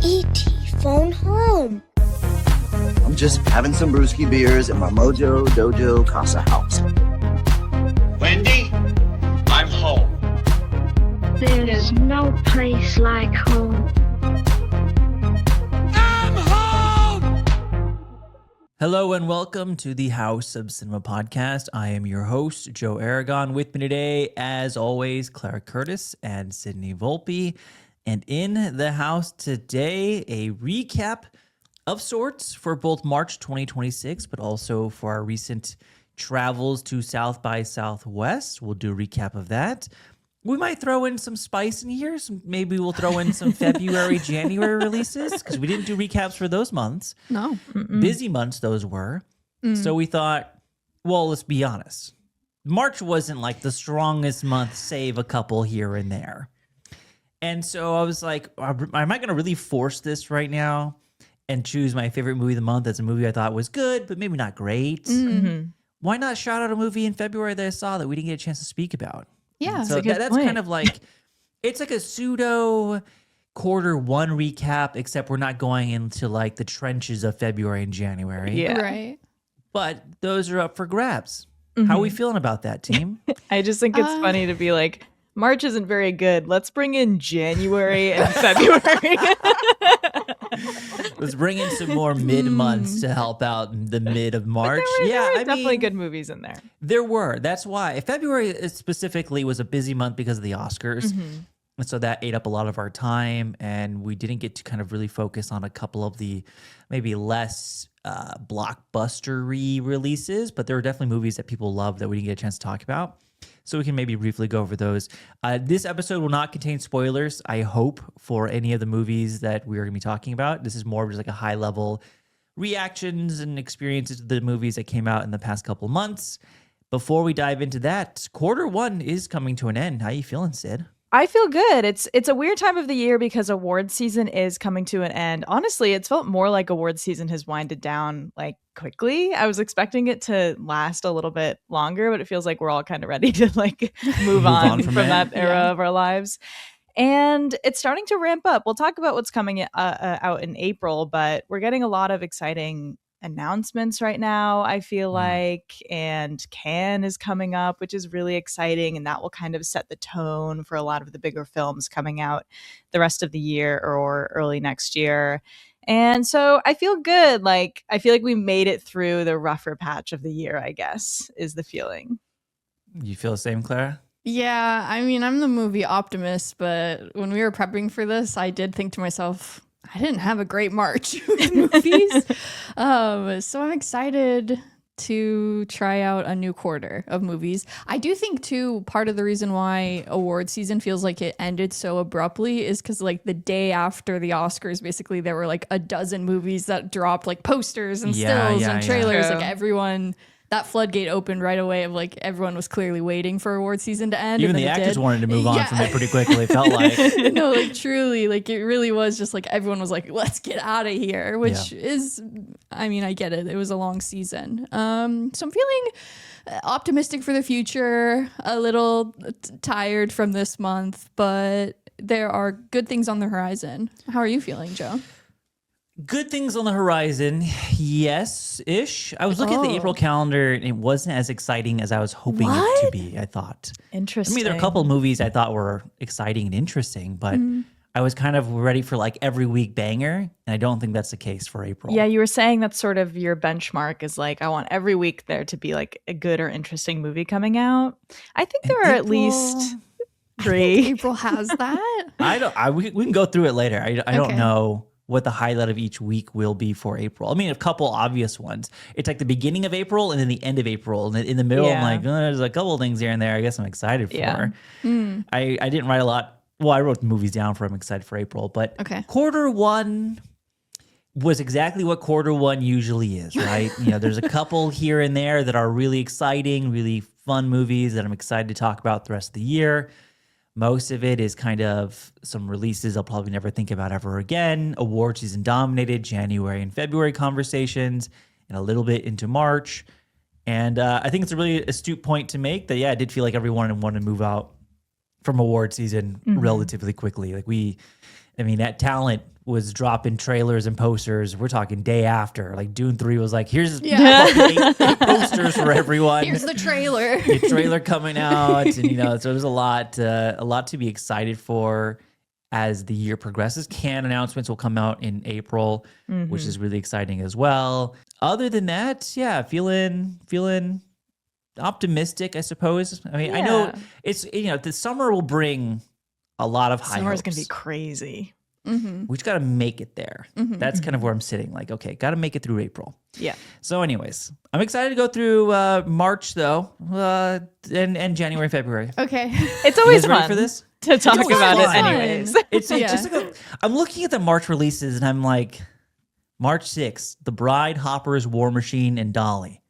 E.T. phone home. I'm just having some brewski beers in my Mojo Dojo Casa house. Wendy, I'm home. There is no place like home. I'm home! Hello and welcome to the House of Cinema podcast. I am your host, Joe Aragon. With me today, as always, Claira Curtis and Sydney Volpe. And in the house today, a recap of sorts for both March 2026, but also for our recent travels to South by Southwest. We'll do a recap of that. We might throw in some spice in here. Maybe we'll throw in some February, January releases because we didn't do recaps for those months. No. Busy months those were. So we thought, well, let's be honest. March wasn't like the strongest month, save a couple here and there. And so I was like, am I going to really force this right now and choose my favorite movie of the month as a movie I thought was good, but maybe not great? Mm-hmm. Why not shout out a movie in February that I saw that we didn't get a chance to speak about? Yeah, So that's kind of like, it's like a pseudo quarter one recap, except we're not going into like the trenches of February and January. Yeah. Right. But those are up for grabs. How are we feeling about that, team? I just think it's funny to be like, March isn't very good. Let's bring in January and February. Let's bring in some more mid-months to help out in the mid of March. There were definitely good movies in there. There were. That's why. February specifically was a busy month because of the Oscars. And so that ate up a lot of our time, and we didn't get to kind of really focus on a couple of the maybe less blockbuster-y releases, but there were definitely movies that people loved that we didn't get a chance to talk about. So we can maybe briefly go over those. This episode will not contain spoilers, I hope, for any of the movies that we're going to be talking about. This is more of just like a high-level reactions and experiences to the movies that came out in the past couple months. Before we dive into that, quarter one is coming to an end. How you feeling, Sid? I feel good. It's a weird time of the year because award season is coming to an end. Honestly, it's felt more like award season has winded down like quickly. I was expecting it to last a little bit longer, but it feels like we're all kind of ready to like move on from that era of our lives. And it's starting to ramp up. We'll talk about what's coming out in April, but we're getting a lot of exciting announcements right now, I feel like, and Cannes is coming up, which is really exciting, and that will kind of set the tone for a lot of the bigger films coming out the rest of the year or early next year. And so I feel good. Like, I feel like we made it through the rougher patch of the year, I guess, is the feeling. You feel the same, Claira? Yeah, I mean, I'm the movie optimist, but when we were prepping for this, I did think to myself, I didn't have a great March with movies. So I'm excited to try out a new quarter of movies. I do think, too, part of the reason why award season feels like it ended so abruptly is because, like, the day after the Oscars, basically, there were, like, a dozen movies that dropped, like, posters and stills and trailers. Yeah. Like, everyone... That floodgate opened right away of like everyone was clearly waiting for award season to end. Even the actors wanted to move on from it pretty quickly, it felt like. No, like truly, like it really was just like everyone was like, let's get out of here, which is, I mean, I get it. It was a long season. So I'm feeling optimistic for the future, a little tired from this month, but there are good things on the horizon. How are you feeling, Joe? Good things on the horizon, yes-ish. I was looking at the April calendar, and it wasn't as exciting as I was hoping it to be, I thought. Interesting. I mean, there are a couple of movies I thought were exciting and interesting, but I was kind of ready for like every week banger, and I don't think that's the case for April. Yeah, you were saying that's sort of your benchmark is like, I want every week there to be like a good or interesting movie coming out. I think there are at least 3. April has that. We can go through it later. I don't know what the highlight of each week will be for April. I mean, a couple obvious ones. It's like the beginning of April and then the end of April. And in the middle, I'm like, there's a couple of things here and there I guess I'm excited for. I didn't write a lot. Well, I wrote movies down for I'm excited for April. But quarter one was exactly what quarter one usually is, right? You know, there's a couple here and there that are really exciting, really fun movies that I'm excited to talk about the rest of the year. Most of it is kind of some releases I'll probably never think about ever again. Award season dominated January and February conversations and a little bit into March. And I think it's a really astute point to make that, yeah, I did feel like everyone wanted to move out from award season relatively quickly. Like that talent was dropping trailers and posters. We're talking day after. Like Dune 3 was like, here's eight posters for everyone. Here's the trailer. The trailer coming out, and so there's a lot to be excited for as the year progresses. Cannes announcements will come out in April, which is really exciting as well. Other than that, yeah, feeling optimistic, I suppose. I mean, I know it's the summer will bring a lot of high Summer's hopes. gonna be crazy. We just got to make it there. That's kind of where I'm sitting. Like, okay, got to make it through April. Yeah. So anyways, I'm excited to go through March though, and January, February. Okay. It's You always guys ready fun for this? to talk It's about fun. it anyways. It's just like I'm looking at the March releases and I'm like, March 6th, The Bride, Hoppers, War Machine, and Dolly.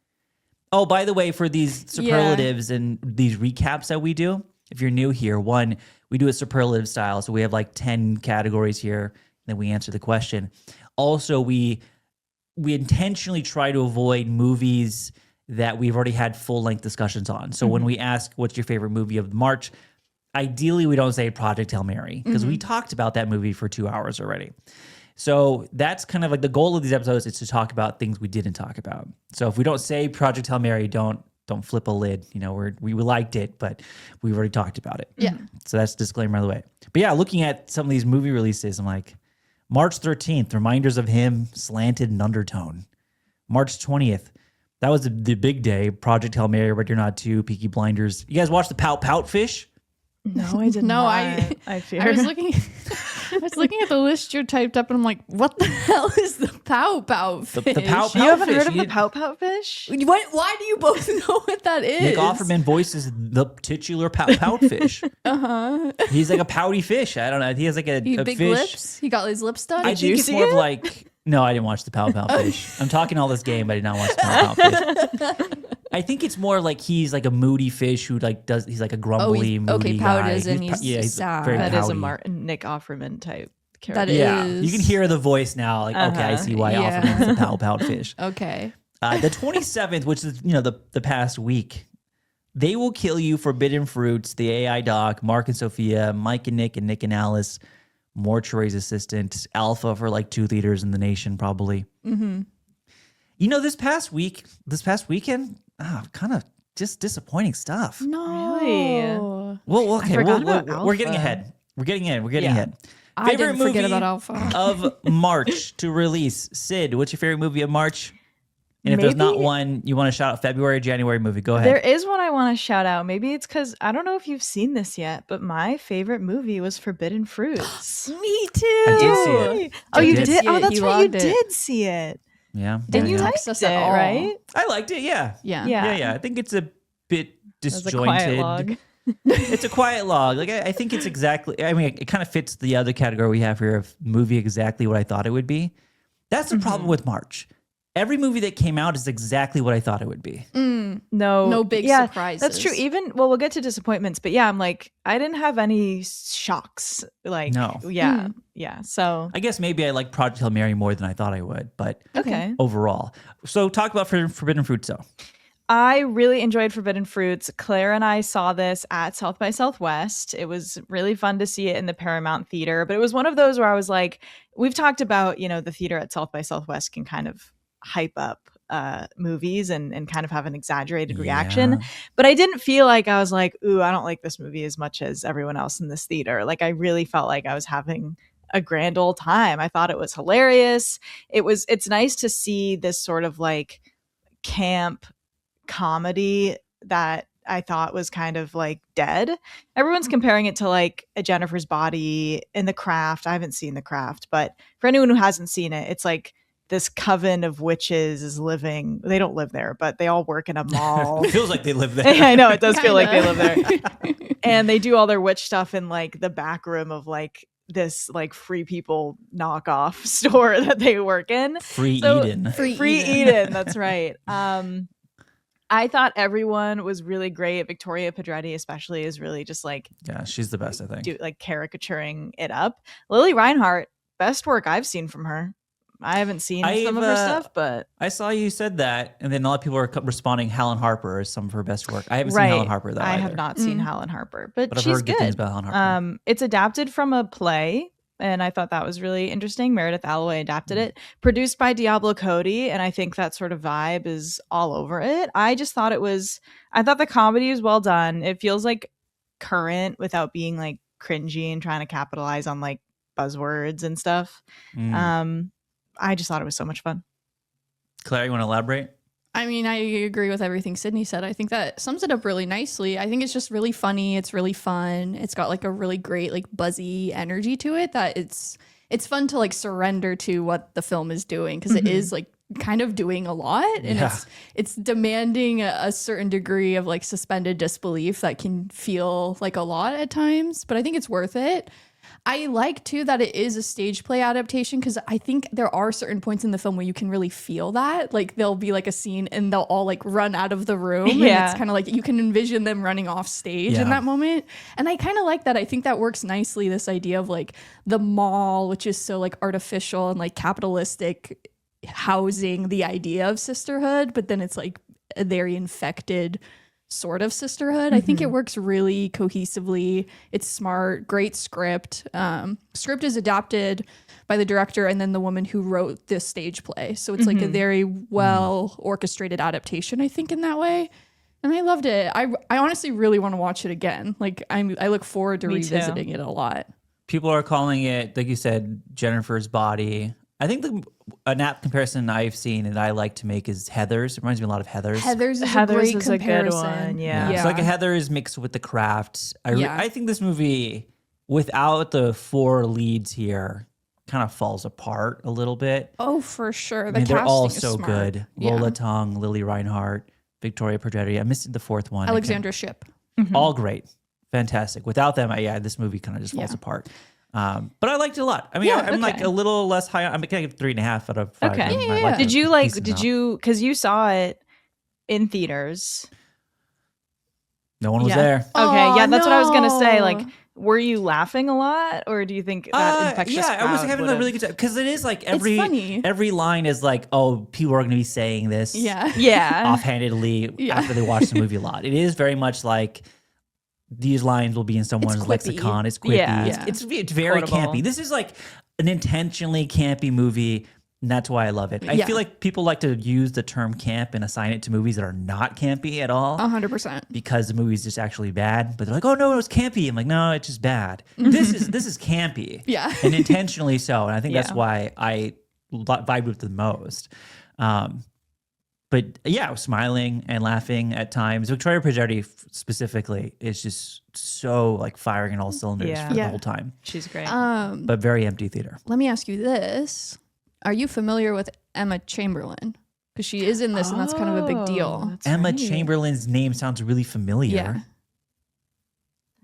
Oh, by the way, for these superlatives and these recaps that we do, if you're new here, one, we do a superlative style. So we have like 10 categories here, and then we answer the question. Also, we intentionally try to avoid movies that we've already had full-length discussions on. So when we ask, what's your favorite movie of March, ideally we don't say Project Hail Mary, because we talked about that movie for 2 hours already. So that's kind of like the goal of these episodes, is to talk about things we didn't talk about. So if we don't say Project Hail Mary, don't flip a lid. We liked it, but we've already talked about it. Yeah. So that's a disclaimer out of the way. But yeah, looking at some of these movie releases, I'm like, March 13th, Reminders of Him, Slanted and Undertone. March 20th, that was the big day. Project Hail Mary, Ready or Not 2, Peaky Blinders. You guys watch the Pout Pout Fish? No, I did No, not. I fear. I was looking at the list you typed up, and I'm like, what the hell is the Pow Pow fish? The Pout Pout You haven't Fish. heard of You the didn't- Pout Pout fish? What? Why do you both know what that is? Nick Offerman voices the titular Pout Pout Fish. He's like a pouty fish. I don't know. He has like a Big fish. lips. He got his lips done. I think it's more of like, no, I didn't watch the Pout Pout Fish. I'm talking all this game, but I did not watch the Pout Pout Fish. I think it's more like he's like a moody fish who he's like a grumbly, moody pout guy. as in he's he's sad. very That is a pouty. Nick Offerman type character. That Yeah, is. you can hear the voice now. Like, okay, I see why Yeah. Offerman's the Pout Pout Fish. Okay. The 27th, which is the past week, They Will Kill You, Forbidden Fruits, the AI doc, Mark and Sophia, Mike and Nick and Alice, Mortuary's Assistant, Alpha for like 2 theaters in the nation, probably. This past weekend, kind of just disappointing stuff. No. Really? Well, okay, forgot about we're getting Alpha. ahead. We're getting ahead. I didn't forget about Alpha. of March to release. Sid, what's your favorite movie of March? And if there's not Maybe- one, you want to shout out February or January movie, go ahead. There is one I want to shout out. Maybe it's because I don't know if you've seen this yet, but my favorite movie was Forbidden Fruits. Me too. I did see it. Oh, you did did? see Oh, it. that's He right. You logged it. did see it. Yeah. And yeah, you yeah. liked Access it, at all. right? I liked it, yeah. Yeah. Yeah. I think it's a bit That's a quiet disjointed. log. It's a quiet log. Like I think it's exactly. I mean, it kind of fits the other category we have here of movie exactly what I thought it would be. That's the problem with March. Every movie that came out is exactly what I thought it would be. No big yeah, surprises. That's true. Even we'll get to disappointments, but yeah, I'm like, I didn't have any shocks. Like, No. yeah, yeah. So I guess maybe I like Project Hail Mary more than I thought I would, but okay. overall. So talk about Forbidden Fruits, though. I really enjoyed Forbidden Fruits. Claire and I saw this at South by Southwest. It was really fun to see it in the Paramount Theater, but it was one of those where I was like, we've talked about, the theater at South by Southwest can kind of hype up movies and kind of have an exaggerated reaction. Yeah. But I didn't feel like I was like, ooh, I don't like this movie as much as everyone else in this theater. Like, I really felt like I was having a grand old time. I thought it was hilarious. It's nice to see this sort of like camp comedy that I thought was kind of like dead. Everyone's comparing it to like a Jennifer's Body in The Craft. I haven't seen The Craft, but for anyone who hasn't seen it, it's like this coven of witches is living. They don't live there, but they all work in a mall. It feels like they live there. I know, it does feel like they live Kinda. there. And they do all their witch stuff in like the back room of like this like Free People knockoff store that they work in. Free So- Eden. Free Eden, that's right. I thought everyone was really great. Victoria Pedretti especially is really just like Yeah, she's the best, I think. caricaturing it up. Lily Reinhart, best work I've seen from her. I haven't seen some of her stuff, but I saw you said that, and then a lot of people are responding Helen Harper as some of her best work. I haven't seen Helen Harper though. I either. have not seen Helen Harper, but I've she's heard good things about Helen Harper. It's adapted from a play, and I thought that was really interesting. Meredith Alloway adapted it, produced by Diablo Cody, and I think that sort of vibe is all over it. I thought the comedy was well done. It feels like current without being like cringy and trying to capitalize on like buzzwords and stuff. I just thought it was so much fun. Claire, you want to elaborate? I mean, I agree with everything Sydney said. I think that sums it up really nicely. I think it's just really funny. It's really fun. It's got like a really great like buzzy energy to it that it's fun to like surrender to what the film is doing, because it is like kind of doing a lot, and it's demanding a certain degree of like suspended disbelief that can feel like a lot at times, but I think it's worth it. I like too that it is a stage play adaptation, because I think there are certain points in the film where you can really feel that. Like there'll be like a scene and they'll all like run out of the room, and it's kind of like you can envision them running off stage in that moment. And I kind of like that. I think that works nicely, this idea of like the mall, which is so like artificial and like capitalistic, housing the idea of sisterhood, but then it's like a very infected sort of sisterhood. I think it works really cohesively. It's smart, great script. Script is adapted by the director and then the woman who wrote this stage play. So it's like a very well orchestrated adaptation, I think, in that way. And I loved it. I honestly really want to watch it again. Like I look forward to revisiting it a lot. People are calling it, like you said, Jennifer's Body. I think an apt comparison I've seen and I like to make is Heathers. It reminds me a lot of Heathers. Heathers is a great comparison. A good one. Yeah. It's like a Heathers mixed with The Craft. I think this movie, without the four leads here, kind of falls apart a little bit. Oh, for sure. They're all so good. Lola Tongue, Lily Reinhart, Victoria Progetti. I missed the fourth one. Alexandra Shipp. All great. Fantastic. Without them, this movie kind of just falls apart. But I liked it a lot. I mean, I'm like a little less high. I'm gonna give 3.5 out of 5. Okay. Did you because you saw it in theaters? No one was there. Okay. That's what I was gonna say. Like, were you laughing a lot, or do you think that infectious crowd I was having a really good time, because it is like every line is like, oh, people are gonna be saying this offhandedly after they watch the movie a lot. It is very much like these lines will be in someone's lexicon. It's quippy. It's very Quotable. campy. This is like an intentionally campy movie, and that's why I love it. I feel like people like to use the term camp and assign it to movies that are not campy at all. 100%. Because the movie's just actually bad. But they're like, oh no, it was campy. I'm like, no, it's just bad. This is campy. Yeah. And intentionally so. And I think that's why I vibe with it the most. But I was smiling and laughing at times. Victoria Progetti specifically is just so like firing in all cylinders for the whole time. She's great. But very empty theater. Let me ask you this. Are you familiar with Emma Chamberlain? Because she is in this, and that's kind of a big deal. Emma Chamberlain's name sounds really familiar. Yeah.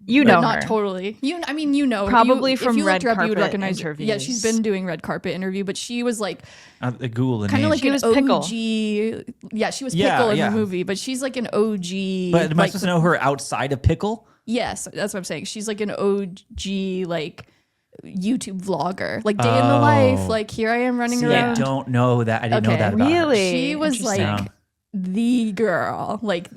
You know not her. totally. You know, probably from if you red looked her up, you would carpet recognize interviews. her. Yeah, she's been doing red carpet interview, but she was like Google the kind name. of like She an was OG. Pickle. Yeah, she was Pickle in the movie, but she's like an OG. But am I supposed to know her outside of Pickle? Yes, that's what I'm saying. She's like an OG like YouTube vlogger, like day in the life. Like here I am running around. I don't know that. I didn't know that about her. Really? She was like the girl, like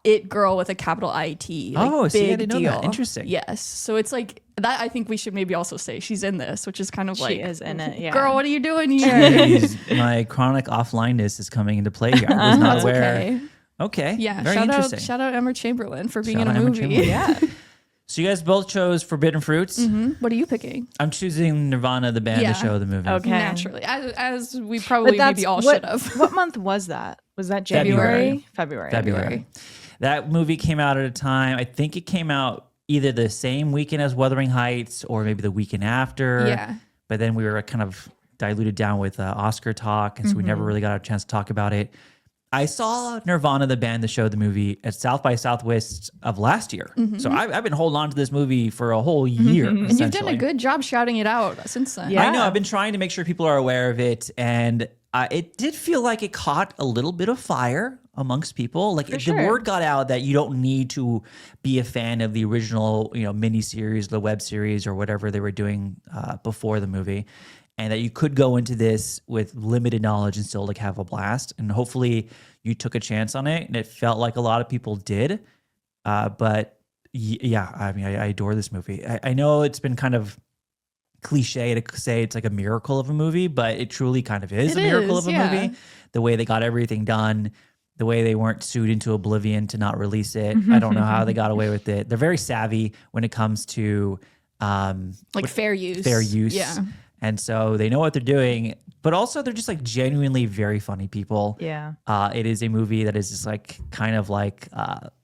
it girl with a capital IT. Like, see, I big didn't know deal. that. Interesting. Yes. So it's like that. I think we should maybe also say she's in this, which is kind of like she is in it. Yeah. Girl, what are you doing here? Jeez, my chronic offlineness is coming into play here. I was not aware. Okay. Yeah. Very interesting. Shout out Emma Chamberlain for being Shout in a out Emma movie. Chamberlain. Yeah. So you guys both chose Forbidden Fruits. What are you picking? I'm choosing Nirvana, the band, to show the movie. Okay. Naturally, as we probably maybe all should have. What month was that? Was that January? February. That movie came out at a time, I think it came out either the same weekend as Wuthering Heights or maybe the weekend after. Yeah. But then we were kind of diluted down with Oscar talk, and so we never really got a chance to talk about it. I saw Nirvana, the band, the show, the movie at South by Southwest of last year. So I've been holding on to this movie for a whole year. And you've done a good job shouting it out since then. Yeah. I know. I've been trying to make sure people are aware of it, and it did feel like it caught a little bit of fire amongst people. Like the word got out that you don't need to be a fan of the original, mini series, the web series, or whatever they were doing before the movie. and that you could go into this with limited knowledge and still like have a blast. And hopefully you took a chance on it, and it felt like a lot of people did. But yeah, I mean, I adore this movie. I know it's been kind of cliche to say it's like a miracle of a movie, but it truly kind of is a miracle of a movie. The way they got everything done, the way they weren't sued into oblivion to not release it. I don't know how they got away with it. They're very savvy when it comes to like fair use. Fair use. Yeah. And so they know what they're doing, but also they're just like genuinely very funny people. Yeah. It is a movie that is just like kind of like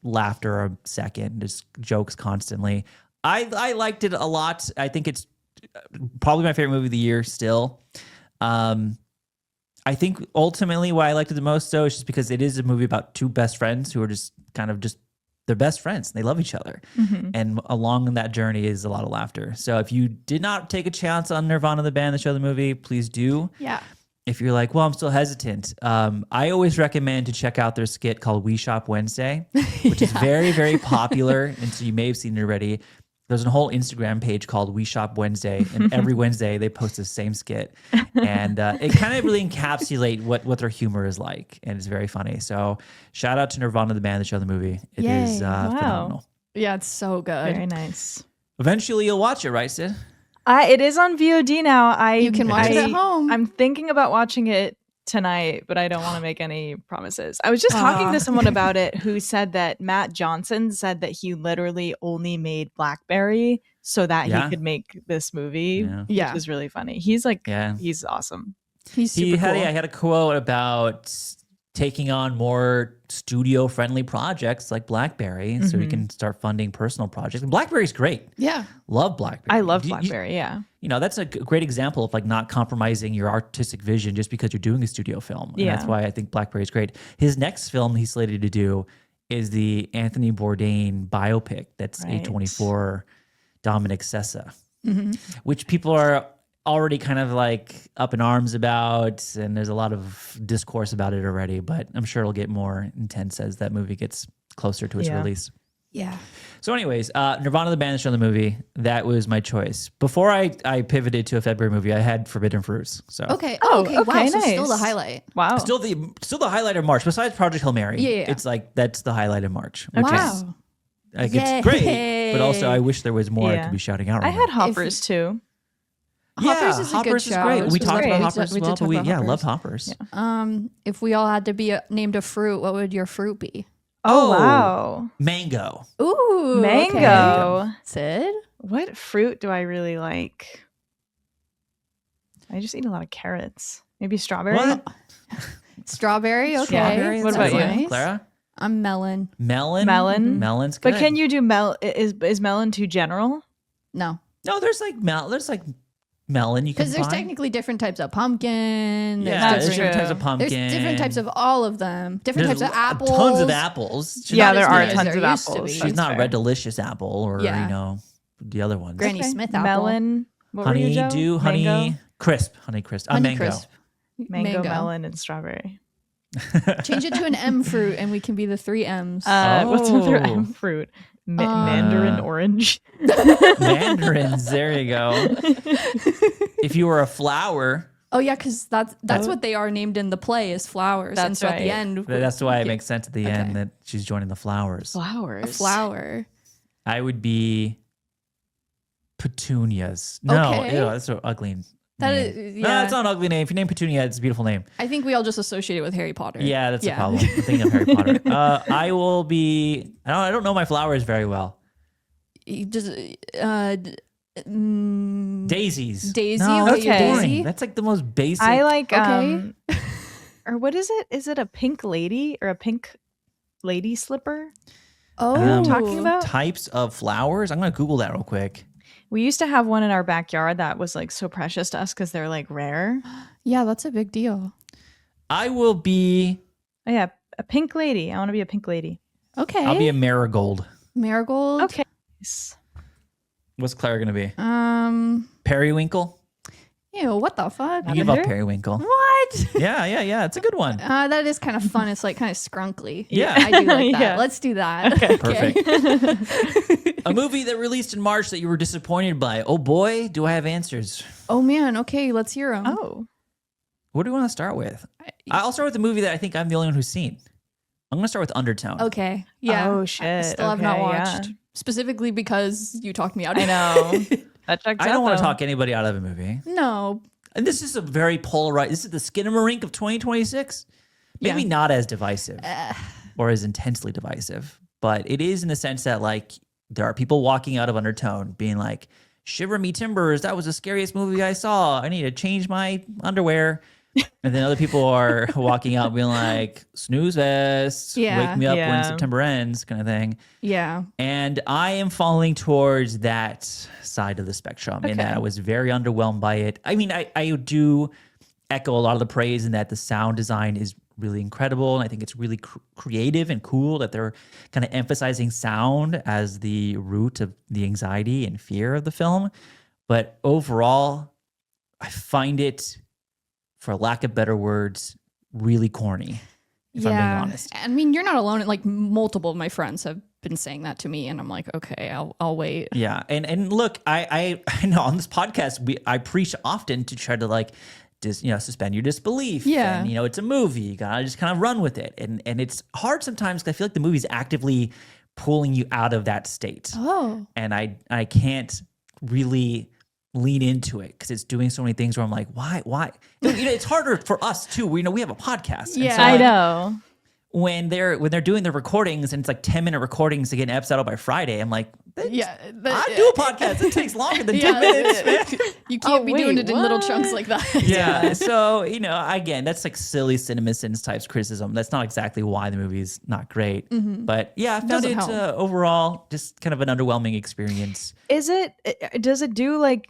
laughter a second, just jokes constantly. I liked it a lot. I think it's probably my favorite movie of the year still. I think ultimately why I liked it the most though is just because it is a movie about two best friends who are just kind of just they're best friends. They love each other. And along that journey is a lot of laughter. So if you did not take a chance on Nirvana the band, the show, the movie, please do. Yeah. If you're like, well, I'm still hesitant. I always recommend to check out their skit called We Shop Wednesday, which is very, very popular. And so you may have seen it already. There's a whole Instagram page called We Shop Wednesday, and every Wednesday they post the same skit, and it kind of really encapsulates what their humor is like, and it's very funny. So shout out to Nirvana the band, the show, the movie. It is phenomenal. Yeah, it's so good. Very nice. Eventually, you'll watch it, right, Sid? It is on VOD now. You can watch it at home. I'm thinking about watching it tonight, but I don't want to make any promises. I was just talking to someone about it who said that Matt Johnson said that he literally only made Blackberry so that he could make this movie, which is really funny. He's like, he's awesome. He's super cool. I had a quote about taking on more studio-friendly projects like Blackberry so he can start funding personal projects. And Blackberry's great. Yeah. Love Blackberry. I love Blackberry, You know, that's a great example of like not compromising your artistic vision just because you're doing a studio film. And that's why I think Blackberry is great. His next film he's slated to do is the Anthony Bourdain biopic that's A24 Dominic Sessa, which people are already kind of like up in arms about, and there's a lot of discourse about it already, but I'm sure it'll get more intense as that movie gets closer to its release. Yeah. So anyways, Nirvana the band, the show, the movie, that was my choice. Before I pivoted to a February movie, I had Forbidden Fruits. So okay. Okay. Wow. Okay, So nice. still the highlight. Wow. still the highlight of March, besides Project Hail Mary. Yeah. It's like that's the highlight of March. Which is, Wow. like, it's great, but also I wish there was more I could be shouting out right I had Hoppers too. Hoppers is a good Hoppers is show. great. We talked great. about Hoppers as well, but Hoppers. love Hoppers. Yeah. If we all had to be named a fruit, what would your fruit be? Oh, wow. Mango. Ooh, Mango. Okay. Sid? What fruit do I really like? I just eat a lot of carrots. Maybe strawberry. What? Strawberry, okay. Strawberry, What about you? Nice. Clara? I'm melon. Melon. Melon. Melon's good. But can you do is melon too general? No. No, there's like melon you can Because there's find. technically different types of pumpkin. There's That's different true. types of pumpkin. There's different types of all of them. Different There's types of apples. Tons of apples. She's Yeah, not there as are good as- tons there of used to apples. be. She's That's not fair. Red Delicious apple or the other ones. Granny Smith apple. Melon. What were you, Honey Joe? dew, honey Mango? crisp, honey crisp. Honey Mango. crisp. Mango, melon, and strawberry. Change it to an M fruit and we can be the 3 M's. What's another Oh. M fruit? Mandarin orange. Mandarins. There you go. If you were a flower, oh yeah, because that's what they are named in the play is flowers. And That's so at the right. end, that's why it makes sense at the end that she's joining the flowers. Flowers. a flower. I would be petunias. No, Okay. ew, that's so ugly. That name. is- No, yeah. it's not an ugly name. If you name Petunia, it's a beautiful name. I think we all just associate it with Harry Potter. Yeah, that's the problem. I'm thinking of Harry Potter. I will be. I don't know my flowers very well. Just Daisies. Daisy. No, Okay, that's you're boring. Daisy. That's like the most basic. I like Okay. or what is it? Is it a pink lady or a pink lady slipper? Oh, talking about? types of flowers. I'm gonna Google that real quick. We used to have one in our backyard that was like so precious to us because they're like rare. Yeah, that's a big deal. I will be. Oh yeah, a pink lady. I want to be a pink lady. Okay. I'll be a marigold. marigold. Okay. What's Claire gonna be? Um. Periwinkle. Yeah, Ew, what the fuck? You give up Periwinkle. What? Yeah. It's a good one. That is kind of fun. It's like kind of scrunkly. Yeah. I do like that. Yeah. Let's do that. Perfect. A movie that released in March that you were disappointed by. Oh boy, do I have answers. Oh man. Okay, let's hear them. Oh. What do you want to start with? I'll start with the movie that I think I'm the only one who's seen. I'm going to start with Undertone. Okay. Yeah. Oh I shit. still have not Okay, watched. yeah. Specifically because you talked me out of I it. know. That checks I don't out, want to though. talk anybody out of a movie. No. And this is a very polarized. This is the Skinamarink of 2026. Maybe Yeah. not as divisive or as intensely divisive, but it is in the sense that like there are people walking out of Undertone being like, "Shiver me timbers! That was the scariest movie I saw. I need to change my underwear." And then other people are walking out being like, "Snooze fest, Yeah. wake me up when Yeah. September ends," kind of thing. Yeah. And I am falling towards that side of the spectrum in that Okay. I was very underwhelmed by it. I mean, I do echo a lot of the praise in that the sound design is really incredible. And I think it's really creative and cool that they're kind of emphasizing sound as the root of the anxiety and fear of the film. But overall, I find it, for lack of better words, really corny, if I'm being honest. I mean, you're not alone. Like multiple of my friends have been saying that to me, and I'm like, okay, I'll wait. Yeah, and look, I know on this podcast I preach often to try to like just suspend your disbelief. Yeah. And it's a movie, you gotta just kind of run with it, and it's hard sometimes because I feel like the movie's actively pulling you out of that state. Oh. And I can't really lean into it because it's doing so many things where I'm like, why? It's harder for us too. We have a podcast. And Yeah. so, I like, know. when they're doing their recordings and it's like 10-minute recordings to get an episode out by Friday, I'm like, Yeah. I do a podcast. It takes longer than 10 minutes, man. You can't Oh, be doing wait, it in little what? chunks like that. Yeah. So, again, that's like silly CinemaSins types criticism. That's not exactly why the movie's not great. But yeah, I found Doesn't it help. overall just kind of an underwhelming experience. Does it do like,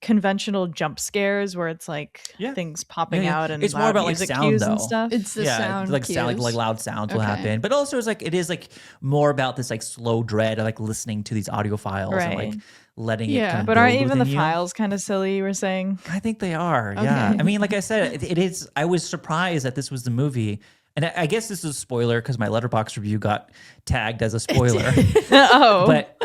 conventional jump scares where it's like Yeah. things popping Yeah. out and It's more loud about, like, music sound, cues though. and stuff? It's the sound like cues. like loud sounds will Okay. happen. But also it is like more about this like slow dread of like listening to these audio files and Right. like letting it Yeah. kind of But aren't build even the within you. files kind of silly, you were saying? I think they are. Yeah. Okay. I mean, like I said, it is. I was surprised that this was the movie. And I guess this is a spoiler because my Letterboxd review got tagged as a spoiler. Oh. But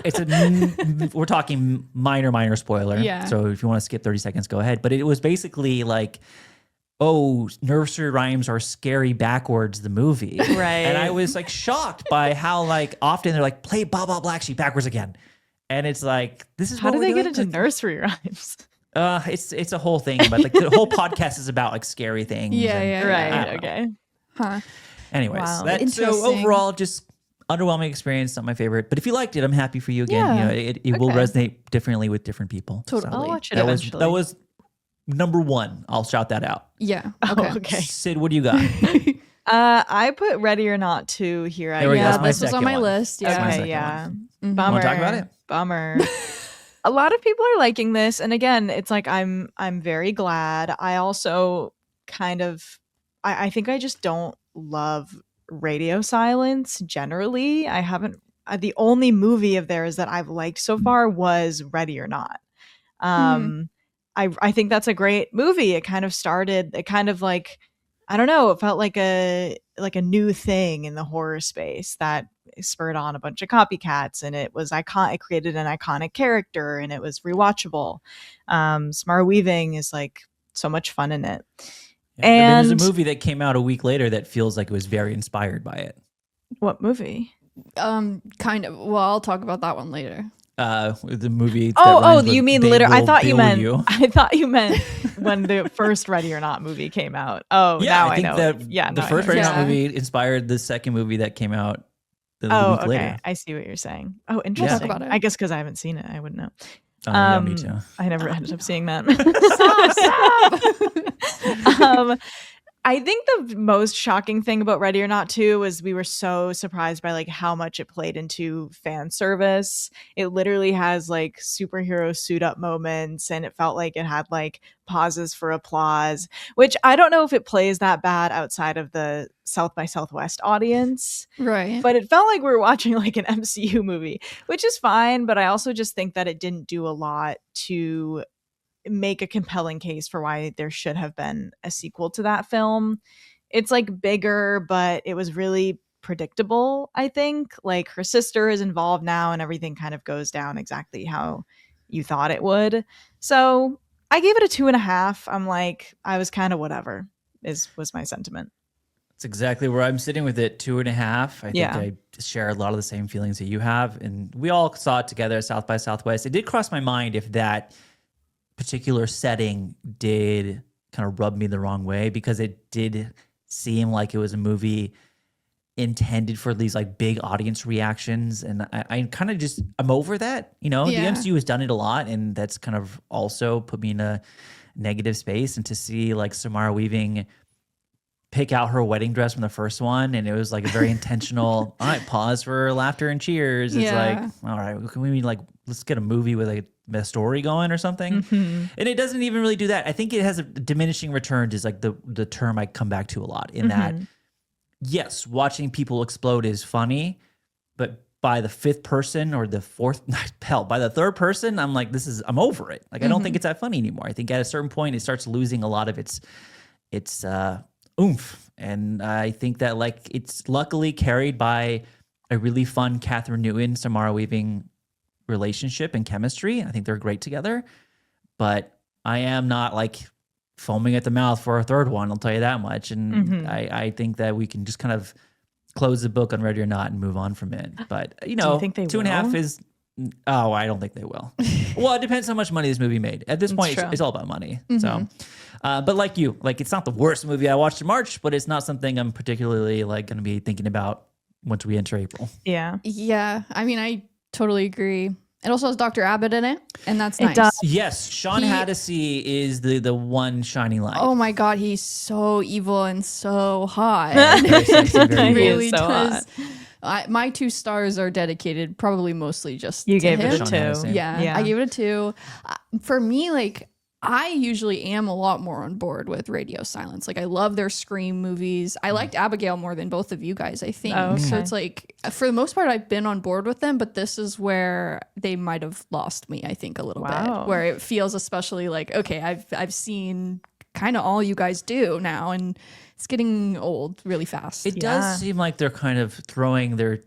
we're talking minor spoiler. Yeah. So if you want to skip 30 seconds, go ahead. But it was basically like, oh, nursery rhymes are scary backwards, the movie. Right. And I was like shocked by how like often they're like, play Baa Baa Black Sheep backwards again. And it's like, this is How what do we're they get doing? into nursery rhymes? It's a whole thing, but like the whole podcast is about like scary things. Yeah, and- yeah, I Right. don't know. Okay. Huh. Anyways, Wow. that's so Interesting. overall just underwhelming experience, not my favorite. But if you liked it, I'm happy for you again. Yeah. It will Okay. resonate differently with different people. Totally. I'll watch it That was eventually. that was number one. I'll shout that out. Yeah. Oh, Okay. okay. Sid, what do you got? I put Ready or Not 2 here. There we go. Yeah, That's my this was on second my one. list. That's my Yeah. second Okay, yeah. Mhm. Bummer. Wanna talk about it? Bummer. A lot of people are liking this, and again, it's like I'm very glad. I also kind of I think I just don't love radio silence generally. I haven't the only movie of theirs that I've liked so far was Ready or Not. I think that's a great movie. It kind of like I don't know, it felt like a new thing in the horror space that spurred on a bunch of copycats, and it was it created an iconic character, and it was rewatchable. Samara Weaving is like so much fun in it. Yeah, and And- there's a movie that came out a week later that feels like it was very inspired by it. What movie? Kind of. Well, I'll talk about that one later. The movie. that Oh, rhymes with you mean They literally? I Will thought you Bill meant. You. I thought you meant when the first Ready or Not movie came out. Oh, Yeah, now I I think know. that Yeah, the now I first know. Ready or Not Yeah. movie inspired the second movie that came out the Oh, week okay. later. I see what you're saying. Oh, interesting. about it. I guess because I haven't seen it, I wouldn't know. Oh, yeah, me too. I never ended up seeing that. Stop. I think the most shocking thing about Ready or Not 2 was we were so surprised by like how much it played into fan service. It literally has like superhero suit up moments, and it felt like it had like pauses for applause, which I don't know if it plays that bad outside of the South by Southwest audience. Right. But it felt like we were watching like an MCU movie, which is fine. But I also just think that it didn't do a lot to make a compelling case for why there should have been a sequel to that film. It's like bigger, but it was really predictable, I think. Like her sister is involved now and everything kind of goes down exactly how you thought it would. So I gave it a 2.5. I'm like, I was kind of whatever was my sentiment. That's exactly where I'm sitting with it, 2.5. I think I share a lot of the same feelings that you have. And we all saw it together at South by Southwest. It did cross my mind if that particular setting did kind of rub me the wrong way, because it did seem like it was a movie intended for these like big audience reactions. And I kind of just, I'm over that. You know, the MCU has done it a lot, and that's kind of also put me in a negative space. And to see like Samara Weaving pick out her wedding dress from the first one, and it was like a very intentional, all right, pause for laughter and cheers. It's like, all right, can we like, let's get a movie with a story going or something? And it doesn't even really do that. I think it has a diminishing returns is like the term I come back to a lot in that, yes, watching people explode is funny, but by the fifth person or the fourth, hell, by the third person, I'm like, I'm over it. Like, I don't think it's that funny anymore. I think at a certain point, it starts losing a lot of its oomph. And I think that like it's luckily carried by a really fun Catherine Newton, Samara Weaving relationship and chemistry. I think they're great together, but I am not like foaming at the mouth for a third one. I'll tell you that much. And I think that we can just kind of close the book on Ready or Not and move on from it. But you know, do you think they 2.5 is, oh, I don't think they will. Well, it depends how much money this movie made. At this point, it's all about money. So, but like you, like it's not the worst movie I watched in March, but it's not something I'm particularly like going to be thinking about once we enter April. Yeah. I mean, I totally agree. It also has Dr. Abbott in it, and that's nice. Yes, Sean Hattasey is the one shining light. Oh my God, he's so evil and so hot. Very sexy, very really so does. My 2 stars are dedicated probably mostly just you to gave him. it a 2. Yeah, I gave it a 2. For me, like, I usually am a lot more on board with Radio Silence. Like, I love their Scream movies. I liked Abigail more than both of you guys, I think. Oh, okay. So it's like, for the most part, I've been on board with them, but this is where they might have lost me, I think, a little bit. Where it feels especially like, okay, I've seen kind of all you guys do now, and it's getting old really fast. It does seem like they're kind of throwing their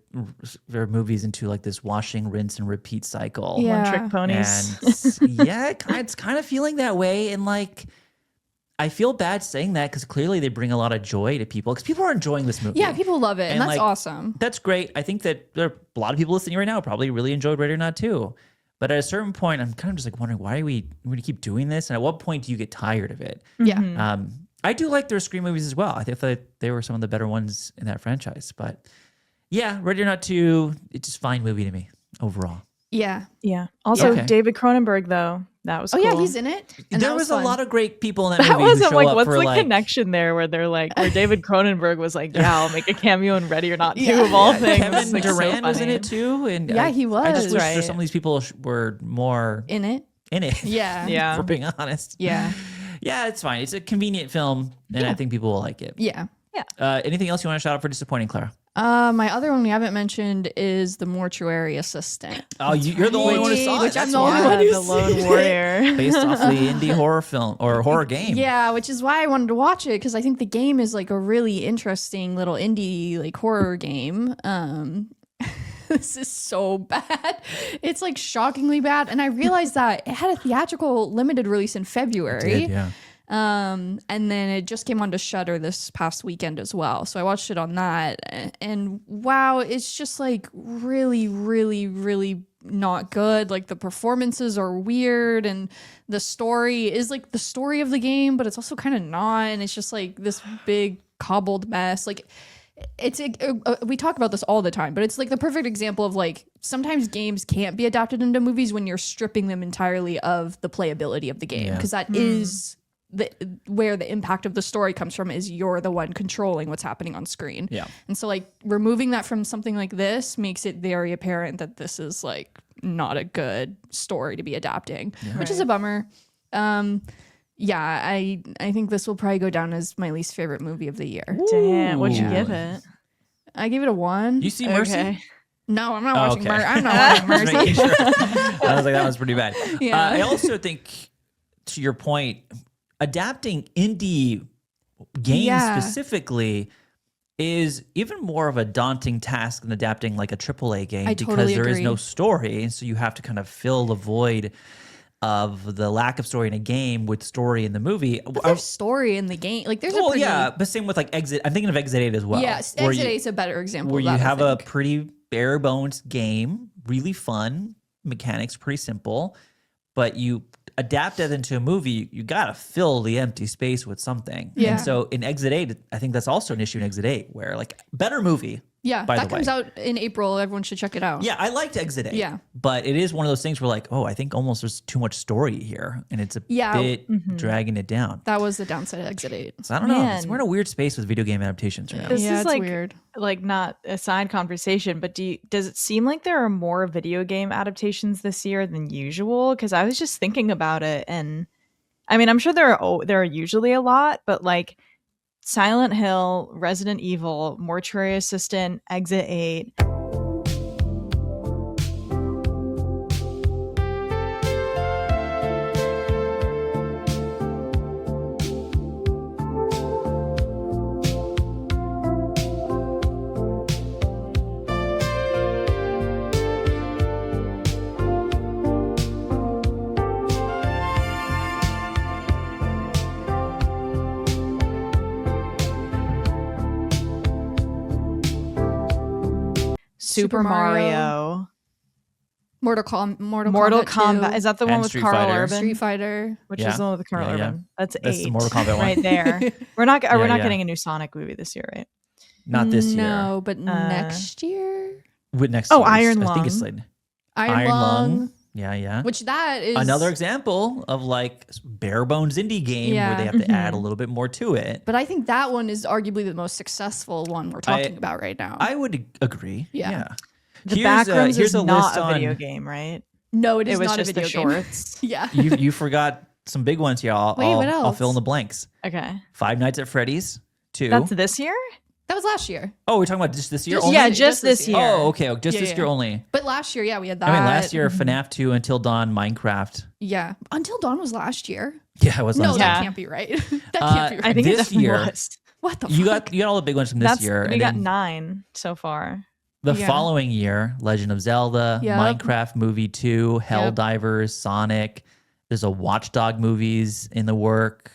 movies into like this washing, rinse, and repeat cycle. One trick ponies. And it's kind of feeling that way. And like, I feel bad saying that because clearly they bring a lot of joy to people because people are enjoying this movie. Yeah, people love it. And that's like, awesome. That's great. I think that there are a lot of people listening right now probably really enjoyed Ready or Not too. But at a certain point, I'm kind of just like wondering, why are we going to keep doing this? And at what point do you get tired of it? Yeah. I do like their Scream movies as well. I think that they were some of the better ones in that franchise. But yeah, Ready or Not 2, it's just a fine movie to me overall. Yeah. Also, David Cronenberg, though. That was cool. Yeah, he's in it. And there was a lot of great people in that that movie. wasn't who show like, up what's for the like, connection there where they're like, where David Cronenberg was like, yeah, I'll make a cameo in Ready or Not 2 of all things. Kevin Like, Durant so was in it too. And he was. I just wish some of these people were more in it. Yeah. For being honest. Yeah. Yeah, it's fine. It's a convenient film, and I think people will like it. Yeah. Anything else you want to shout out for disappointing, Clara? My other one we haven't mentioned is The Mortuary Assistant. Oh, you're the only one who saw it. Which I'm the only one who's the lone warrior. Based off the indie horror film or horror game. Yeah, which is why I wanted to watch it because I think the game is like a really interesting little indie like horror game. This is so bad. It's like shockingly bad. And I realized that it had a theatrical limited release in February. It did, yeah. And then it just came onto Shudder this past weekend as well. So I watched it on that. And wow, it's just like really, really, really not good. Like the performances are weird and the story is like the story of the game, but it's also kind of not. And it's just like this big cobbled mess. Like we talk about this all the time, but it's like the perfect example of like sometimes games can't be adapted into movies when you're stripping them entirely of the playability of the game because that is where the impact of the story comes from is you're the one controlling what's happening on screen. Yeah. And so like removing that from something like this makes it very apparent that this is like not a good story to be adapting, which is a bummer. Yeah, I think this will probably go down as my least favorite movie of the year. Damn, what'd you give it? I gave it a 1. You see Mercy? No, I'm not watching Mercy. I'm not watching Mercy. Sure. I was like, that was pretty bad. Yeah. I also think to your point, adapting indie games specifically is even more of a daunting task than adapting like a AAA game because there is no story. And so you have to kind of fill the void of the lack of story in a game with story in the movie. But there's story in the game. Like there's a pretty... but same with like Exit. I'm thinking of Exit 8 as well. Yes, Exit 8 is a better example where of that, you have a pretty bare bones game, really fun, mechanics pretty simple, but you adapt that into a movie, you gotta fill the empty space with something. Yeah. And so in Exit 8, I think that's also an issue in Exit 8, where like better movie. Yeah, that comes out in April. Everyone should check it out. Yeah, I liked Exit 8. Yeah. But it is one of those things where like, oh, I think almost there's too much story here, and it's a bit dragging it down. That was the downside of Exit 8. So I don't know. We're in a weird space with video game adaptations right now. This is it's like weird. Like not a side conversation, but does it seem like there are more video game adaptations this year than usual? Because I was just thinking about it, and I mean, I'm sure there are usually a lot, but like Silent Hill, Resident Evil, Mortuary Assistant, Exit 8. Super Mario. Mortal Kombat. 2. Is that the one And with Street Carl Fighter. Urban? Street Fighter. Which is the one with Carl Urban. That's 8. The Mortal Kombat one. Right there. We're not getting a new Sonic movie this year, right? Not this year. No, but next year. With next Oh, year's, Iron I think Lung. it's like Iron Lung. Yeah. Which that is another example of like bare bones indie game where they have to add a little bit more to it. But I think that one is arguably the most successful one we're talking about right now. I would agree. Yeah. The Backrooms here's is a not list a video on, game, right? No, it is was not just a video the game. shorts. Yeah. you forgot some big ones here. Wait, what else? I'll fill in the blanks. Okay. Five Nights at Freddy's 2. That's this year? That was last year. Oh, we're talking about just this year Just- only? Yeah, Just just this this year. year. Oh, okay. Just this year only. But last year, we had that. I mean, last year, FNAF 2, Until Dawn, Minecraft. Yeah. Until Dawn was last year. Yeah, it was No, last that year. can't be right. That can't be right. I think This it definitely year- was. What the You fuck? got all the big ones from this year. We and got then 9 so far. the Yeah. following year, Legend of Zelda, Yep. Minecraft movie 2, Helldivers, Sonic. There's a Watchdog movies in the work.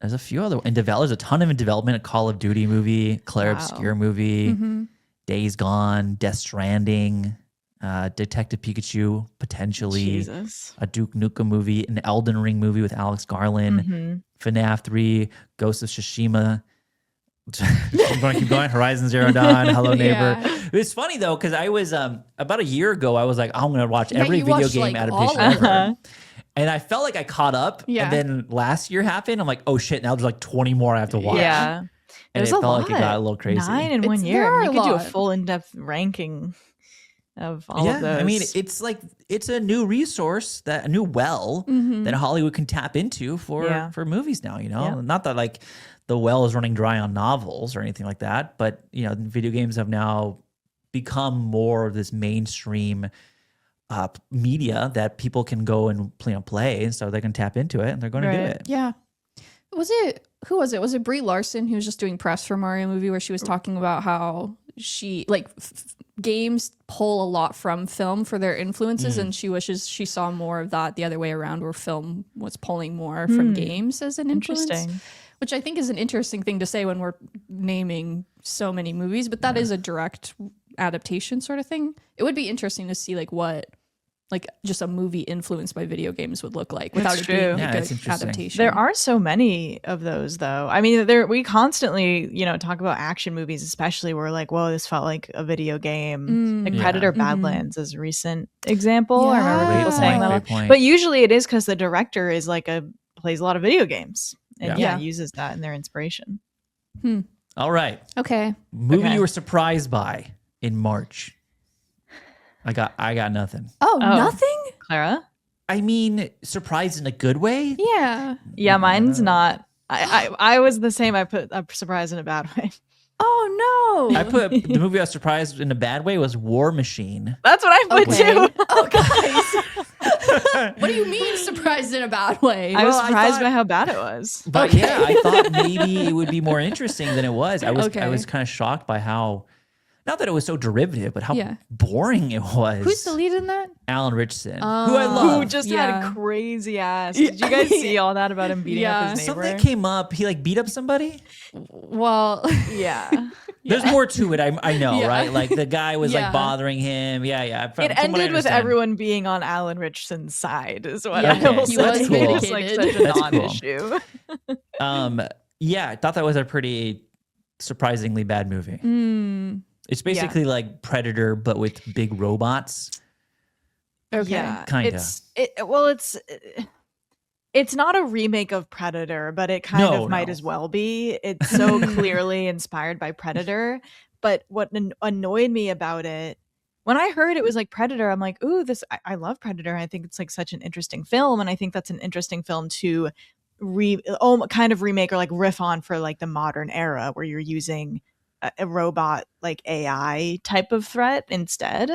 There's a few other there's a ton of in development. A Call of Duty movie, Claire Obscure movie, Mm-hmm. Days Gone, Death Stranding, Detective Pikachu potentially, Jesus. a Duke Nukem movie, an Elden Ring movie with Alex Garland, FNAF 3, Ghost of Tsushima. I'm going to keep going. Horizon Zero Dawn, Hello Neighbor. Yeah. It's funny though because I was about a year ago. I was like, I'm going to watch Yeah, every you video watched, game like, adaptation all of ever. And I felt like I caught up. Yeah. And then last year happened. I'm like, oh shit! Now there's like 20 more I have to watch. Yeah. And There's it a felt lot. like it got a little crazy. 9 in one There year. are You a could do a lot. full in-depth ranking of all of those. I mean, it's like it's a new resource a new well that Hollywood can tap into for movies now. You know, not that like the well is running dry on novels or anything like that, but you know, video games have now become more of this mainstream media that people can go and play, and so they can tap into it, and they're going to do it. Yeah. Who was it? Was it Brie Larson who was just doing press for Mario movie where she was talking about how she games pull a lot from film for their influences, and she wishes she saw more of that the other way around, where film was pulling more from games as an influence. Interesting. Which I think is an interesting thing to say when we're naming so many movies, but that is a direct adaptation sort of thing. It would be interesting to see what just a movie influenced by video games would look like without it being Yeah, like it's an interesting. adaptation. There are so many of those, though. I mean, we constantly, talk about action movies, especially where like, whoa, this felt like a video game. Like Predator Badlands is a recent example. I remember Yeah. people saying that. Great point. But usually it is because the director is plays a lot of video games and Yeah. uses that in their inspiration. All right, Okay. movie Okay. you were surprised by in March. I got nothing. Oh, nothing? Clara? I mean, surprised in a good way. Yeah. Yeah, mine's not. I was the same. I put a surprise in a bad way. Oh no. I put the movie I was surprised in a bad way was War Machine. That's what I put Okay. too. Oh guys. What do you mean surprised in a bad way? I was Well, I surprised thought- by how bad it was. But yeah, I thought maybe it would be more interesting than it was. I was Okay. kind of shocked by how, not that it was so derivative, but how Yeah. boring it was. Who's the lead in that? Alan Richardson, who I love. Who just Yeah. had a crazy ass. Did you guys see all that about him beating up his neighbor? Something came up. He like beat up somebody. Well, Yeah. There's more to it. I know, Yeah. right? Like the guy was Yeah. like bothering him. Yeah. From It what I ended with understand. everyone being on Alan Richardson's side, is what Yeah, I will he say. was It's like vindicated. such a That's cool. non-issue. Yeah, I thought that was a pretty surprisingly bad movie. It's basically like Predator, but with big robots. okay. Yeah, Kinda. It's not a remake of Predator, but it kind of might No. as well be. It's so clearly inspired by Predator. But what annoyed me about it, when I heard it was like Predator, I'm like, ooh, I love Predator. I think it's like such an interesting film, and I think that's an interesting film to kind of remake or like riff on for like the modern era where you're using a robot like AI type of threat instead.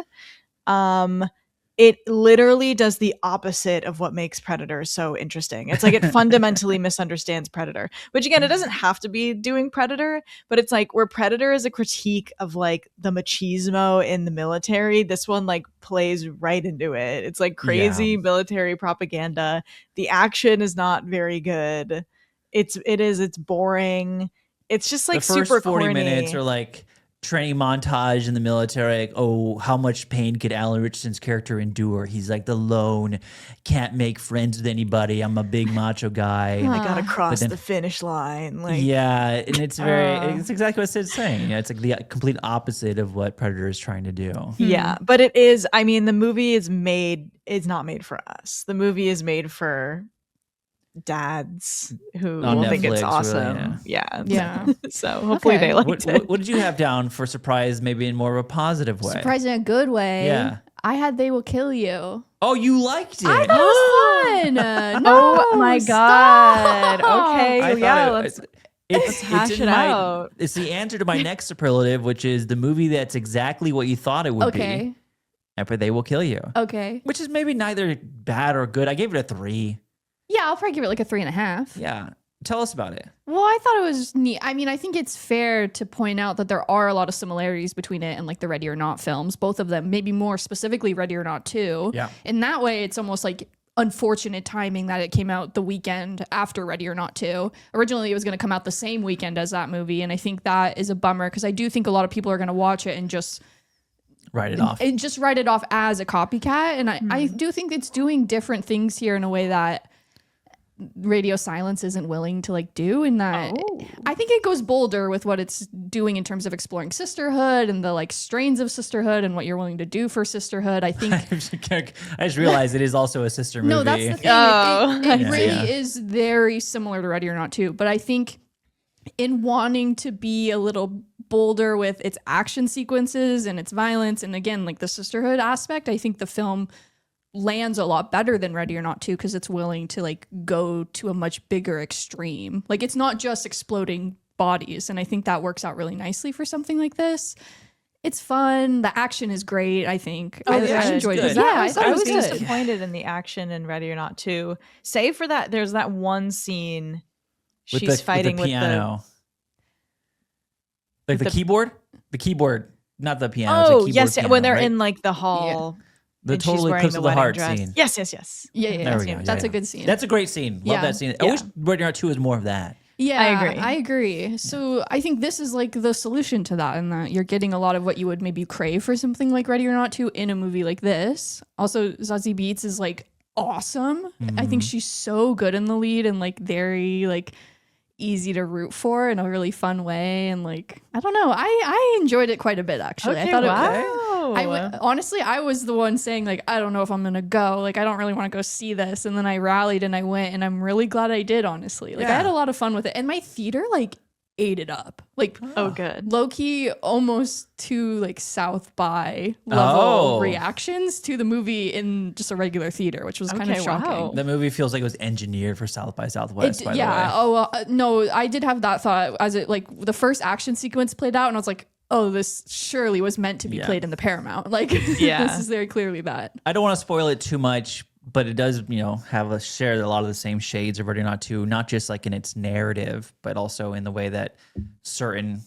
It literally does the opposite of what makes Predator so interesting. It's like it fundamentally misunderstands Predator, which again, it doesn't have to be doing Predator, but it's like where Predator is a critique of like the machismo in the military. This one like plays right into it. It's like crazy military propaganda. The action is not very good. It's boring. It's just like the first super 40 corny. minutes are like training montage in the military. Like, oh, how much pain could Alan Richardson's character endure? He's like the lone, can't make friends with anybody. I'm a big macho guy. I gotta cross then- the finish line. Like, Yeah, and it's it's exactly what Sid's saying. It's like the complete opposite of what Predator is trying to do. yeah, but it is. I mean, the movie is not made for us. The movie is made for dads who On will think it's Netflix, awesome. really, yeah. Yeah. So hopefully Okay. they liked What, it. what did you have down for surprise, maybe in more of a positive way? Surprised in a good way. Yeah. I had They Will Kill You. Oh, you liked it. I thought it was fun. No, Oh my god. stop. Okay, I yeah, thought let's it's hash in it my- out. It's the answer to my next superlative, which is the movie that's exactly what you thought it would Okay. be. And for They Will Kill You. Okay. Which is maybe neither bad or good. I gave it a 3. Yeah, I'll probably give it like a 3.5. Yeah. Tell us about it. Well, I thought it was neat. I mean, I think it's fair to point out that there are a lot of similarities between it and like the Ready or Not films, both of them, maybe more specifically Ready or Not 2. Yeah. In that way, it's almost like unfortunate timing that it came out the weekend after Ready or Not 2. Originally, it was going to come out the same weekend as that movie, and I think that is a bummer because I do think a lot of people are going to watch it and just Write it off. and just write it off as a copycat. And I do think it's doing different things here in a way that Radio Silence isn't willing to like do, in that I think it goes bolder with what it's doing in terms of exploring sisterhood and the like strains of sisterhood and what you're willing to do for sisterhood. I think I just realized it is also a sister movie. no, that's the thing. Oh. It Yeah. really Yeah. is very similar to Ready or Not 2, but I think in wanting to be a little bolder with its action sequences and its violence and again like the sisterhood aspect, I think the film lands a lot better than Ready or Not 2 because it's willing to like go to a much bigger extreme. Like it's not just exploding bodies, and I think that works out really nicely for something like this. It's fun. The action is great, I think. Oh, I the action's enjoyed good. it. Yeah, I thought I it was was good. disappointed in the action in Ready or Not 2. Save for that, there's that one scene With she's fighting with the piano. Like the keyboard? The keyboard, not the piano. it's a Oh, keyboard yes, piano, when they're right? in like the hall. the and she's total wearing eclipse the of the wedding heart dress. scene. Yes, yes, yes. Yeah, There we go. That's Yeah, a good scene. That's a great scene. Love Yeah. that scene. I Yeah. wish Ready or Not 2 was more of that. Yeah, I agree. So I think this is like the solution to that, in that you're getting a lot of what you would maybe crave for something like Ready or Not 2 in a movie like this. Also, Zazie Beetz is like awesome. I think she's so good in the lead and like very like easy to root for in a really fun way. And like, I don't know, I enjoyed it quite a bit actually. I thought honestly, I was the one saying like, I don't know if I'm gonna go. Like, I don't really want to go see this. And then I rallied and I went, and I'm really glad I did. Honestly, like I had a lot of fun with it, and my theater like ate it up. Like, Oh, good. low key, almost to like South by level reactions to the movie in just a regular theater, which was kind of Okay, shocking. wow. The movie feels like it was engineered for South by Southwest, by the way. Oh no, I did have that thought as it like the first action sequence played out, and I was like, oh, this surely was meant to be Yeah. played in the Paramount. Like, Yeah. this is very clearly that. I don't want to spoil it too much, but it does, have share a lot of the same shades of Ready or Not 2, not just like in its narrative, but also in the way that certain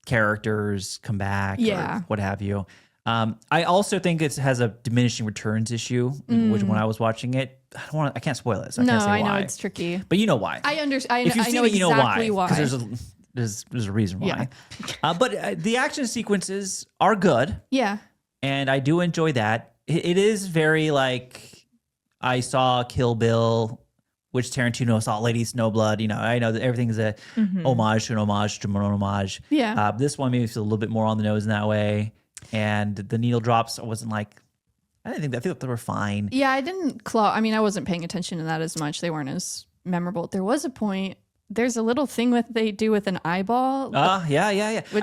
characters come back or what have you. I also think it has a diminishing returns issue, which when I was watching it, I can't spoil it, so I can't say why. I know it's tricky. But you know why. I understand. If you've seen know it, you know exactly why. Because there's a reason why. But the action sequences are good. Yeah. And I do enjoy that. It is very like I saw Kill Bill, which Tarantino saw Lady Snowblood. I know that everything's a homage to an homage to an homage. Yeah. This one made me feel a little bit more on the nose in that way. And the needle drops, I wasn't like, I think they were fine. Yeah, I didn't I wasn't paying attention to that as much. They weren't as memorable. There was a point. There's a little thing they do with an eyeball. Yeah. Which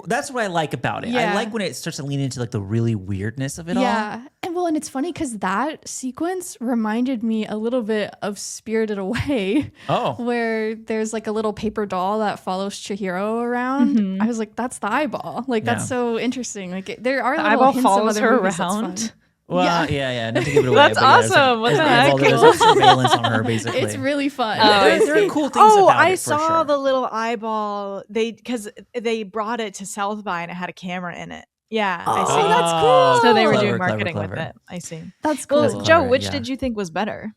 that's what I like about it. Yeah. I like when it starts to lean into like the really weirdness of it all. Yeah. And it's funny because that sequence reminded me a little bit of Spirited Away. Oh. Where there's like a little paper doll that follows Chihiro around. I was like, that's the eyeball. Like, that's so interesting. Like, there are little eyeball hints follows of other her movies that's around. fun. Well, yeah, not to give it away. That's but yeah, awesome. What the heck? There's like surveillance on her, basically. It's really fun. There are cool things about I it, for saw sure. the little eyeball. Because they brought it to South by and it had a camera in it. Yeah, I see. Oh, that's cool. So they were Clever, doing marketing clever. with it. I see. That's cool. Well, That's Joe, clever, which yeah. did you think was better?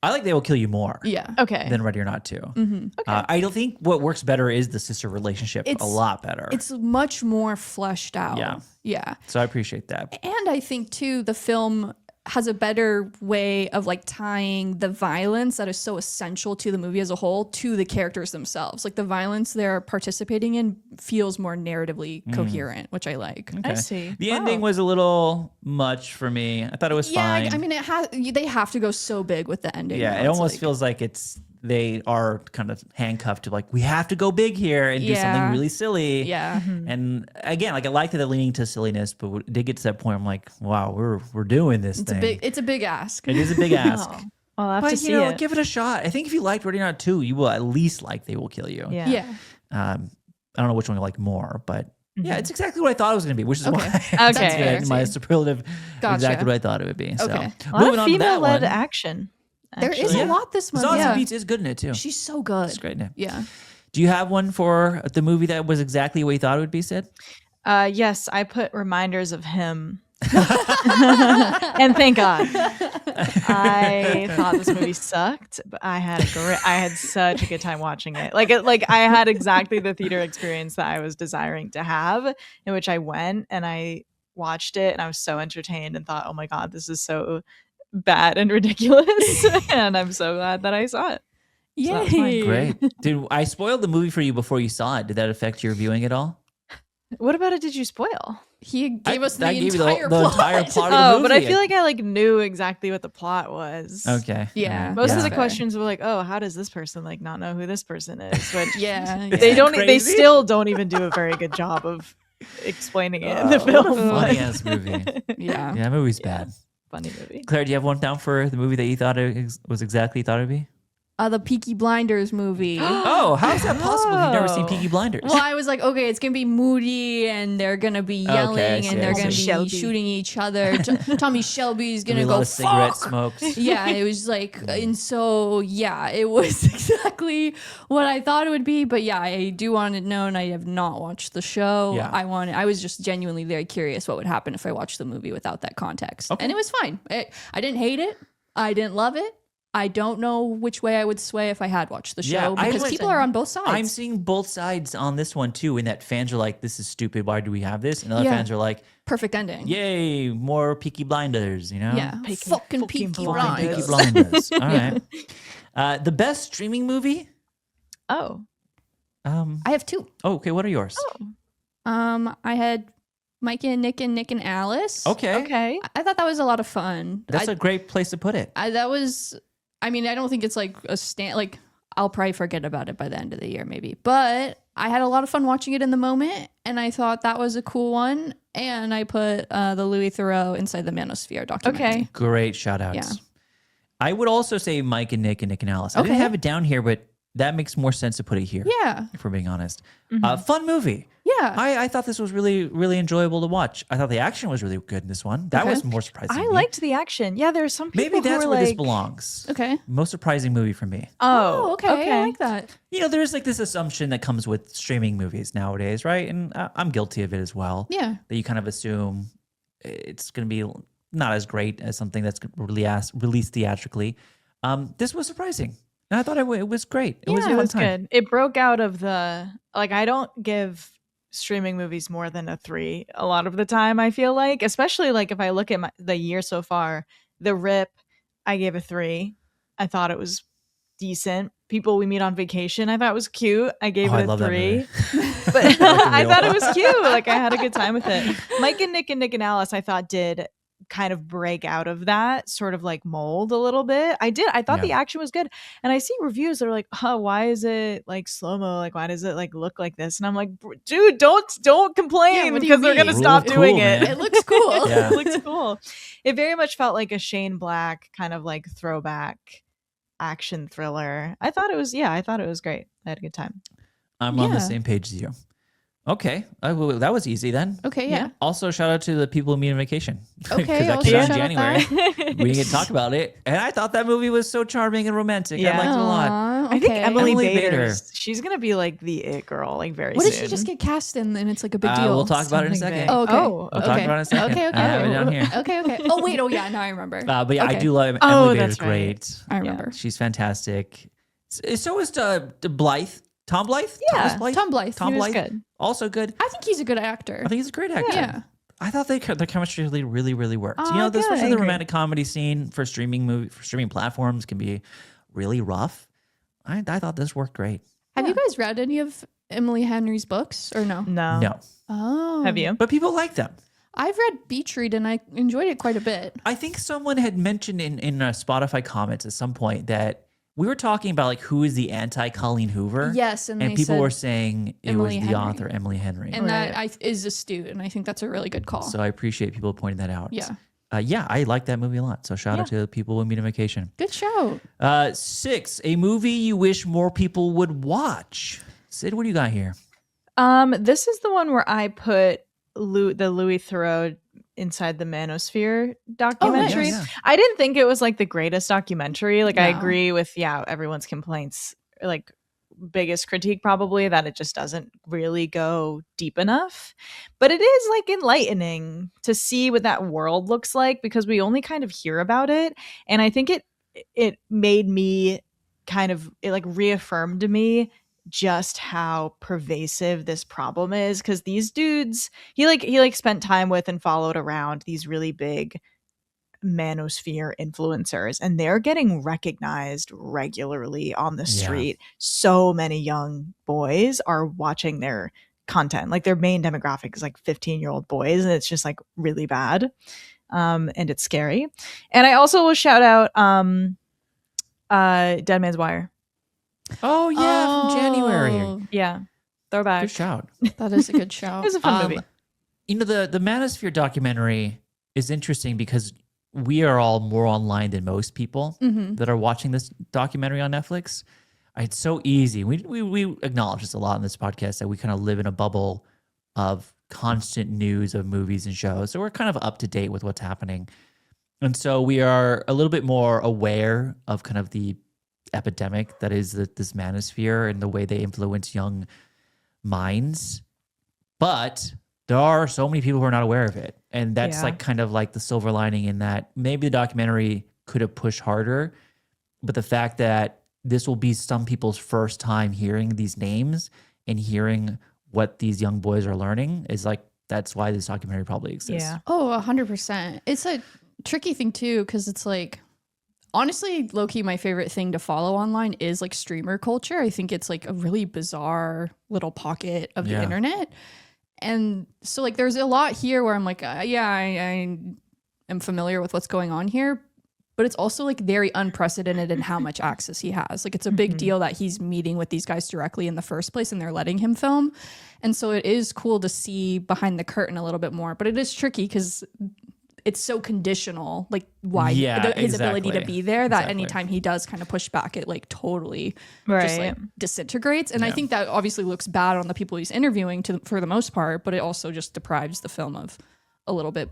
I like They Will Kill You more. Yeah. Okay. Than Ready or Not 2. Mm-hmm. Okay. I don't think what works better is the sister relationship a lot better. It's much more fleshed out. Yeah. Yeah. So I appreciate that. And I think too, the film has a better way of like tying the violence that is so essential to the movie as a whole to the characters themselves. Like the violence they're participating in feels more narratively coherent, which I like. Okay. I see. The ending was a little much for me. I thought it was fine. I mean, they have to go so big with the ending. Yeah, though. it It's almost like- feels like they are kind of handcuffed to like, we have to go big here and do something really silly. Yeah. And again, like I like that they're leaning to silliness, but it did get to that point. I'm like, wow, we're doing this thing. It's a big ask. It is a big ask. Oh, I'll have But to see you know, it. give it a shot. I think if you liked Ready or Not 2, you will at least like They Will Kill You. Yeah. Yeah. I don't know which one you like more, but yeah, it's exactly what I thought it was going to be, which is why That's Okay. fair. my superlative Gotcha. exactly what I thought it would be. So Okay. A lot moving of on to that female-led one. action. There is actually. a lot this month. Zazie Yeah. Beetz is good in it too. She's so good. It's great. Yeah. Do you have one for the movie that was exactly what you thought it would be, Sid? Yes, I put reminders of him. And thank God. I thought this movie sucked, but I had such a good time watching it. Like I had exactly the theater experience that I was desiring to have, in which I went and I watched it and I was so entertained and thought, "Oh my God, this is so bad and ridiculous." And I'm so glad that I saw it. So that was mine. Yay. Great. Did I spoiled the movie for you before you saw it? Did that affect your viewing at all? What about it did you spoil? He gave us the I gave you entire the plot. entire plot of the Oh, movie. but I feel like I knew exactly what the plot was. Okay. Yeah. Most Yeah. of the Fair. questions were like, "Oh, how does this person like not know who this person is?" Which Yeah. they don't. They Crazy. still don't even do a very good job of explaining it in the What a film. funny ass movie. Yeah. Yeah, that movie's bad. Funny movie. Claire, do you have one down for the movie that you thought it was exactly you thought it'd be? The Peaky Blinders movie. Oh, how is that possible? You've never seen Oh. Peaky Blinders. Well, I was like, okay, it's gonna be moody, and they're gonna be yelling, Okay, I see, and they're I gonna see. be Shelby. shooting each other. Tommy Shelby's Gonna be gonna a lot go of cigarette fuck. smokes. Yeah, it was like, and so yeah, it was exactly what I thought it would be. But yeah, I do want to know, and I have not watched the show. Yeah. I was just genuinely very curious what would happen if I watched the movie without that context, Okay. and it was fine. I didn't hate it. I didn't love it. I don't know which way I would sway if I had watched the show Yeah, I because would- people are on both sides. I'm seeing both sides on this one too, in that fans are like, "This is stupid. Why do we have this?" And other Yeah. fans are like, Perfect ending. "Yay, more Peaky Blinders!" You know? Yeah. Fucking Peaky Peaky Blinders. Blinders. All right. The best streaming movie. Oh, I have two. Oh, okay. What are yours? I had Mike and Nick and Alice. Okay. okay. I thought that was a lot of fun. That's a great place to put it. I don't think it's like a like I'll probably forget about it by the end of the year maybe. But I had a lot of fun watching it in the moment, and I thought that was a cool one. And I put the Louis Theroux Inside the Manosphere documentary. Okay. Great shout outs. Yeah. I would also say Mike and Nick and Alice. I didn't Okay. have it down here, but that makes more sense to put it here. Yeah. If we're being honest. Fun movie. Yeah. Yeah. I thought this was really, really enjoyable to watch. I thought the action was really good in this one. That was more surprising. I liked the action. Yeah, there's some people Maybe that's who are where like, this belongs. Okay. Most surprising movie for me. Oh, okay. I like that. You know, there's like this assumption that comes with streaming movies nowadays, right? And I'm guilty of it as well. Yeah. That you kind of assume it's going to be not as great as something that's released theatrically. This was surprising. And I thought it was great. It was a fun time. Good. It broke out of the, like, I don't give streaming movies more than a 3 a lot of the time, I feel like, especially like if I look at the year so far. The Rip, I gave a 3. I thought it was decent. People We Meet on Vacation, I thought was cute. I gave it a 3. But I thought it was cute. Like, I had a good time with it. Mike and Nick and Alice, I thought did kind of break out of that sort of like mold a little bit. I thought the action was good. And I see reviews that are like, oh, why is it like slow-mo? Like, why does it like look like this? And I'm like, dude, don't complain because they're gonna stop doing it. It looks cool. It looks cool. It very much felt like a Shane Black kind of like throwback action thriller. I thought it was great. I had a good time. I'm on the same page as you. Okay. Well, that was easy then. Okay, yeah. Also, shout out to the People Who Meet on Vacation. Okay, Because that also came out in shout out January. that. We didn't get to talk about it. And I thought that movie was so charming and romantic. Yeah. I liked it a lot. Aw, I think okay. Emily Emily Bader, Bader. she's gonna be like the it girl, like very What soon. did she just get cast in? And it's like a big deal. We'll talk about it in a Something second. big. Oh, okay. Oh, We'll talk about it in a second. Okay, I have it down here. Okay. Oh, wait. Oh, yeah. Now I remember. But yeah, I Okay. do love Oh, Emily Bader's that's right. great. I remember. She's fantastic. So is Blythe. Tom Blythe? Yeah, Thomas Blythe? Tom Blythe. Tom He was Blythe. good. Also good. I think he's a good actor. I think he's a great actor. Yeah. I thought their chemistry really, really worked. Oh, you know, good. especially I the agree. romantic comedy scene for streaming platforms can be really rough. I thought this worked great. Have you guys read any of Emily Henry's books or no? No. No, Oh. Have you? but people like them. I've read Beach Read and I enjoyed it quite a bit. I think someone had mentioned in Spotify comments at some point that we were talking about like who is the anti-Colleen Hoover. Yes, and they people said were saying it Emily was the Henry. author Emily Henry. And that is astute, and I think that's a really good call. So I appreciate people pointing that out. Yeah. I like that movie a lot. So shout out to People Who Meet on Vacation. Good show. 6, a movie you wish more people would watch. Sid, what do you got here? This is the one where I put the Louis Theroux Inside the Manosphere documentary. yeah. I didn't think it was like the greatest documentary. Like, I No. agree with everyone's complaints. Like, biggest critique probably that it just doesn't really go deep enough. But it is like enlightening to see what that world looks like because we only kind of hear about it. And I think it made me it like reaffirmed to me just how pervasive this problem is because these dudes he spent time with and followed around these really big manosphere influencers and they're getting recognized regularly on the street. So many young boys are watching their content. Like, their main demographic is like 15-year-old boys, and it's just like really bad. And it's scary. And I also will shout out Dead Man's Wire. Oh yeah, from January. Yeah. Throwback. Good shout. That is a good show. It was a fun movie. You know, the Manosphere documentary is interesting because we are all more online than most people that are watching this documentary on Netflix. It's so easy. We acknowledge this a lot in this podcast that we kind of live in a bubble of constant news of movies and shows. So we're kind of up to date with what's happening. And so we are a little bit more aware of kind of the epidemic that is this manosphere and the way they influence young minds. But there are so many people who are not aware of it. And that's like kind of like the silver lining in that maybe the documentary could have pushed harder. But the fact that this will be some people's first time hearing these names and hearing what these young boys are learning is like, that's why this documentary probably exists. Yeah. Oh, 100%. It's a tricky thing too, because it's like, honestly, low-key, my favorite thing to follow online is like streamer culture. I think it's like a really bizarre little pocket of the internet. And so like there's a lot here where I'm like, I am familiar with what's going on here, but it's also like very unprecedented in how much access he has. Like, it's a big deal that he's meeting with these guys directly in the first place and they're letting him film. And so it is cool to see behind the curtain a little bit more, but it is tricky because it's so conditional, like why Yeah, his ability to exactly. be there, that Exactly. anytime he does kind of push back, it like totally just Right. like disintegrates. And I think that obviously looks bad on the people he's interviewing for the most part, but it also just deprives the film of a little bit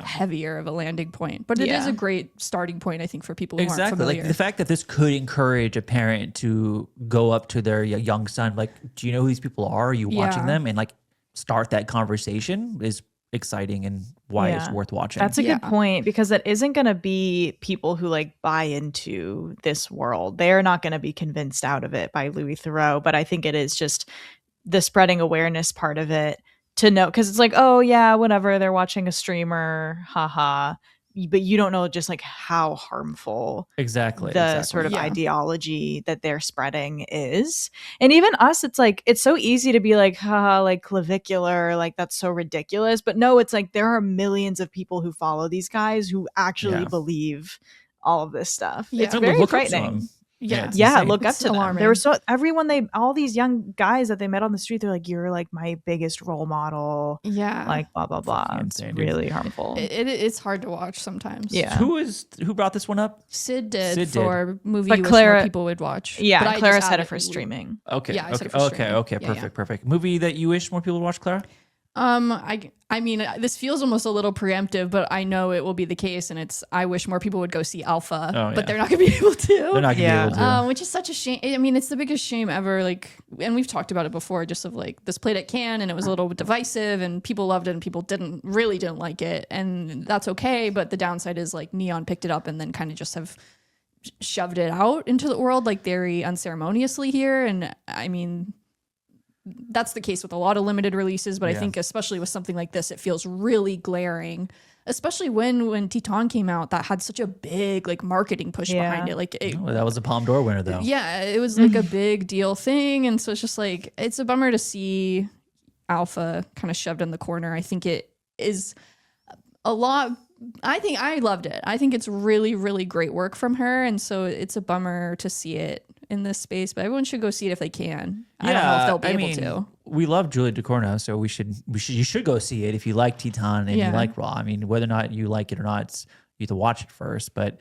heavier of a landing point. But it is a great starting point, I think, for people who aren't Exactly. familiar. Like the fact that this could encourage a parent to go up to their young son, like, do you know who these people are? Are you watching them? And like start that conversation is exciting and why it's worth watching. That's a good point, because it isn't going to be people who like buy into this world. They're not going to be convinced out of it by Louis Theroux, but I think it is just the spreading awareness part of it to know, because it's like, oh yeah, whatever, they're watching a streamer, haha, but you don't know just like how harmful the sort of ideology that they're spreading is. And even us, it's like, it's so easy to be like, haha, like clavicular, like that's so ridiculous. But no, it's like there are millions of people who follow these guys who actually believe all of this stuff. It's And very look up to frightening. them. Yeah, Look up It's to them. alarming. There were all these young guys that they met on the street. They're like, you're like my biggest role model. Yeah. Like blah, blah, blah. It's insane, dude. really harmful. It's hard to watch sometimes. Yeah. Who brought this one up? Sid did Sid for movie But you wish Claira- more people would watch. Yeah, But I Claira just said it added for streaming. Okay. Yeah, I said okay. it for streaming. Okay. Yeah, Perfect. Movie that you wish more people would watch, Clara? I mean, this feels almost a little preemptive, but I know it will be the case, and it's I wish more people would go see Alpha, Oh, but they're not going to be able to. They're not gonna be able to. Which is such a shame. I mean, it's the biggest shame ever. Like, and we've talked about it before, just of like this played at Cannes, and it was a little bit divisive, and people loved it, and people didn't like it, and that's okay. But the downside is like Neon picked it up and then kind of just have shoved it out into the world like very unceremoniously here, and I mean, that's the case with a lot of limited releases, but I think especially with something like this, it feels really glaring, especially when Titan came out, that had such a big like marketing push behind it. Like Well, that was a Palme d'Or winner though. yeah, it was like a big deal thing. And so it's just like, it's a bummer to see Alpha kind of shoved in the corner. I think it is a lot. I loved it. I think it's really, really great work from her. And so it's a bummer to see it in this space, but everyone should go see it if they can. I don't know if they'll be able to. We love Julia Ducournau, so you should go see it if you like Titan and you like Raw. I mean, whether or not you like it or not, you have to watch it first, but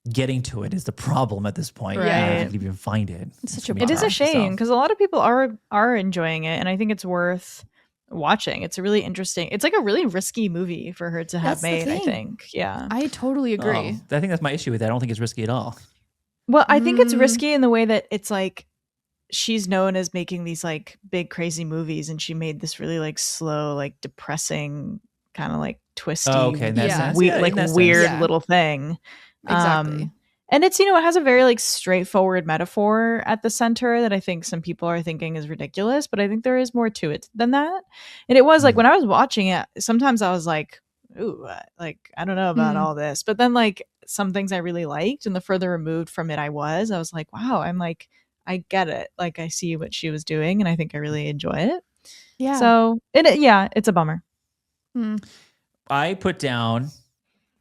getting to it is the problem at this point. Right. If you even find it. It is a shame because a lot of people are enjoying it, and I think it's worth watching. It's a really interesting, it's like a really risky movie for her to have That's the made, I thing. think. Yeah. I totally agree. I think that's my issue with it. I don't think it's risky at all. Well, I think it's risky in the way that it's like she's known as making these like big crazy movies, and she made this really like slow, like depressing, kind of like twisty, In that sense. like in that weird sense. little thing. Exactly. And it's, it has a very like straightforward metaphor at the center that I think some people are thinking is ridiculous, but I think there is more to it than that. And it was like when I was watching it, sometimes I was like, ooh, like I don't know about all this. But then like some things I really liked, and the further removed from it I was like, wow, I'm like, I get it. Like I see what she was doing, and I think I really enjoy it. Yeah. So it's a bummer. I put down,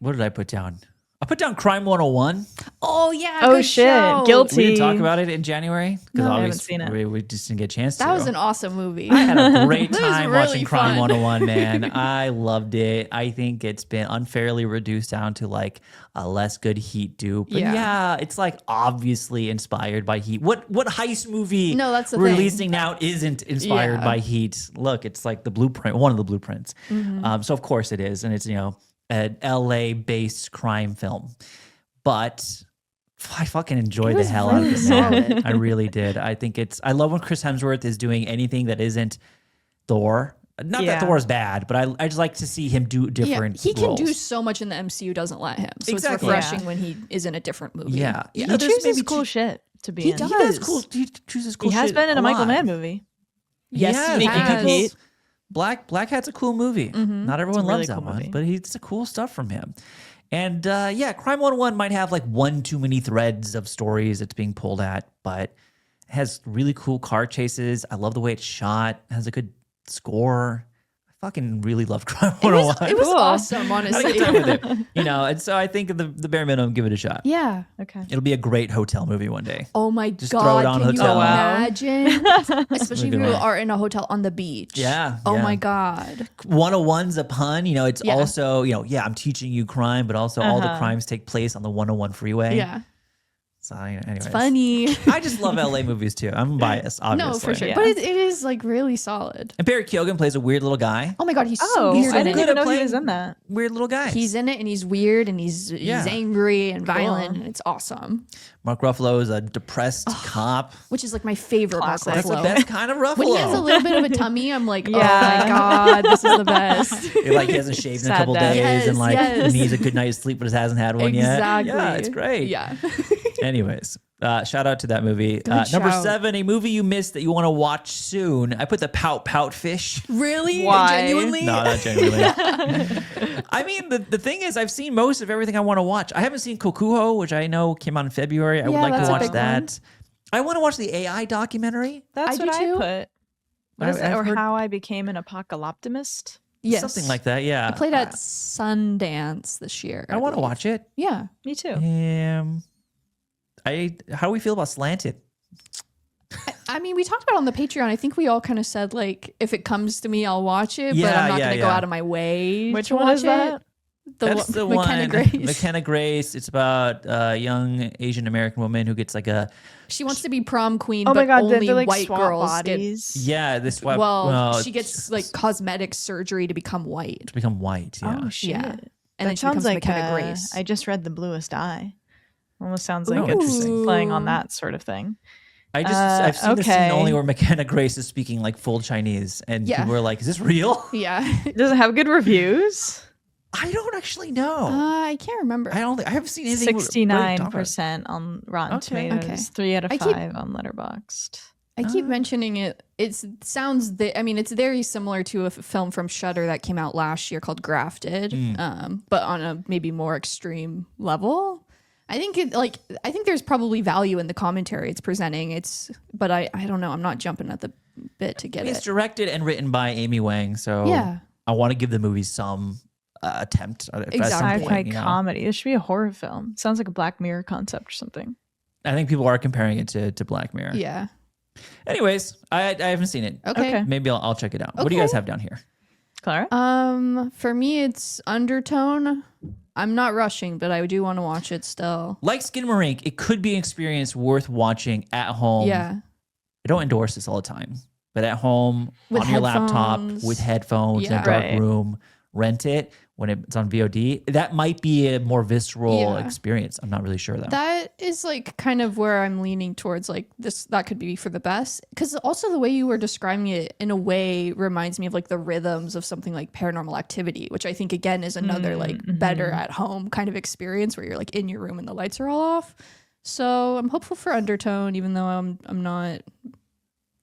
what did I put down? I put down Crime 101. Oh yeah. Oh good shit. show. Guilty. We didn't talk about it in January because No, I haven't seen it. we just didn't get a chance to. That was an awesome movie. I had a great That was time really watching Crime fun. 101, man. I loved it. I think it's been unfairly reduced down to like a less good Heat dupe. But yeah, it's like obviously inspired by Heat. What heist movie No, that's the releasing now isn't inspired Yeah. by Heat? Look, it's like the blueprint, one of the blueprints. So of course it is. And it's, an LA-based crime film. But I fucking enjoyed the hell out of it, man. I really did. I think I love when Chris Hemsworth is doing anything that isn't Thor. Not that Thor is bad, but I just like to see him do different he can roles. do so much in the MCU doesn't let him. So Exactly. it's refreshing when he is in a different movie. Yeah. He There's chooses maybe cool shit to be He in. does. He does cool. He chooses cool He has shit been in a Michael lot. Mann movie. Yes, Yes, he Speaking of has. Heat. Black Hat's a cool movie. Not everyone really loves that cool one, movie. but it's a cool stuff from him. And Crime 101 might have like one too many threads of stories it's being pulled at, but it has really cool car chases. I love the way it's shot. It has a good score. fucking really love Crime 101. It was Cool. awesome, I had a honestly. good time with it. And so I think the bare minimum, give it a shot. Yeah. Okay. It'll be a great hotel movie one day. Oh my Just god! throw it on Can hotel. you Oh, wow. imagine? Especially if Good you one. are in a hotel on the beach. Yeah, Oh yeah. my god. 101's a pun. It's Yeah. also, I'm teaching you crime, but also all the crimes take place on the 101 freeway. Yeah. So, anyways. It's funny. I just love LA movies too. I'm biased, obviously. No, for sure. Yeah. But it is like really solid. And Barry Keoghan plays a weird little guy. Oh my god, he's so Oh, weird I in didn't it. even know he playing was in that. Weird little guy. He's in it and he's weird and he's Yeah. angry and violent and it's awesome. Mark Ruffalo is a depressed cop. Which is like my favorite Mark Classic. That's the Ruffalo. best kind of Ruffalo. When he has a little bit of a tummy, I'm like, oh Yeah. my god, this is the best. Like he hasn't shaved in a Sad couple death. days and like Yes. he needs a good night's sleep but hasn't had one yet. Exactly. Yeah, it's great. Yeah. Anyways, shout out to that movie. Good Number shout. 7, a movie you missed that you want to watch soon. I put the Pout Fish. Really? Why? Genuinely? No, not genuinely. I mean, the thing is, I've seen most of everything I want to watch. I haven't seen Kokuho, which I know came out in February. I would Yeah, like that's to a watch big that. I want to watch the AI documentary. That's I what do I too. put. What is it? I've Or heard- How I Became an Apocalyptist? Yes. Something like that, yeah. I played at Sundance this year. I want to believe. watch it. Yeah. Me too. How do we feel about Slanted? I mean, we talked about it on the Patreon. I think we all kind of said, like, if it comes to me, I'll watch it, but Yeah, I'm not yeah, going to go yeah. out of my way Which to one watch is that? it. That's the McKenna one. Grace. McKenna Grace. It's about a young Asian American woman who gets like a She wants to be prom queen, Oh but my god, only they like white swap girls bodies. this. she gets like cosmetic surgery to become white. to become white. Yeah. Oh shit. Yeah. And then That she sounds becomes like McKenna Grace. I just read The Bluest Eye. Almost sounds like Ooh. it's Interesting. playing on that sort of thing. I've seen the scene okay. only where McKenna Grace is speaking like full Chinese, and Yeah. people are like, "Is this real?" Yeah. Does it have good reviews? I don't actually know. I can't remember. I don't think I haven't seen anything. 69% on Rotten Okay. Tomatoes, Okay. 3 out of I 5 keep- on Letterboxd. I keep mentioning it. It's very similar to a film from Shudder that came out last year called Grafted, but on a maybe more extreme level. I think there's probably value in the commentary it's presenting. But I don't know. I'm not jumping at the bit to get It's it. directed and written by Amy Wang, so Yeah. I want to give the movie some attempt at some Exactly. point, Sci-fi comedy. This should be a horror film. Sounds like a Black Mirror concept or something. I think people are comparing it to Black Mirror. Yeah. Anyways, I haven't seen it. Okay. Maybe I'll check it out. What do you Okay. guys have down here? Clara? For me, it's Undertone. I'm not rushing, but I do want to watch it still. Like Skinamarink, it could be an experience worth watching at home. Yeah. I don't endorse this all the time, but at home, With on your laptop, headphones. with headphones in Yeah. a dark Right. room, rent it when it's on VOD. That might be a more visceral Yeah. experience. I'm not really sure though. That is like kind of where I'm leaning towards, like this, that could be for the best. Because also the way you were describing it in a way reminds me of like the rhythms of something like Paranormal Activity, which I think again is another like better at home kind of experience where you're like in your room and the lights are all off. So I'm hopeful for Undertone, even though I'm not,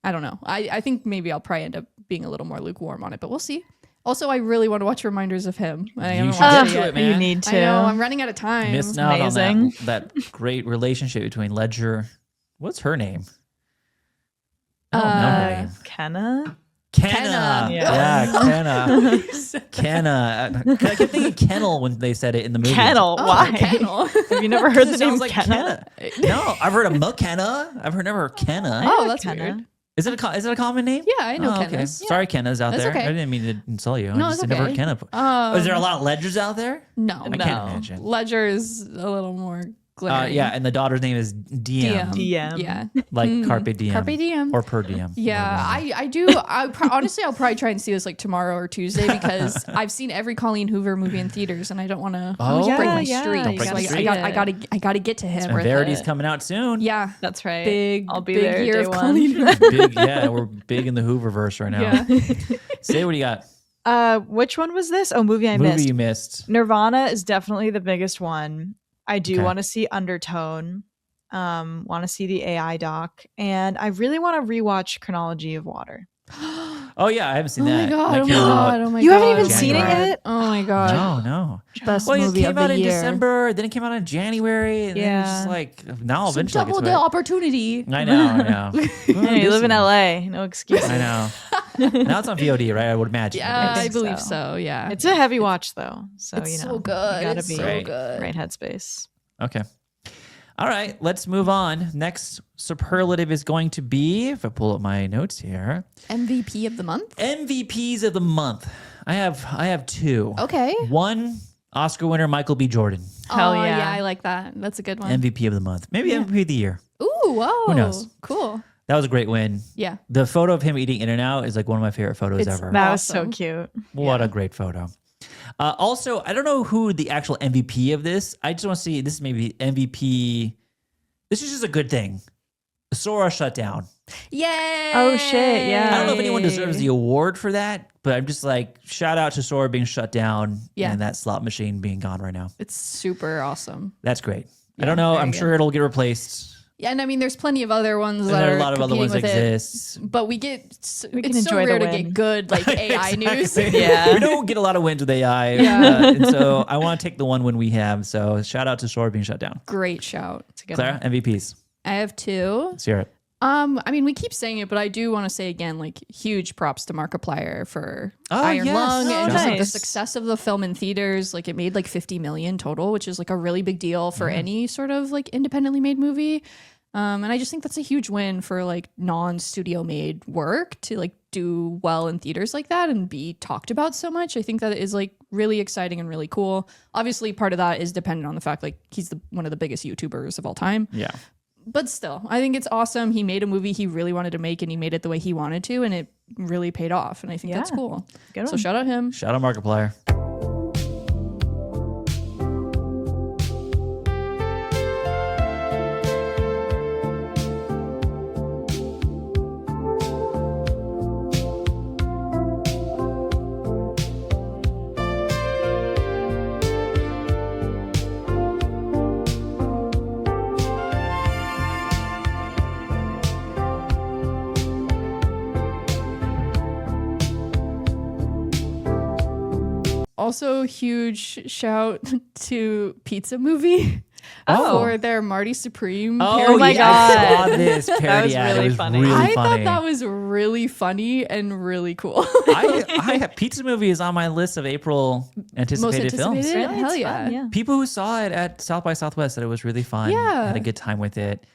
I don't know. I think maybe I'll probably end up being a little more lukewarm on it, but we'll see. Also, I really want to watch Reminders of Him. I You haven't should watched get it to yet. it, man. You need to. I know, I'm running out of time. Missed out on Amazing. that great relationship between Ledger. What's her name? I don't know her name. Kenna? Kenna. Kenna. Yeah, Kenna. Kenna. I kept thinking Kennel when they said it in the movie. Kennel. Oh, Why? Kennel. Have you never heard the It name sounds like Kenna? Kenna. No, I've heard of McKenna. I've never heard Kenna. Oh, that's Kenna. weird. Is it a common name? Yeah, I know Oh, okay. Kenna's. Yeah. Sorry, Kenna's out That's there. okay. I didn't mean to insult you. No, I it's just never heard okay. Kenna. Is there a lot of Ledgers out there? No, I can't imagine. Ledger is a little more glaring. Yeah, and the daughter's name is DM, DM. Yeah. like Carpe Diem. Carpe diem. Or Per Diem. Yeah, I do. Honestly, I'll probably try and see this like tomorrow or Tuesday because I've seen every Colleen Hoover movie in theaters and I don't want to Oh, break my yeah, streak. Don't break So the I streak. gotta get to him. And Verity's coming out soon. Yeah, That's right. big. I'll be big there year day of one. Colleen Hoover. Big, yeah, we're big in the Hooververse right now. Yeah. Say what do you got? Which one was this? Oh, movie I Movie missed. you missed. Nirvana is definitely the biggest one. I do Okay. want to see Undertone. Want to see the AI doc, and I really want to rewatch Chronology of Water. Oh yeah, I haven't seen Oh my that. god! That Oh my came out- god! Oh my god! You haven't even seen it yet? Oh my god! No. Best Well, it movie came of out the in year. December, then it came out in January, and then it's just like now So eventually. double the opportunity. I know. Hey, you live in LA, no excuse. I know. Now it's on VOD, right? I would imagine. Yeah, I think believe so. so. Yeah. It's a heavy watch though, so It's you know, so good. You gotta It's be so good. right headspace. Okay. All right, let's move on. Next superlative is going to be, if I pull up my notes here, MVP of the month. MVPs of the month. I have two. Okay. One, Oscar winner Michael B. Jordan, Hell Oh, yeah. I like that. That's a good one. MVP of the month. Maybe MVP of the year. Ooh, whoa. Who knows? Cool. That was a great win. Yeah. The photo of him eating In-N-Out is like one of my favorite photos It's ever. That was so Awesome. cute. What a great photo. Also, I don't know who the actual MVP of this. I just want to see, this is maybe MVP. This is just a good thing. Sora shut down. Yay. Oh, shit, yeah. I don't know if anyone deserves the award for that, but I'm just like, shout out to Sora being shut down Yeah. and that slot machine being gone right now. It's super awesome. That's great. I don't know. very I'm good. sure it'll get replaced. Yeah, and I mean, there's plenty of other ones And that there are are a lot of other ones that competing with it. exist. But we can it's so enjoy the rare to win. get good like AI news. Exactly. Yeah. We don't get a lot of wins with AI. Yeah. And so I want to take the one win we have. So shout out to Sora being shut down. Great shout. It's a good Claira, MVPs. I have two. Let's hear it. I mean, we keep saying it, but I do want to say again, like, huge props to Markiplier for Oh, Iron yes. Lung Oh, and just like the nice. success of the film in theaters. Like, it made like 50 million total, which is like a really big deal for any sort of like independently made movie. And I just think that's a huge win for like non-studio made work to like do well in theaters like that and be talked about so much. I think that is like really exciting and really cool. Obviously, part of that is dependent on the fact like he's one of the biggest YouTubers of all time. Yeah. But still, I think it's awesome. He made a movie he really wanted to make and he made it the way he wanted to, and it really paid off. And I think that's Yeah. cool. Good So one. shout out him. Shout out Markiplier. Also, huge shout to Pizza Movie Oh. for their Marty Supreme Oh, parody. my yeah, God. I saw this parody was ad. really It was funny. really I funny. thought that was really funny and really cool. I have Pizza Movie is on my list of April anticipated films. anticipated? Really? Hell It's yeah. fun, yeah. People who saw it at South by Southwest said it was really fun. Yeah. Had a good time with it.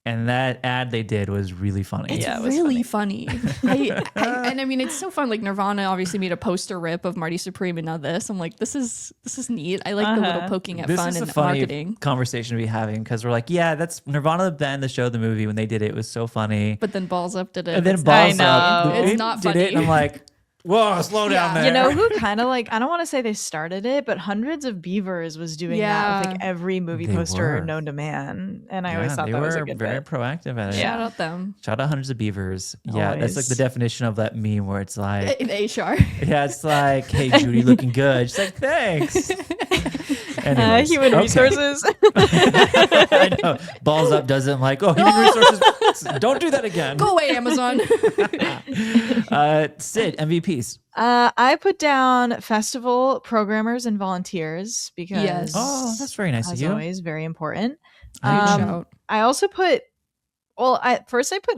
And that ad they did was really funny. It's Yeah, it was really funny. And I mean, it's so fun. Like Nirvana obviously made a poster rip of Marty Supreme, and now this. I'm like, this is neat. I like the little poking at This fun is a and funny marketing. conversation to be having because we're like, yeah, that's Nirvana the band, the show, the movie. When they did it, it was so funny. But then Balls Up did it. And then It's Balls I Up, know. they It's not did funny. it, and I'm like, whoa, slow down Yeah. there. You know who kind of like, I don't want to say they started it, but Hundreds of Beavers was doing that with like every movie They poster were. known to man. And I always Yeah, thought they that were was a good very bit. proactive at it. Shout out them. Shout out Hundreds of Beavers. Yeah, that's like Always. the definition of that meme where it's like, In HR. yeah, it's like, hey, Judy, looking good. She's like, thanks. Anyways, Human okay. resources. I know. Balls Up doesn't like, oh, human resources. Don't do that again. Go away, Amazon. Sid, MVPs. I put down festival programmers and volunteers because Yes. Oh, that's very nice of as you. always, very important. Good shout. I also put, well, first I put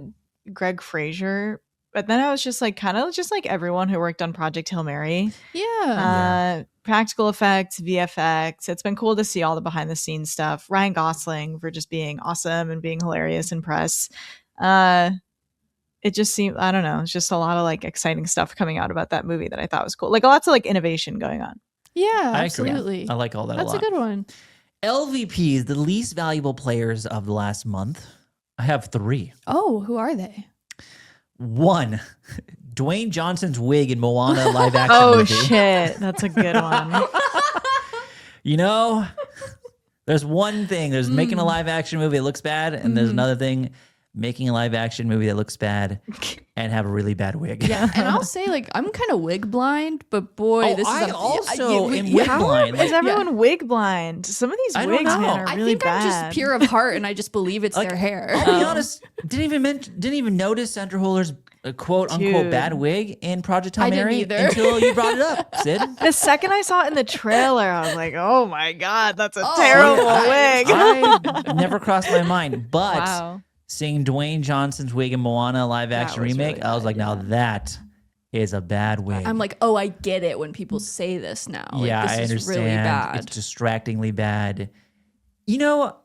Greg Fraser, but then I was just like, kind of just like everyone who worked on Project Hail Mary. Yeah. Practical effects, VFX. It's been cool to see all the behind the scenes stuff. Ryan Gosling for just being awesome and being hilarious in press. It just seemed, I don't know, it's just a lot of like exciting stuff coming out about that movie that I thought was cool. Like lots of like innovation going on. Yeah, I agree. absolutely. I like all that That's a a lot. good one. LVPs, the least valuable players of the last month. I have 3. Oh, who are they? 1, Dwayne Johnson's wig in Moana live action Oh movie. shit, that's a good one. You know, there's one thing. There's making a live action movie that looks bad, and there's another thing, making a live action movie that looks bad and have a really bad wig. Yeah, and I'll say like I'm kind of wig blind, but boy, Oh, this I is also am wig blind. Is Like, everyone wig blind? Some of these I don't wigs, know. man, are I really think bad. I'm just pure of heart, and I just believe it's Like, their hair. I'll be honest. Didn't even notice Sandra Huller's quote unquote Dude. bad wig in Project I Hail didn't Mary either. until you brought it up, Sid. The second I saw it in the trailer, I was like, "Oh my god, that's a Oh, terrible I- wig." I never crossed my mind, but Wow. seeing Dwayne Johnson's wig in Moana live action was remake, really I was good, like, now yeah. that is a bad wig. I'm like, oh, I get it when people say this now. Like, Yeah, this I is understand. really bad. It's distractingly bad. You know,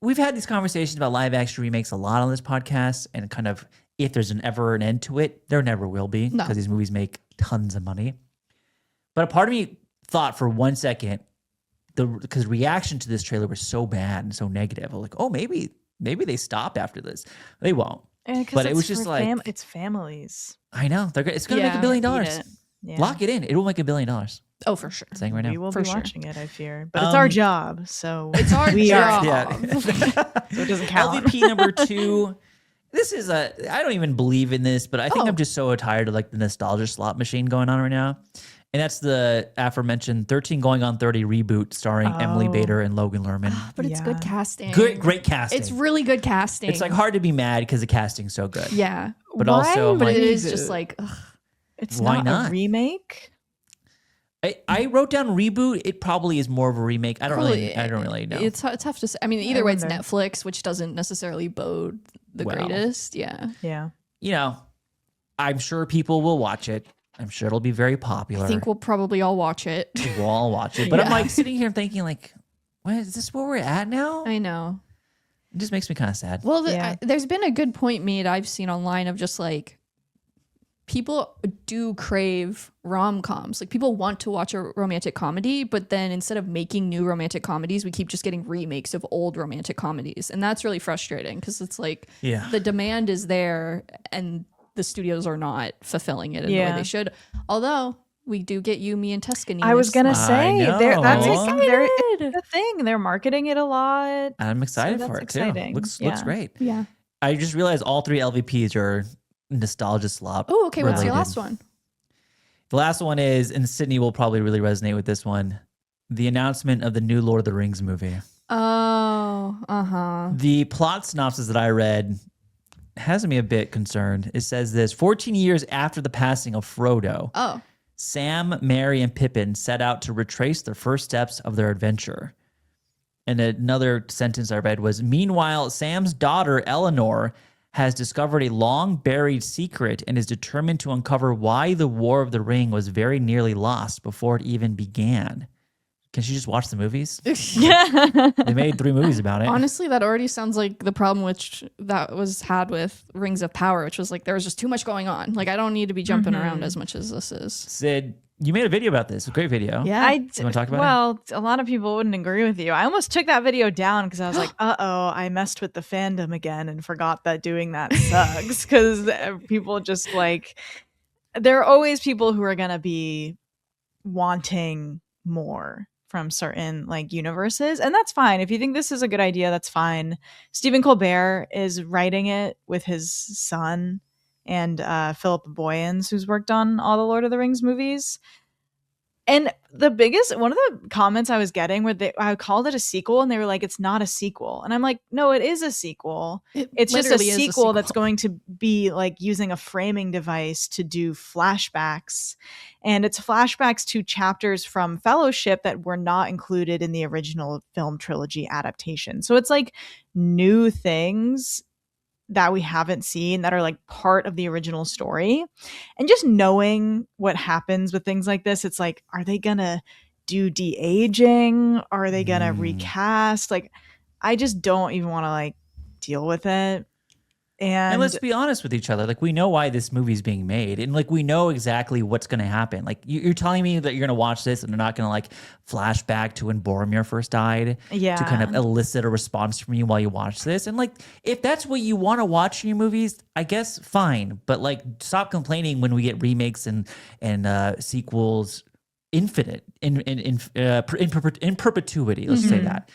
we've had these conversations about live action remakes a lot on this podcast, and kind of if there's ever an end to it, there never will be because these movies make tons of money. But a part of me thought for 1 second, because reaction to this trailer was so bad and so negative, I was like, oh, maybe they stop after this. They won't. But it was just like it's families. I know it's going to make $1 billion. Yeah. Lock it in. It will make $1 billion. Oh, for sure. I'm saying right now. We will For be sure. watching it, I fear. But it's our job, so It's our we job. Yeah. so it doesn't count. LVP number 2. This is I don't even believe in this, but I think I'm just so tired of like the nostalgia slot machine going on right now. And that's the aforementioned 13 Going on 30 reboot starring Emily Bader and Logan Lerman. But it's good casting. Great casting. It's really good casting. It's like hard to be mad because the casting's so good. Yeah. But Why also, I'm But like, it is just like, ugh. It's Why not not? a remake. I wrote down reboot. It probably is more of a remake. I don't really know. It's tough to say. I mean, either way, it's wonder. Netflix, which doesn't necessarily bode the Well. greatest. Yeah. Yeah. You know, I'm sure people will watch it. I'm sure it'll be very popular. I think we'll probably all watch it. We'll all watch it. But I'm Yeah. like sitting here thinking like, what is this where we're at now? I know. It just makes me kind of sad. Well, Yeah. there's been a good point made I've seen online of just like people do crave rom-coms. Like people want to watch a romantic comedy, but then instead of making new romantic comedies, we keep just getting remakes of old romantic comedies. And that's really frustrating because it's like the demand is there and the studios are not fulfilling it in the way they should. Although we do get You, Me, and Tuscany. I was gonna say know. that's I'm it's the thing. They're marketing it a lot. I'm excited So for that's it too. exciting. Looks Yeah. great. Yeah. I just realized all 3 LVPs are nostalgia slop. Oh, okay. What's your related. last one? The last one is, and Sydney will probably really resonate with this one, the announcement of the new Lord of the Rings movie. Oh, uh-huh. The plot synopsis that I read has me a bit concerned. It says this: 14 years after the passing of Frodo, Oh. Sam, Merry, and Pippin set out to retrace the first steps of their adventure. And another sentence I read was, meanwhile, Sam's daughter, Eleanor, has discovered a long-buried secret and is determined to uncover why the War of the Ring was very nearly lost before it even began. Can she just watch the movies? They made 3 movies about it. Honestly, that already sounds like the problem which that was had with Rings of Power, which was like there was just too much going on. Like I don't need to be jumping around as much as this is. Sid, you made a video about this. A great video. Yeah. You want to talk about it? Well, a lot of people wouldn't agree with you. I almost took that video down because I was like, I messed with the fandom again and forgot that doing that sucks. Because people just like, there are always people who are going to be wanting more from certain like universes, and that's fine. If you think this is a good idea, that's fine. Stephen Colbert is writing it with his son and Philip Boyens, who's worked on all the Lord of the Rings movies. And one of the comments I was getting where I called it a sequel and they were like, it's not a sequel. And I'm like, no, it is a sequel. It's just a literally is a sequel that's going to be like using a framing device to do flashbacks. And it's flashbacks to chapters from Fellowship that were not included in the original film trilogy adaptation. So it's like new things that we haven't seen that are like part of the original story. And just knowing what happens with things like this, it's like, are they gonna do de-aging? Are they gonna recast? Like, I just don't even want to like deal with it. And let's be honest with each other. Like, we know why this movie is being made, and like we know exactly what's going to happen. Like, you're telling me that you're going to watch this and they're not going to like flash back to when Boromir first died, to kind of elicit a response from you while you watch this. And like, if that's what you want to watch in your movies, I guess fine. But like, stop complaining when we get remakes and sequels infinite in perpetuity. Let's say that.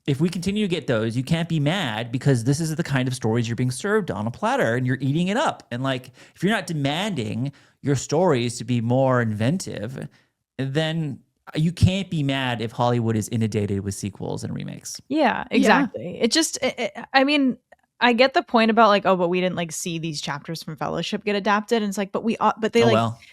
If we continue to get those, you can't be mad because this is the kind of stories you're being served on a platter and you're eating it up. And like, if you're not demanding your stories to be more inventive, then you can't be mad if Hollywood is inundated with sequels and remakes. Yeah, exactly. It just, I mean, I get the point about like, oh, but we didn't like see these chapters from Fellowship get adapted, and it's like, but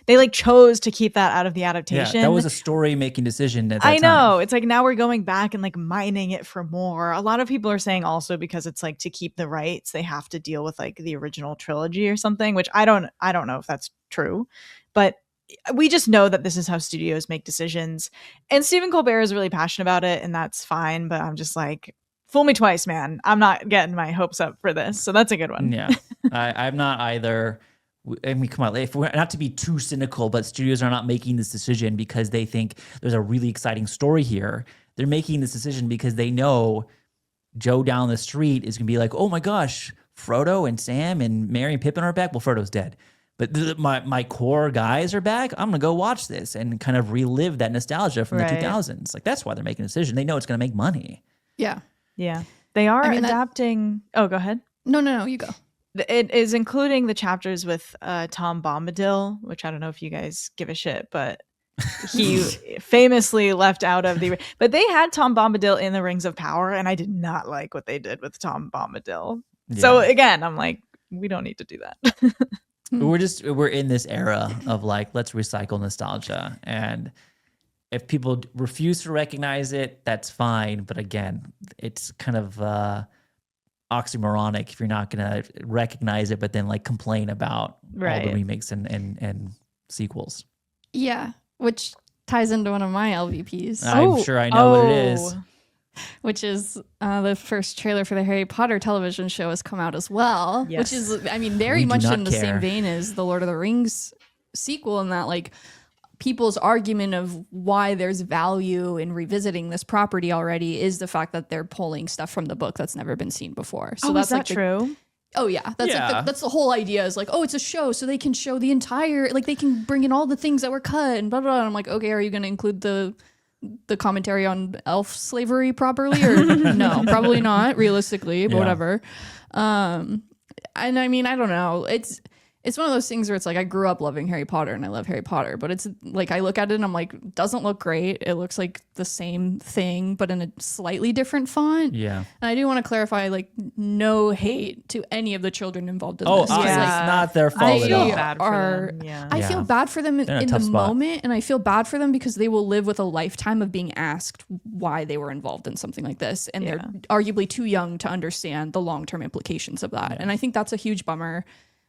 they chose to keep that out of the adaptation. Yeah, that was a story making decision at that I know. time. It's like now we're going back and like mining it for more. A lot of people are saying also because it's like to keep the rights, they have to deal with like the original trilogy or something, which I don't know if that's true, but we just know that this is how studios make decisions. And Stephen Colbert is really passionate about it, and that's fine. But I'm just like, fool me twice, man. I'm not getting my hopes up for this. So that's a good one. Yeah, I'm not either. I mean, come on, if we're not to be too cynical, but studios are not making this decision because they think there's a really exciting story here. They're making this decision because they know Joe down the street is going to be like, oh my gosh, Frodo and Sam and Merry and Pippin are back. Well, Frodo's dead. But my core guys are back. I'm going to go watch this and kind of relive that nostalgia from the 2000s. Like, that's why they're making a decision. They know it's going to make money. Yeah. Yeah. They are adapting. Oh, go ahead. No, you go. It is including the chapters with Tom Bombadil, which I don't know if you guys give a shit, but he famously left out of the. But they had Tom Bombadil in the Rings of Power, and I did not like what they did with Tom Bombadil. Yeah. So again, I'm like, we don't need to do that. We're in this era of like, let's recycle nostalgia, and if people refuse to recognize it, that's fine. But again, it's kind of oxymoronic if you're not going to recognize it, but then like complain about all the remakes and sequels. Yeah, which ties into one of my LVPs. I'm sure I know what it is. Which is the first trailer for the Harry Potter television show has come out as well. Yes. Which is, I mean, very much in the same vein as the Lord of the Rings sequel, in that like people's argument of why there's value in revisiting this property already is the fact that they're pulling stuff from the book that's never been seen before. So that's is that true? Oh yeah, that's like that's the whole idea. Is like, oh, it's a show, so they can show the entire, like they can bring in all the things that were cut and blah blah. And I'm like, okay, are you going to include the commentary on elf slavery properly, or no? Probably not, realistically, but whatever. And I mean, I don't know. It's one of those things where it's like, I grew up loving Harry Potter and I love Harry Potter, but it's like, I look at it and I'm like, doesn't look great. It looks like the same thing, but in a slightly different font. Yeah. And I do want to clarify, like, no hate to any of the children involved in this. It's not their fault at all. I feel bad for them in the moment, and I feel bad for them because they will live with a lifetime of being asked why they were involved in something like this. And they're arguably too young to understand the long-term implications of that. Yeah. And I think that's a huge bummer.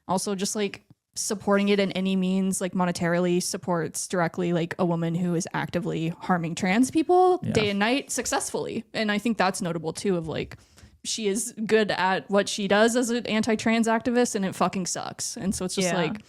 Also, just like supporting it in any means, like monetarily, supports directly like a woman who is actively harming trans people day and night successfully. And I think that's notable too, of like, she is good at what she does as an anti-trans activist, and it fucking sucks. And so it's just like,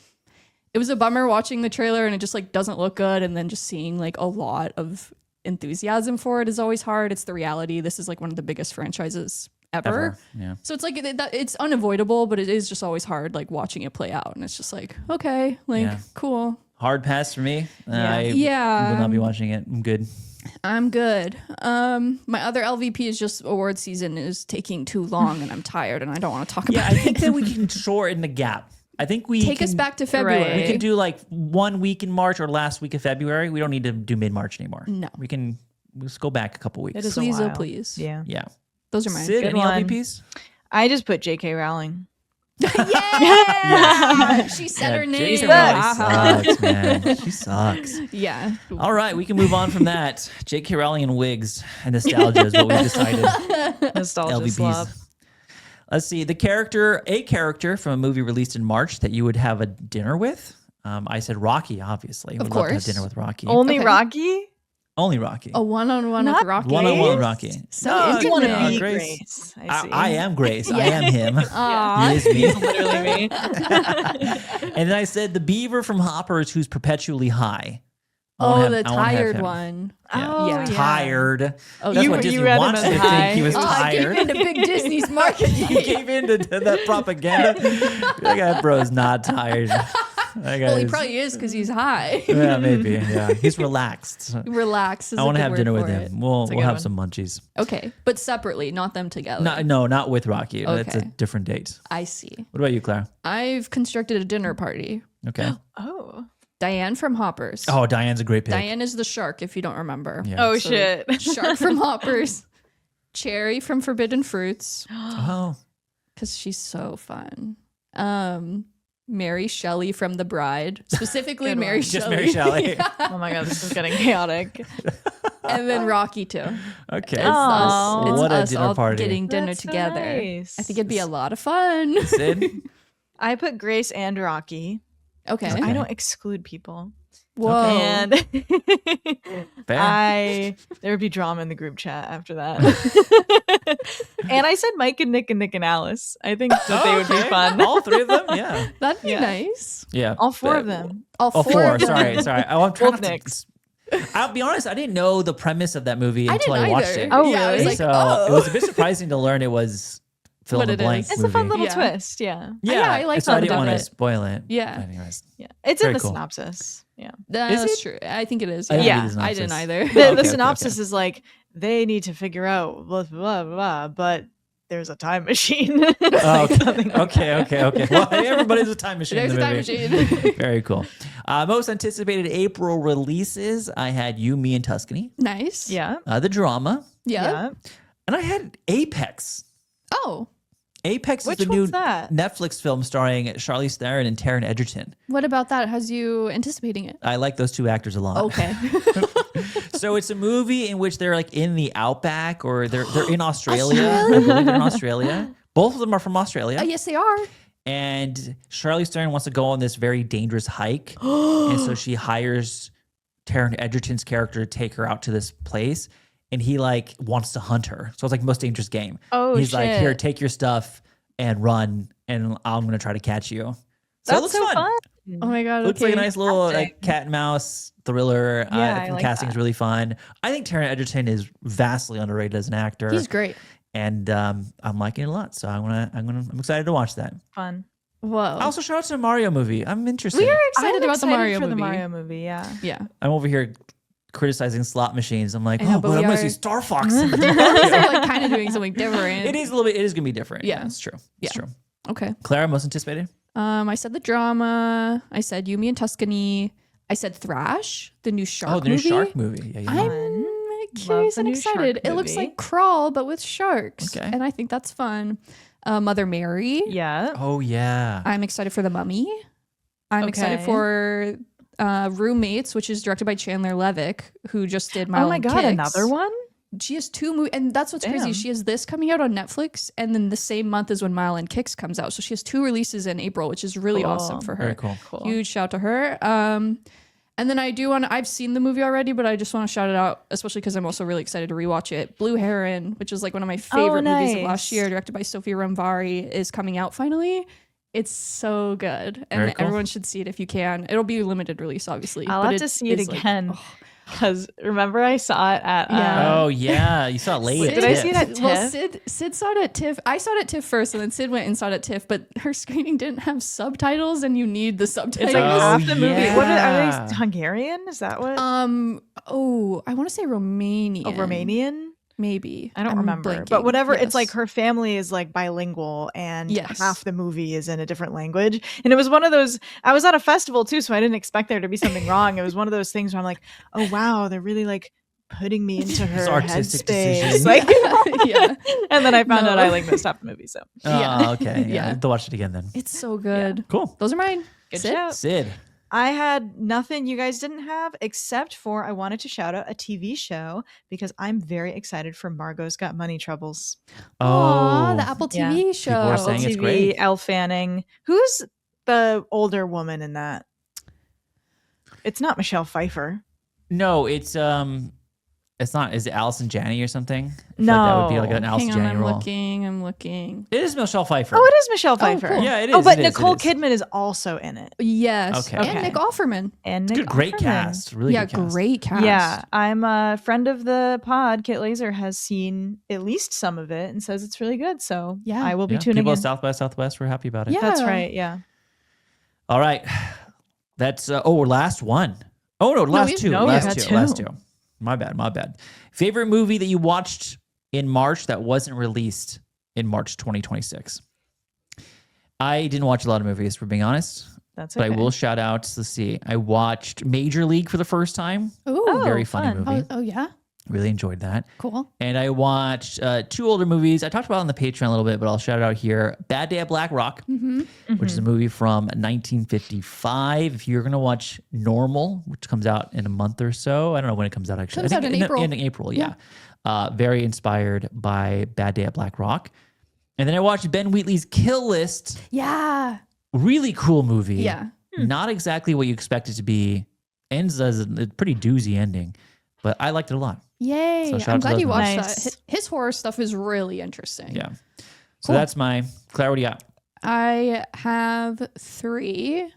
it was a bummer watching the trailer and it just like doesn't look good. And then just seeing like a lot of enthusiasm for it is always hard. It's the reality. This is like one of the biggest franchises ever. Yeah. So it's like it's unavoidable, but it is just always hard, like watching it play out. And it's just like, okay, like cool. Hard pass for me. I will not be watching it. I'm good. My other LVP is just award season is taking too long, and I'm tired, and I don't want to talk about it. I think that we can shorten the gap. I think we take us back to February. We can do like 1 week in March or last week of February. We don't need to do mid-March anymore. No, let's go back a couple weeks. It is please, oh please. Yeah. Those are my Sid, any LVPs? I just put J.K. Rowling. She said her name. J.K. Rowling sucks, man. She sucks. Yeah. All right, we can move on from that. J.K. Rowling and wigs and nostalgia is what we decided. Nostalgia LVPs. slop. Let's see. A character from a movie released in March that you would have a dinner with. I said Rocky, obviously. Of course. Love to have dinner with Rocky. Only Rocky? Only Rocky. A one-on-one with Rocky. One-on-one Rocky. So intimate. Grace. I am Grace. I am him. He is me. He's literally me. And then I said the beaver from Hoppers who's perpetually high. The tired one. Yeah. Oh, yeah. Tired. Oh, that's what Disney wants to think he was tired. I gave into Big Disney's marketing. He gave into that propaganda. That guy, bro's not tired. Well, he probably is because he's high. Yeah, maybe. Yeah, he's relaxed. Relaxed. I want to have dinner with him. We'll have some munchies. Okay, but separately, not them together. No, not with Rocky. Okay. That's a different date. I see. What about you, Claire? I've constructed a dinner party. Okay. Oh. Diane from Hoppers. Oh, Diane's a great pick. Diane is the shark, if you don't remember. Yeah. Oh, shit. Shark from Hoppers. Cherry from Forbidden Fruits. Oh. because she's so fun. Mary Shelley from The Bride, specifically Good Mary one. Shelley. Just Mary Shelley. Oh my god, this is getting chaotic. And then Rocky too. Okay. It's Aw. us. It's What a us dinner all party. getting dinner That's so together. nice. I think it'd be a lot of fun. Sid? I put Grace and Rocky. Okay. Okay. I don't exclude people. Whoa. And Fair. there would be drama in the group chat after that. And I said Mike and Nick and Alice. I think that they would be fun. All three of them? Yeah. That'd be Yeah. nice. Yeah. All four of them. All Oh, four. four. of them. Sorry. Oh, I'm trying Both not to. Nicks. I'll be honest, I didn't know the premise of that movie I until didn't I watched either. it. Oh, Yeah, I was really? like, So oh. it was a bit surprising to learn it was fill What in the it blank is. It's movie. a fun little Yeah. twist. Yeah. Yeah, I like so I that didn't about want to it. spoil it. Yeah. But anyways. Yeah. It's in Very the cool. synopsis. Yeah. That's it? true. I think it is. I didn't Yeah. read the I didn't synopsis. either. The, Okay, the okay, synopsis okay. is like they need to figure out blah blah blah, but there's a time machine. It's Oh, like something like okay. Well, everybody's a time machine. There's in a the time movie. machine. Very cool. Most anticipated April releases. I had You, Me, and Tuscany. Nice. Yeah. The drama, Yeah. and I had Apex. Oh, Apex Which is the new one's that? Netflix film starring Charlize Theron and Taron Egerton. what about that? Has you anticipating it? I like those two actors a lot. Okay. So it's a movie in which they're like in the outback, or they're in Australia. I believe they're in Australia. Both of them are from Australia. Yes, they are. And Charlize Theron wants to go on this very dangerous hike. And so she hires Taron Egerton's character to take her out to this place. And he like wants to hunt her. So it's like the most dangerous game. Oh, He's like, here, shit. take your stuff and run. And I'm going to try to catch you. So it That's looks so fun. fun. Oh my god. Looks okay. like a nice little like cat and mouse thriller. Yeah, I I think like the casting's that. really fun. I think Taron Egerton is vastly underrated as an actor. He's great. And I'm I'm lot. So I'm excited to watch that. Fun. Whoa. Also, shout out to the Mario movie. I'm interested. we are excited I'm about excited the Mario for movie. the Mario movie. Yeah. Yeah. I'm over here criticizing slot machines. I'm like, I know, oh, but but I'm we going to are- see Star Fox. in At least they're Mario. like kind of doing something different. It is a little bit. It is going to be different. Yeah. It's true. It's Yeah. true. Okay. Clara, most anticipated? I said the drama. I said You, Me, and Tuscany. I said Thrash, the new shark Oh, the new movie. shark movie. Yeah, yeah. I'm curious the and new shark excited. It looks movie. like Crawl, but with sharks. Okay. And I think that's fun. Mother Mary. Yeah. Oh, yeah. I'm excited for The Mummy. I'm excited Okay. for Roommates, which is directed by Chandler Levick, who just did My Oh my god, another one? She has two movies, and that's what's crazy. Damn. She has this coming out on Netflix, and then the same month is when Mile and Kicks comes out. So she has two releases in April, which is really Cool. awesome for her. Very cool. Cool. Huge shout to her. And then I do want to, I've seen the movie already, but I just want to shout it out, especially because I'm also really excited to rewatch it. Blue Heron, which is like one of my favorite movies of last nice. year, directed by Sophia Ramvari, is coming out finally. It's so good. And Very cool. everyone should see it if you can. It'll be limited release, obviously. I'll but have to see it is, like, again. oh. Because remember I saw it at Yeah. Oh, yeah. You saw it late. Did I see it TIFF. at Well, TIFF? Sid saw it at TIFF. I saw it at TIFF first, and then Sid went and saw it at TIFF. But her screening didn't have subtitles, and you need the subtitles. It's like Oh, half the movie. What are yeah. they Hungarian? Is that what? Oh, I want to say Romanian. Oh, Romanian? Maybe. I don't I'm remember. blanking. But whatever, Yes. it's like her family is like bilingual and Yes. half the movie is in a different language. And it was one of those, I was at a festival too, so I didn't expect there to be something wrong. It was one of those things where I'm like, oh wow, they're really like putting me into her artistic headspace. decision. Like, Yeah. And then I found out No. I like missed half the movie. So Yeah. Oh, okay. Yeah. Yeah. I have to watch it again then. It's so good. Cool. Those are mine. good Sid? shout. Sid. I had nothing you guys didn't have, except for I wanted to shout out a TV show because I'm very excited for Margot's Got Money Troubles. Aw, Oh. the Apple Yeah. TV show. are Apple saying it's TV, great. Elle Fanning. Who's the older woman in that? It's not Michelle Pfeiffer. No, it's not. Is it Allison Janney or something? I feel like that would be like an No. Allison Hang on, Janney I'm role. I'm looking. It is Michelle Pfeiffer. Oh, it is Michelle Pfeiffer. cool. Yeah, it is. Oh, but it is, it Nicole is. Kidman is also in it. Yes. Okay. And Okay. Nick Offerman. And It's Nick good, great Offerman. cast. Really Yeah, good cast. great cast. Yeah, I'm a friend of the pod. Kit Laser has seen at least some of it and says it's really good. So Yeah. I will be Yeah, tuning people in. at South by Southwest were happy about it. Yeah. That's right. Yeah. All right. That's last one. Oh no, last we- two. no, we last had two. two. Last two. My bad. Favorite movie that you watched in March that wasn't released in March 2026? I didn't watch a lot of movies, for being honest. That's But okay. I will shout out. Let's see. I watched Major League for the first time. Ooh. Oh, Very funny fun. movie. Oh, yeah. Really enjoyed that. Cool. And I watched 2 older movies. I talked about it on the Patreon a little bit, but I'll shout it out here. Bad Day at Black Rock, which is a movie from 1955. If you're going to watch Normal, which comes out in a month or so, I don't know when it comes out actually. Comes out in April. In April, yeah. Very inspired by Bad Day at Black Rock. And then I watched Ben Wheatley's Kill List. Yeah. Really cool movie. Yeah. Not exactly what you expect it to be. Ends as a pretty doozy ending, but I liked it a lot. Yay. So shout I'm out to glad those you watched movies. that. His horror stuff is really interesting. Yeah. So Cool. that's my Claire. What do you got? I have 3.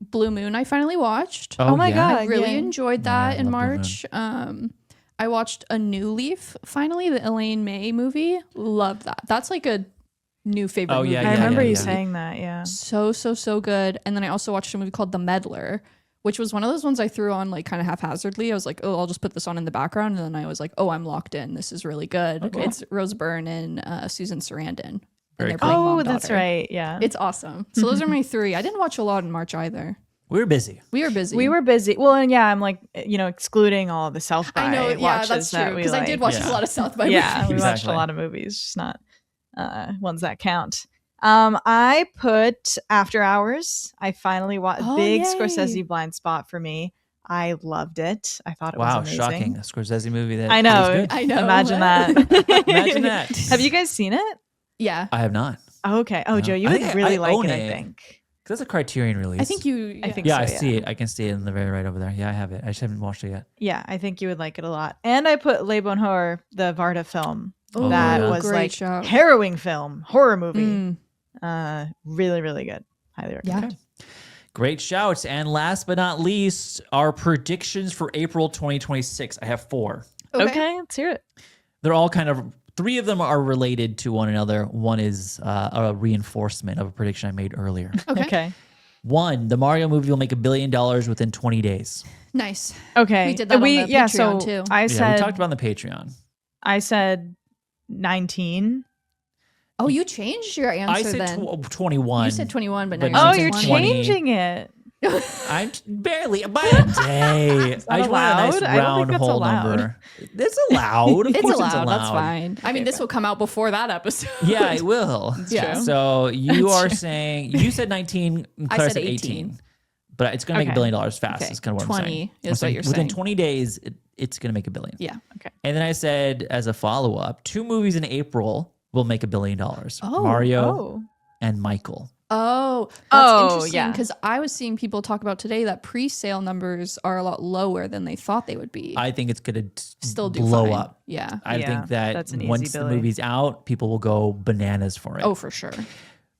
Blue Moon I finally watched. Oh my yeah? God. I really yay. enjoyed Yeah, I that in love Blue Moon. March. I watched A New Leaf finally, the Elaine May movie. Love that. That's like a new favorite Oh, movie. yeah, I remember you yeah. saying that. Yeah. So good. And then I also watched a movie called The Meddler, which was one of those ones I threw on like kind of haphazardly. I was like, oh, I'll just put this on in the background. And then I was like, oh, I'm locked in. This is really good. Okay. It's Rose Byrne and Susan Sarandon. Very And they're cool. playing Oh, mom, that's daughter. right. Yeah. It's awesome. So those are my 3. I didn't watch a lot in March either. We were busy. We were busy. We were busy. Well, and yeah, I'm like, excluding all the South by I know. Yeah, watches that's that true. we Because I did like. watch Yeah. a lot of South by Yeah, movies. we watched Exactly. a lot of movies, just not ones that count. I put After Hours. I finally watched Oh, big yay. Scorsese blind spot for me. I loved it. I thought it Wow, was amazing. shocking. A Scorsese movie that I know. was good. I know. Imagine that. Imagine that. Have you guys seen it? Yeah. I have not. Oh, okay. Oh, No. Joe, you I would think really I like own it, I it. think. That's a Criterion release. I think you. I think Yeah, so, I yeah. see it. I can see it in the very right over there. Yeah, I have it. I just haven't watched it yet. Yeah, I think you would like it a lot. And I put Les Bonnes Horrors, the Varda film. Oh, that yeah. was Great like shout. harrowing film, horror movie. Mm. Really, really good. Highly recommend. Yeah. Okay. Great shouts. And last but not least, our predictions for April 2026. I have 4. Okay, let's hear it. They're all kind of, 3 of them are related to one another. One is a reinforcement of a prediction I made earlier. Okay. 1, the Mario movie will make $1 billion within 20 days. Nice. Okay. We did that on the Patreon, so too. I Yeah, said we talked about it on the Patreon. I said 19. Oh, you changed your answer I said then. 21. You said 21, but now But you're Oh, She you're said 21. 20. changing it. I'm barely by a day. that I just want a nice allowed? I don't think round that's whole allowed. number. It's allowed. Of It's course allowed. That's fine. I mean, this will come out before that episode. Yeah, it will. Yeah. true. So you That's are true. saying you said 19. And I Claire said said 18. But it's going to make $1 Okay. billion fast. Okay, Is kind of what 20 I'm saying. is what you're within saying. 20 days, it's going to make $1 billion. Yeah. And then I said, as a follow up, 2 movies in April will make $1 billion. Oh. Mario Oh. and Michael. Oh, that's Oh, interesting. yeah. Because I was seeing people talk about today that pre-sale numbers are a lot lower than they thought they would be. I think it's going to Still do blow fine. up. Yeah. I Yeah, think that that's an easy once the Billy. movie's out, people will go bananas for it. Oh, for sure.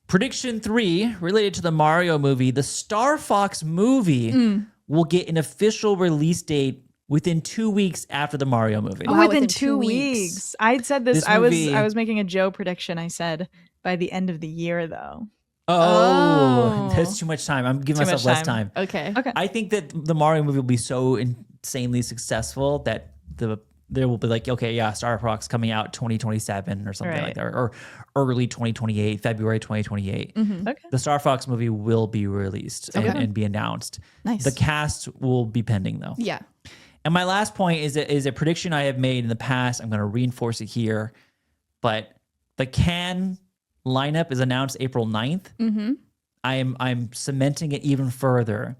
Prediction 3, related to the Mario movie, the Star Fox movie will get an official release date within 2 weeks after the Mario movie. Wow, within within 2 2 weeks. weeks. I'd said this. This I movie- was making a Joe prediction. I said by the end of the year, though. Oh, Oh. that's too much time. I'm giving Too myself much less time. Okay. Okay. I think that the Mario movie will be so insanely successful that there will be like, okay, yeah, Star Fox coming out 2027 or something like Right. that, or early 2028, February 2028. Okay. The Star Fox movie will be released and be announced. Nice. The cast will be pending though. Yeah. And my last point is a prediction I have made in the past. I'm going to reinforce it here, but the Cannes lineup is announced April 9th. Mm-hmm. I'm cementing it even further.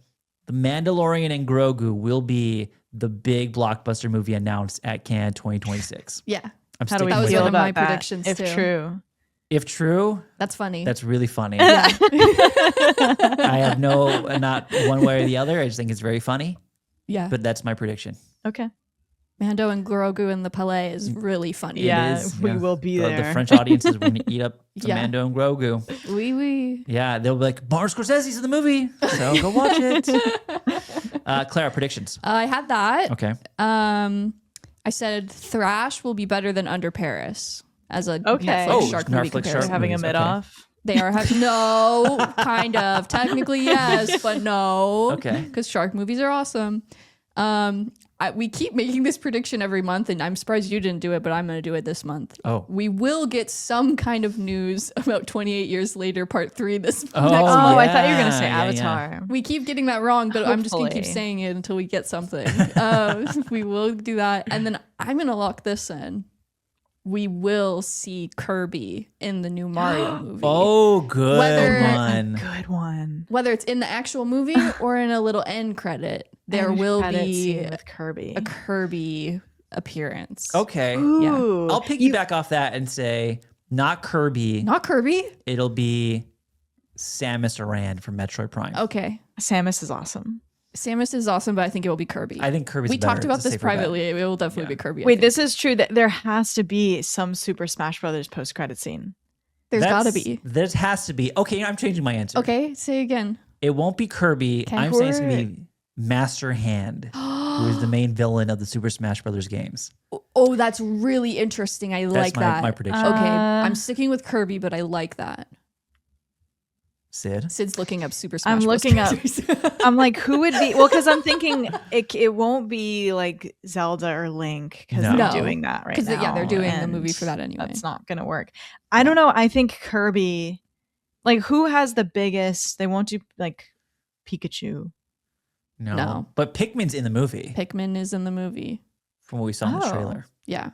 The Mandalorian and Grogu will be the big blockbuster movie announced at Cannes 2026. Yeah. I'm How do we That was feel one of my about that? predictions, If too. true. If true, That's funny. that's really funny. yeah. I have not one way or the other. I just think it's very funny, Yeah. but that's my prediction. Okay. Mando and Grogu in the Palais is really funny. Yeah, It is, we will be The there. French audiences are going to eat up some Yeah. Mando and Grogu. Oui. Yeah, they'll be like, Martin Scorsese's in the movie, so go watch it. Clara, predictions. I had that. Okay. I said Thrash will be better than Under Paris as a Okay. Netflix Oh, shark Netflix movie shark comparison. Having a movies, mid okay. off. They are no, kind of. Technically, yes, but no. Okay. Because shark movies are awesome. we keep making this prediction every month, and I'm surprised you didn't do it, but I'm going to do it this month. Oh. We will get some kind of news about 28 Years Later, part 3 this next Oh, month. I thought you were going to say yeah, Avatar. We keep getting that wrong, but I'm just going to keep Hopefully. saying it until we get something. We will do that. And then I'm going to lock this in. We will see Kirby in the new Mario movie. Oh, good one. Good one. Whether it's in the actual movie or in a little end credit, there End will credit be scene with Kirby. a Kirby appearance. Okay. Ooh. I'll piggyback off that and say not Kirby. Not Kirby? It'll be Samus Aran from Metroid Prime. Okay. Samus is awesome. Samus is awesome, but I think it will be Kirby. I think Kirby's We better. talked about It's a this safer bet. privately. It will definitely be Kirby. I Wait, think. this is true that there has to be some Super Smash Brothers post-credit scene. There's got to That's- be. There has to be. Okay, I'm changing my answer. Okay, say again. It won't be Kirby. Okay. I'm saying it's going to be Master Hand, who is the main villain of the Super Smash Brothers games. Oh, that's really interesting. I like my- that. my prediction. Okay, I'm sticking with Kirby, but I like that. Sid? Sid's looking up Super Smash I'm Bros. looking up. characters. I'm like, who would be? Well, because I'm thinking it won't be like Zelda or Link because No. they're No. doing that right 'Cause now. yeah, they're doing the and movie for that anyway. That's not gonna work. I don't know. I think Kirby. Like, who has the biggest? They won't do like Pikachu. No. No. But Pikmin's in the movie Pikmin is in the movie. from what we saw in the Oh. trailer. Yeah.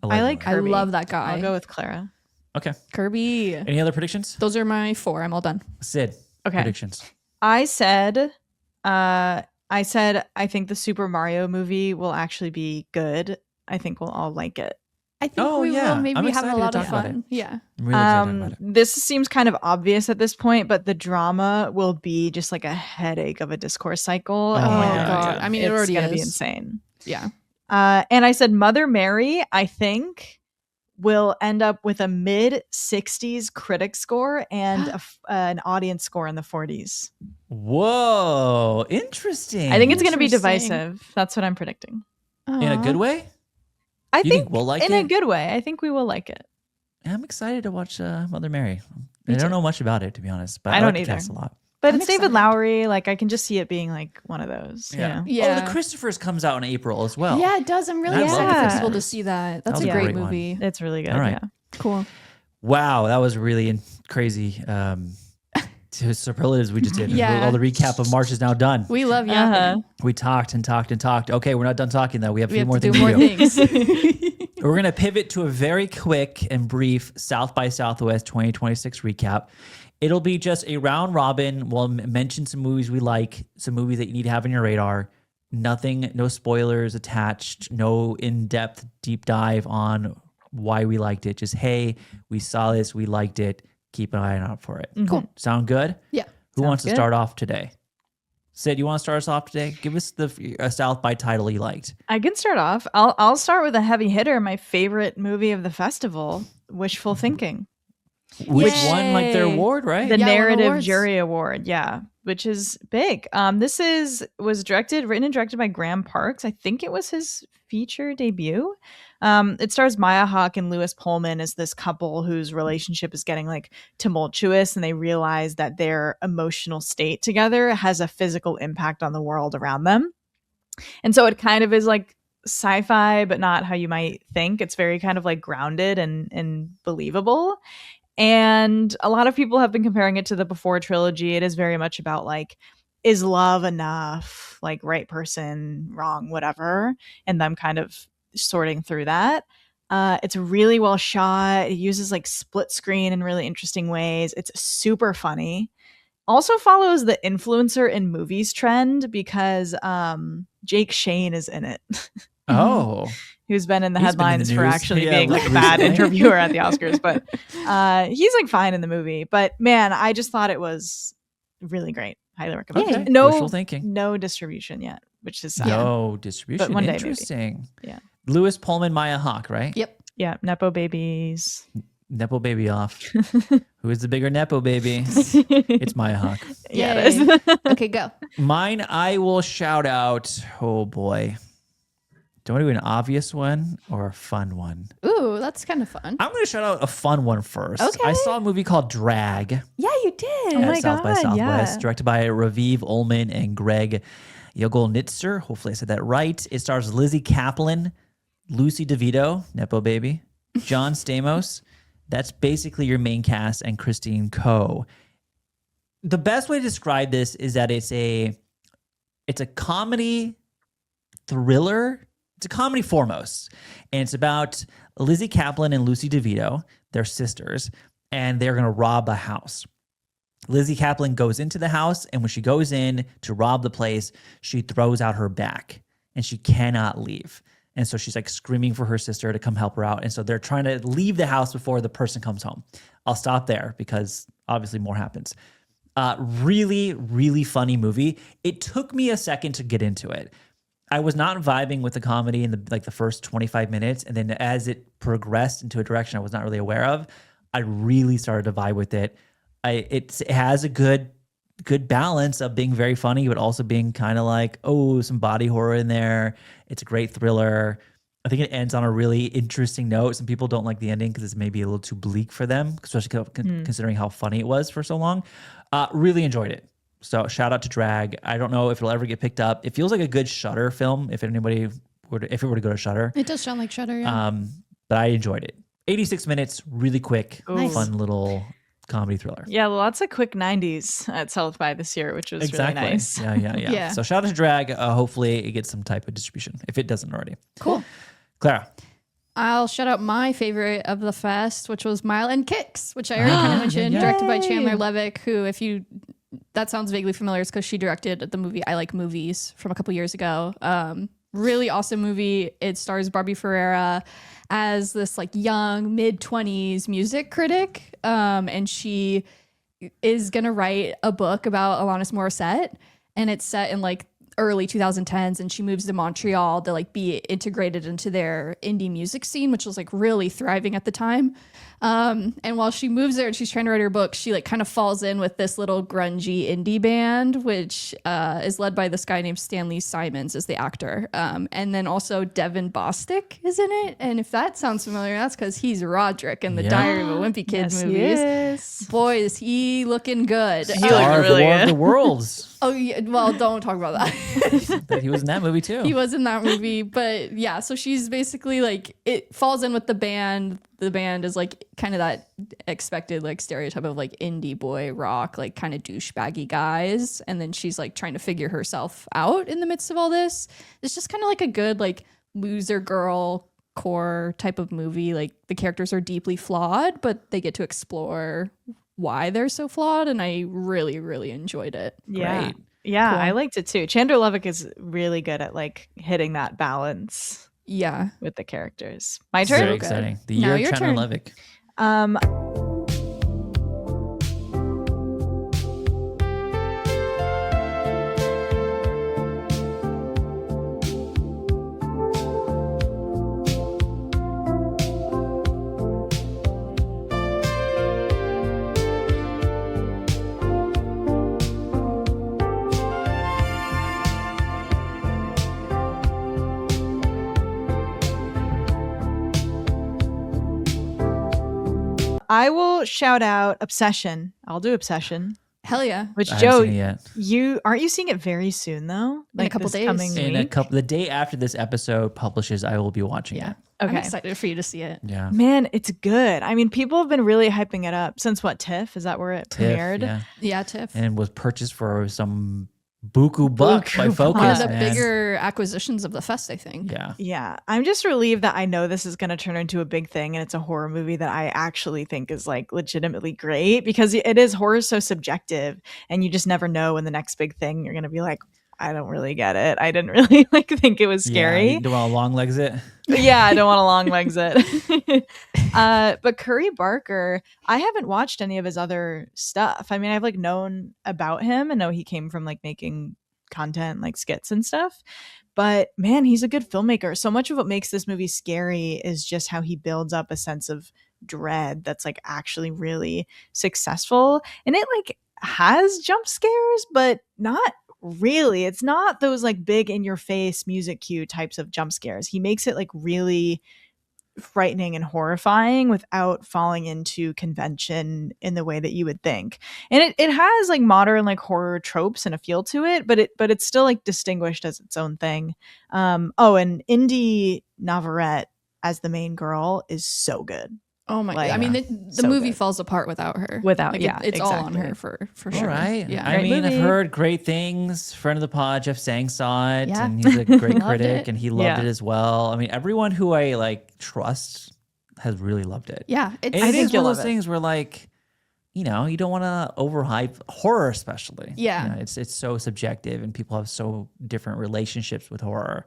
I like Kirby. I love that guy. I'll go with Claira. Okay. Kirby. Any other predictions? Those are my 4. I'm all done. Sid, Okay. predictions. I said I think the Super Mario movie will actually be good. I think we'll all like it. I think Oh, we yeah. will maybe I'm have a excited to lot of talk about fun. Yeah. I'm really excited about it. This seems kind of obvious at this point, but the drama will be just like a headache of a discourse cycle. Oh and my God, God. yeah. I mean, it it's already gonna be is. insane. Yeah. And I said Mother Mary, I think, will end up with a mid 60s critic score and an audience score in the 40s. Whoa. Interesting. I think it's going to be Interesting. divisive. That's what I'm predicting. in a good way? I You think we'll like in it? a good way. I think we will like it. I'm excited to watch Mother Mary. I Me don't too. know much about it, to be honest, but I I don't like the either. cast a lot. But I'm it's David excited. Lowery. Like, I can just see it being like one of those. You know? Yeah. Oh, the Christopher's comes out in April as well. Yeah, it does. I'm really I love excited for Christmas. people to see that. That's That a was a great great one. movie. It's really good. All right. Yeah. Cool. Wow, that was really crazy. To superlatives we just did. Yeah. All the recap of March is now done. We love Uh-huh. yapping. We talked and talked and talked. Okay, we're not done talking though. We have a We few have more to things do more to do. things. We're going to pivot to a very quick and brief South by Southwest 2026 recap. It'll be just a round robin. We'll mention some movies we like, some movies that you need to have on your radar. Nothing, no spoilers attached, no in-depth deep dive on why we liked it. Just, hey, we saw this, we liked it. Keep an eye out for it. Cool. Sound good? Yeah. Who wants to good. start off today? Sid, you want to start us off today? Give us a South by title you liked. I can start off. I'll start with a heavy hitter. My favorite movie of the festival, Wishful Thinking. Which won like their Yay. award, right? The Yeah, won narrative awards. jury award, yeah, which is big. This was written and directed by Graham Parks. I think it was his feature debut. It stars Maya Hawke and Lewis Pullman as this couple whose relationship is getting like tumultuous, and they realize that their emotional state together has a physical impact on the world around them. And so it kind of is like sci-fi, but not how you might think. It's very kind of like grounded and believable. And a lot of people have been comparing it to the Before trilogy. It is very much about like, is love enough? Like, right person, wrong, whatever. And them kind of sorting through that. It's really well shot. It uses like split screen in really interesting ways. It's super funny. Also follows the influencer in movies trend because Jake Shane is in it. Oh. Who's been in the He's been in headlines the for news. actually Yeah, being like a recently. bad interviewer at the Oscars, but he's like fine in the movie. But man, I just thought it was really great. Highly recommend. Okay. No, Wishful thinking. no distribution yet, which is sad. No distribution. But one day, maybe. Interesting. Yeah. Lewis Pullman, Maya Hawke, right? Yep. Yeah, Nepo babies. Nepo baby off. Who is the bigger Nepo baby? It's Maya Hawke. Yeah, it is. Okay, go. Mine, I will shout out. Oh boy. Do you want to do an obvious one or a fun one? Ooh, that's kind of fun. I'm going to shout out a fun one first. Okay. I saw a movie called Drag Yeah, you did. Oh my at South by God, Southwest, yeah. directed by Raviv Ullman and Greg Nitzer, hopefully I said that right. It stars Lizzie Kaplan, Lucy DeVito, Nepo baby, John Stamos. That's basically your main cast, and Christine Koh. The best way to describe this is that it's a comedy thriller. It's a comedy foremost. And it's about Lizzie Kaplan and Lucy DeVito. They're sisters, and they're going to rob a house. Lizzie Kaplan goes into the house, and when she goes in to rob the place, she throws out her back, and she cannot leave. And so she's like screaming for her sister to come help her out. And so they're trying to leave the house before the person comes home. I'll stop there because obviously more happens. Really, really funny movie. It took me a second to get into it. I was not vibing with the comedy in the first 25 minutes. And then as it progressed into a direction I was not really aware of, I really started to vibe with it. It has a good balance of being very funny, but also being kind of like, some body horror in there. It's a great thriller. I think it ends on a really interesting note. Some people don't like the ending because it's maybe a little too bleak for them, especially considering how funny it was for so long. Really enjoyed it. So shout out to Drag. I don't know if it'll ever get picked up. It feels like a good Shudder film. If it were to go to Shudder, It does sound like Shudder. Yeah. but I enjoyed it. 86 minutes, really quick, fun little comedy thriller. Yeah, lots of quick 90s at South by this year, which was really nice. Yeah. So shout out to Drag. Hopefully it gets some type of distribution if it doesn't already. Cool. Clara. I'll shout out my favorite of the fest, which was Mile and Kicks, which I already kind of mentioned, directed by Chandler Levick, who, that sounds vaguely familiar, is because she directed the movie I Like Movies from a couple years ago. Really awesome movie. It stars Barbie Ferreira as this like young mid-20s music critic, and she is gonna write a book about Alanis Morissette, and it's set in like early 2010s, and she moves to Montreal to like be integrated into their indie music scene, which was like really thriving at the time. And while she moves there and she's trying to write her book, she like kind of falls in with this little grungy indie band, which is led by this guy named Stanley Simons as the actor. And then also Devin Bostick is in it. And if that sounds familiar, that's because he's Roderick in the Diary of a Wimpy Kid movies. Boy, is he looking good. He looked really War good. of the Worlds. Oh, yeah. Well, don't talk about that. But he was in that movie too. He was in that movie. But yeah, so she's basically like, it falls in with the band. The band is like kind of that expected like stereotype of like indie boy rock, like kind of douchebaggy guys. And then she's like trying to figure herself out in the midst of all this. It's just kind of like a good like loser girl core type of movie. Like the characters are deeply flawed, but they get to explore why they're so flawed. And I really, really enjoyed it. Yeah. Great. Yeah, Cool. I liked it too. Chandler Levick is really good at like hitting that balance Yeah. with the characters. My turn. Very exciting. The Now year of your Chandler turn. Levick. Um, I will shout out Obsession. I'll do Obsession. Hell yeah. Which I Joe, haven't seen it yet. you aren't you seeing it very soon though? In a couple this days. coming In week? the day after this episode publishes, I will be watching Yeah. it. I'm Okay. excited for you to see it. Yeah. Man, it's good. I mean, people have been really hyping it up since what, TIFF? Is that where it Tiff, premiered? yeah. Yeah, Tiff. And was purchased for some buku buck by Buku Focus. One of the man. bigger acquisitions of the fest, I think. Yeah. Yeah, I'm just relieved that I know this is going to turn into a big thing and it's a horror movie that I actually think is like legitimately great, because it is, horror is so subjective and you just never know when the next big thing you're going to be like, I don't really get it. I didn't really like think it was scary. Yeah, you don't want to long legs it. Yeah, I don't want to long legs it. But Curry Barker, I haven't watched any of his other stuff. I mean, I've like known about him and know he came from like making content like skits and stuff. But man, he's a good filmmaker. So much of what makes this movie scary is just how he builds up a sense of dread that's like actually really successful. And it like has jump scares, but not really. It's not those like big in your face music cue types of jump scares. He makes it like really frightening and horrifying without falling into convention in the way that you would think. And it has like modern like horror tropes and a feel to it, but it's still like distinguished as its own thing. And Indy Navarrete as the main girl is so good. Oh my! Like, I mean, the so movie good. falls apart without her. It's all on her for All sure. right. Yeah. I mean, movie. I've heard great things. Friend of the pod, Jeff Sang saw it, Yeah. and he's a great Loved critic, it. and he loved it as well. I mean, everyone who I like trust has really loved it. Yeah, it's, And I it think is you'll one of love those it. things where, like, you know, you don't want to overhype horror, especially. Yeah. You know, it's so subjective, and people have so different relationships with horror.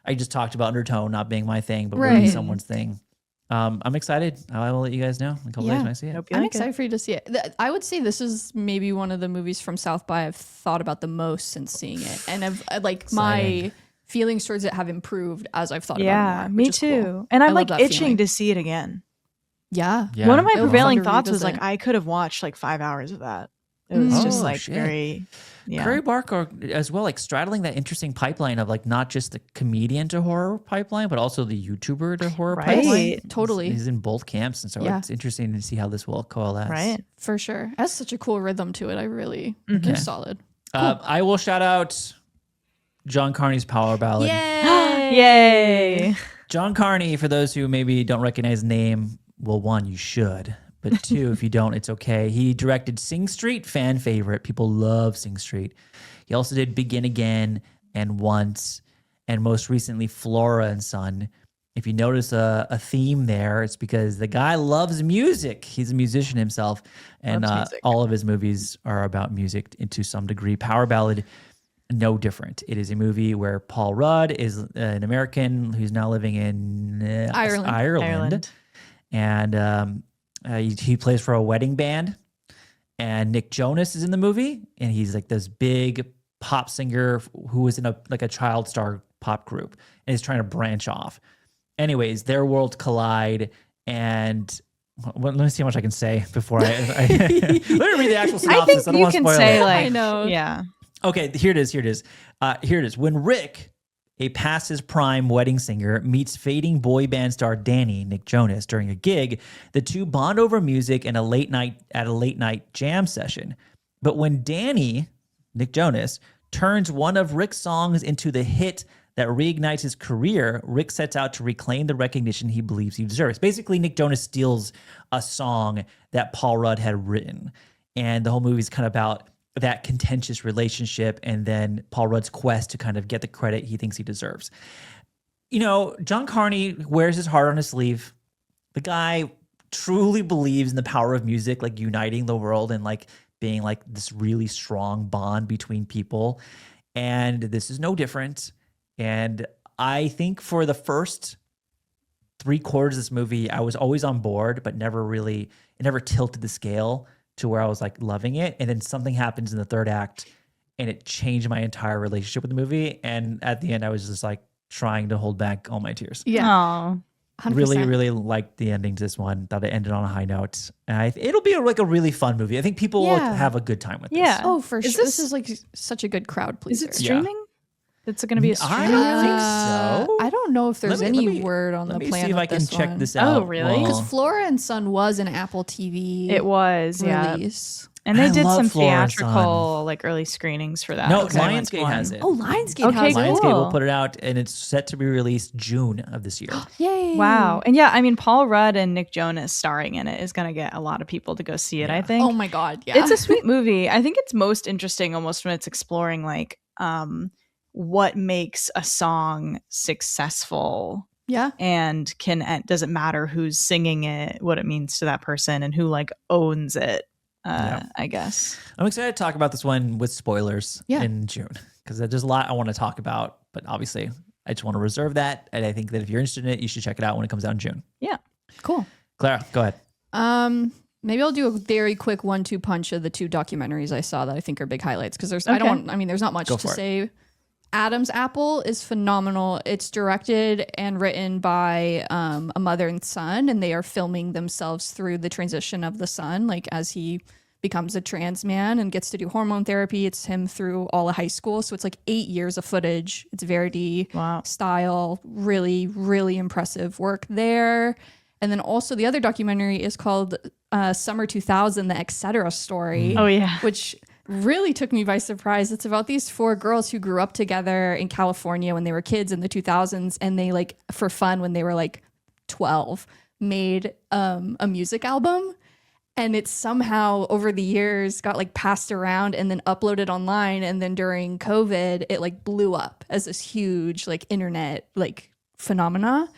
I just talked about Undertone not being my thing, but really Right. someone's thing. I'm excited. I will let you guys know in a couple days when I see it. Hope you I'm like excited for you to see it. I would say this is maybe one of the movies from South by I've thought about the most since seeing it, and I've like my Exciting. feelings towards it have improved as I've thought about it. Yeah, more, me which is too. cool. And I I'm love like that itching feeling. to see it again. Yeah. Yeah. One of my It'll be prevailing fun to thoughts was revisit. like I could have watched like 5 hours of that. It was just Oh, like shit. very Curry Barker as well, like straddling that interesting pipeline of like not just the comedian to horror pipeline, but also the YouTuber to horror Right. pipeline. Totally. He's in both camps, and so Yeah. it's interesting to see how this will coalesce. right. For sure. It has such a cool rhythm to it. I really Okay. it's solid. I will shout out John Carney's Power Ballad. Yay. John Carney, for those who maybe don't recognize the name, well, one, you should. But two, if you don't, it's okay. He directed Sing Street, fan favorite. People love Sing Street. He also did Begin Again and Once, and most recently Flora and Son. If you notice a theme there, it's because the guy loves music. He's a musician himself, and Loves music. all of his movies are about music to some degree. Power Ballad, no different. It is a movie where Paul Rudd is an American who's now living in Ireland. And he plays for a wedding band, and Nick Jonas is in the movie, and he's like this big pop singer who was in a child star pop group, and he's trying to branch off. Anyways, their worlds collide, and let me see how much I can say before I let me read the actual synopsis. I think don't you want to can spoil say it. like I know. Yeah. Okay, here it is. When Rick, a past his prime wedding singer, meets fading boy band star Danny, Nick Jonas, during a gig, the two bond over music and a late night jam session. But when Danny, Nick Jonas, turns one of Rick's songs into the hit that reignites his career, Rick sets out to reclaim the recognition he believes he deserves. Basically, Nick Jonas steals a song that Paul Rudd had written. And the whole movie is kind of about that contentious relationship and then Paul Rudd's quest to kind of get the credit he thinks he deserves. You know, John Carney wears his heart on his sleeve. The guy truly believes in the power of music, like uniting the world and like being like this really strong bond between people. And this is no different. And I think for the first 3/4 of this movie, I was always on board, but it never tilted the scale to where I was like loving it. And then something happens in the third act and it changed my entire relationship with the movie. And at the end, I was just like trying to hold back all my tears. Yeah. Oh. 100%. Really, really liked the ending to this one. Thought it ended on a high note. And it'll be like a really fun movie. I think people will Yeah. have a good time with Yeah. this. Oh, for Is sure. this- This is like such a good crowd Is pleaser. it streaming? It's going to be a I streaming. don't think so. I don't know if there's Let me- any let me- word on the Let me plan see if with I can this check one. this Oh, out. really? Because Flora and Son was an Apple TV It was, yeah. release. And they I did love some Flora and theatrical like early screenings for that. No, because I went to Lionsgate has one. it. Oh, Lionsgate Okay, has it. Lionsgate cool. will put it out, and it's set to be released June of this year. Yay. Wow. And yeah, I mean, Paul Rudd and Nick Jonas starring in it is going to get a lot of people to go see it, I think. Oh my God. Yeah. It's a sweet movie. I think it's most interesting almost when it's exploring like what makes a song successful yeah. and doesn't matter who's singing it, what it means to that person and who like owns it. I guess. I'm excited to talk about this one with spoilers Yeah. in June because there's a lot I want to talk about, but obviously I just want to reserve that. And I think that if you're interested in it, you should check it out when it comes out in June. Yeah. Cool. Clara, go ahead. Maybe I'll do a very quick 1-2 punch of the two documentaries I saw that I think are big highlights because there's Okay. there's not much Go to for it. say. Adam's Apple is phenomenal. It's directed and written by a mother and son, and they are filming themselves through the transition of the son, like as he becomes a trans man and gets to do hormone therapy. It's him through all of high school. So it's like 8 years of footage. It's Verity style. Really, really impressive work there. And then also the other documentary is called Summer 2000, the Etc. story. Oh, yeah. Which really took me by surprise. It's about these 4 girls who grew up together in California when they were kids in the 2000s. And they like, for fun, when they were like 12, made a music album. And it somehow over the years got like passed around and then uploaded online. And then during COVID, it like blew up as this huge like internet like phenomena.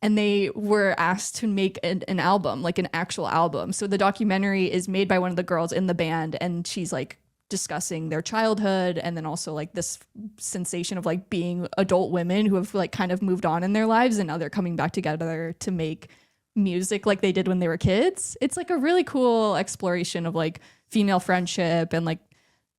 And they were asked to make an album, like an actual album. So the documentary is made by one of the girls in the band. And she's like discussing their childhood and then also like this sensation of like being adult women who have like kind of moved on in their lives. And now they're coming back together to make music like they did when they were kids. It's like a really cool exploration of like female friendship and like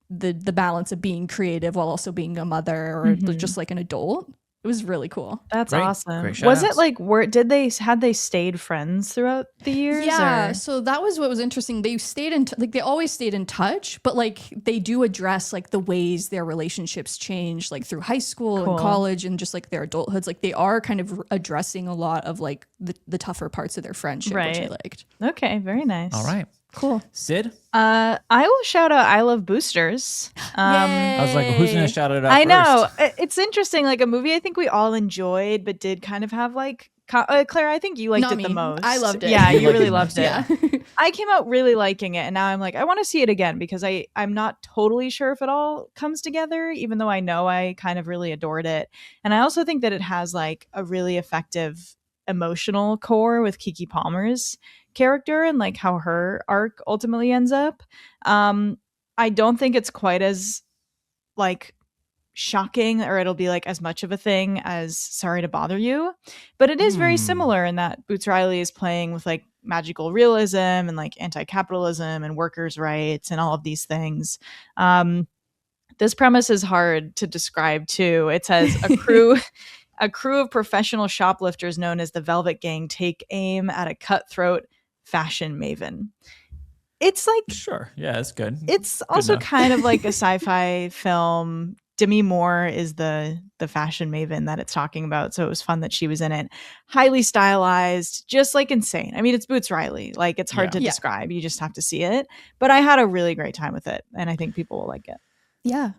the balance of being creative while also being a mother or just like an adult. It was really cool. That's Great. awesome. Great Was shout-outs. it like had they stayed friends throughout the years? Yeah, or? so that was what was interesting. They stayed in like they always stayed in touch, but like they do address like the ways their relationships change like through high school and college and just like their adulthoods. Like they are kind of addressing a lot of like the tougher parts of their friendship, which I liked. Okay, very nice. All right. Cool. Sid? I will shout out I Love Boosters. I was like, who's going to shout it out I first? know. It's interesting. Like a movie I think we all enjoyed, but did kind of have like Claire, I think you liked Not it me. the most. I loved it. Yeah, You you liked really it the loved most. it. Yeah. I came out really liking it, and now I'm like, I want to see it again because I'm not totally sure if it all comes together, even though I know I kind of really adored it. And I also think that it has like a really effective emotional core with Keke Palmer's character and like how her arc ultimately ends up. I don't think it's quite as like shocking or it'll be like as much of a thing as Sorry to Bother You, but it is very similar in that Boots Riley is playing with like magical realism and like anti-capitalism and workers' rights and all of these things. This premise is hard to describe too. It says a crew of professional shoplifters known as the Velvet Gang take aim at a cutthroat fashion maven. It's like Sure. Yeah, that's good. it's Good also enough. kind of like a sci-fi film. Demi Moore is the fashion maven that it's talking about, so it was fun that she was in it. Highly stylized, just like insane. I mean, it's Boots Riley. Like it's hard to describe. You just have to see it. But I had a really great time with it, and I think people will like it. Yeah.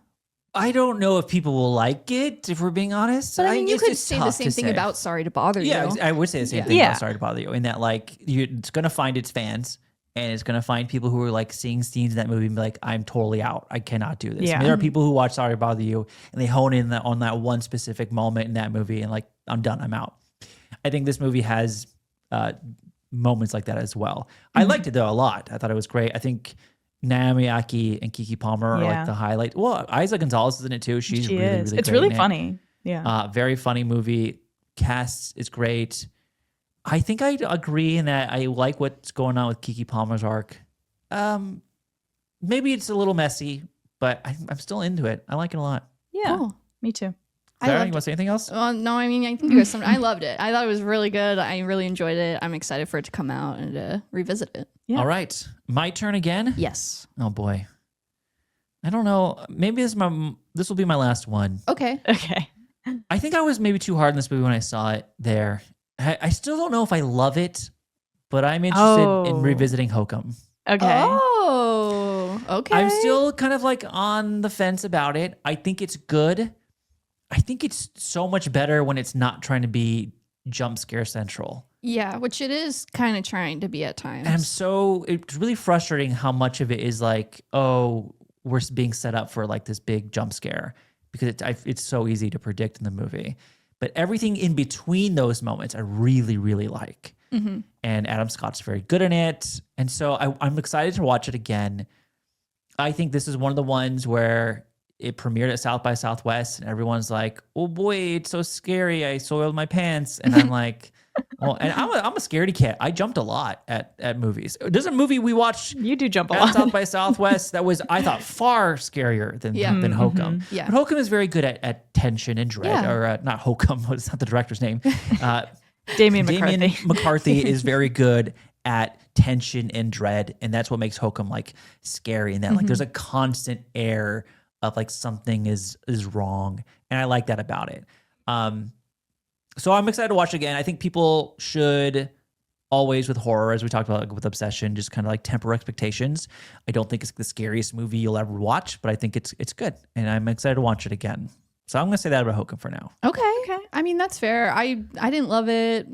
I don't know if people will like it, if we're being honest. But I mean, you it's could just say the tough same to thing say. about Sorry to Bother You. Yeah, I would say the same thing about Sorry to Bother You, in that like it's going to find its fans and it's going to find people who are like seeing scenes in that movie and be like, I'm totally out. I cannot do this. Yeah. I mean, there are people who watch Sorry to Bother You and they hone in on that one specific moment in that movie and like, I'm done, I'm out. I think this movie has moments like that as well. I liked it though a lot. I thought it was great. I think Naomi Aki and Keke Palmer are like the highlight. Well, Isa Gonzalez is in it too. She really is. It's great really in it. funny. Yeah. Very funny movie. Cast is great. I think I agree in that I like what's going on with Keke Palmer's arc. Maybe it's a little messy, but I'm still into it. I like it a lot. Yeah. Cool. Me too. Claire, you want to say anything else? No, I mean, I think there's some. I loved it. I thought it was really good. I really enjoyed it. I'm excited for it to come out and revisit it. Yeah. All right. My turn again? Yes. Oh, boy. I don't know. Maybe this will be my last one. Okay. Okay. I think I was maybe too hard on this movie when I saw it there. I still don't know if I love it, but I'm interested in revisiting Hokum. Okay. Oh, okay. I'm still kind of like on the fence about it. I think it's good. I think it's so much better when it's not trying to be jump scare central. Yeah, which it is kind of trying to be at times. And it's really frustrating how much of it is like, oh, we're being set up for like this big jump scare because it's so easy to predict in the movie. But everything in between those moments, I really, really like. Mm-hmm. And Adam Scott's very good in it. And so I'm excited to watch it again. I think this is one of the ones where it premiered at South by Southwest and everyone's like, oh boy, it's so scary. I soiled my pants. And I'm like, well, and I'm a scaredy cat. I jumped a lot at movies. There's a movie we watched You do jump a at lot. South by Southwest that was, I thought, far scarier than Hokum. Yeah. But Hokum is very good at tension and dread, Yeah. or not Hokum, it's not the director's name. Damien Damien McCarthy. McCarthy is very good at tension and dread, and that's what makes Hokum like scary. And that like there's a constant air of like something is wrong, and I like that about it. So I'm excited to watch it again. I think people should always, with horror, as we talked about, like with Obsession, just kind of like temper expectations. I don't think it's the scariest movie you'll ever watch, but I think it's good, and I'm excited to watch it again. So I'm going to say that about Hokum for now. Okay. I mean, that's fair. I didn't love it,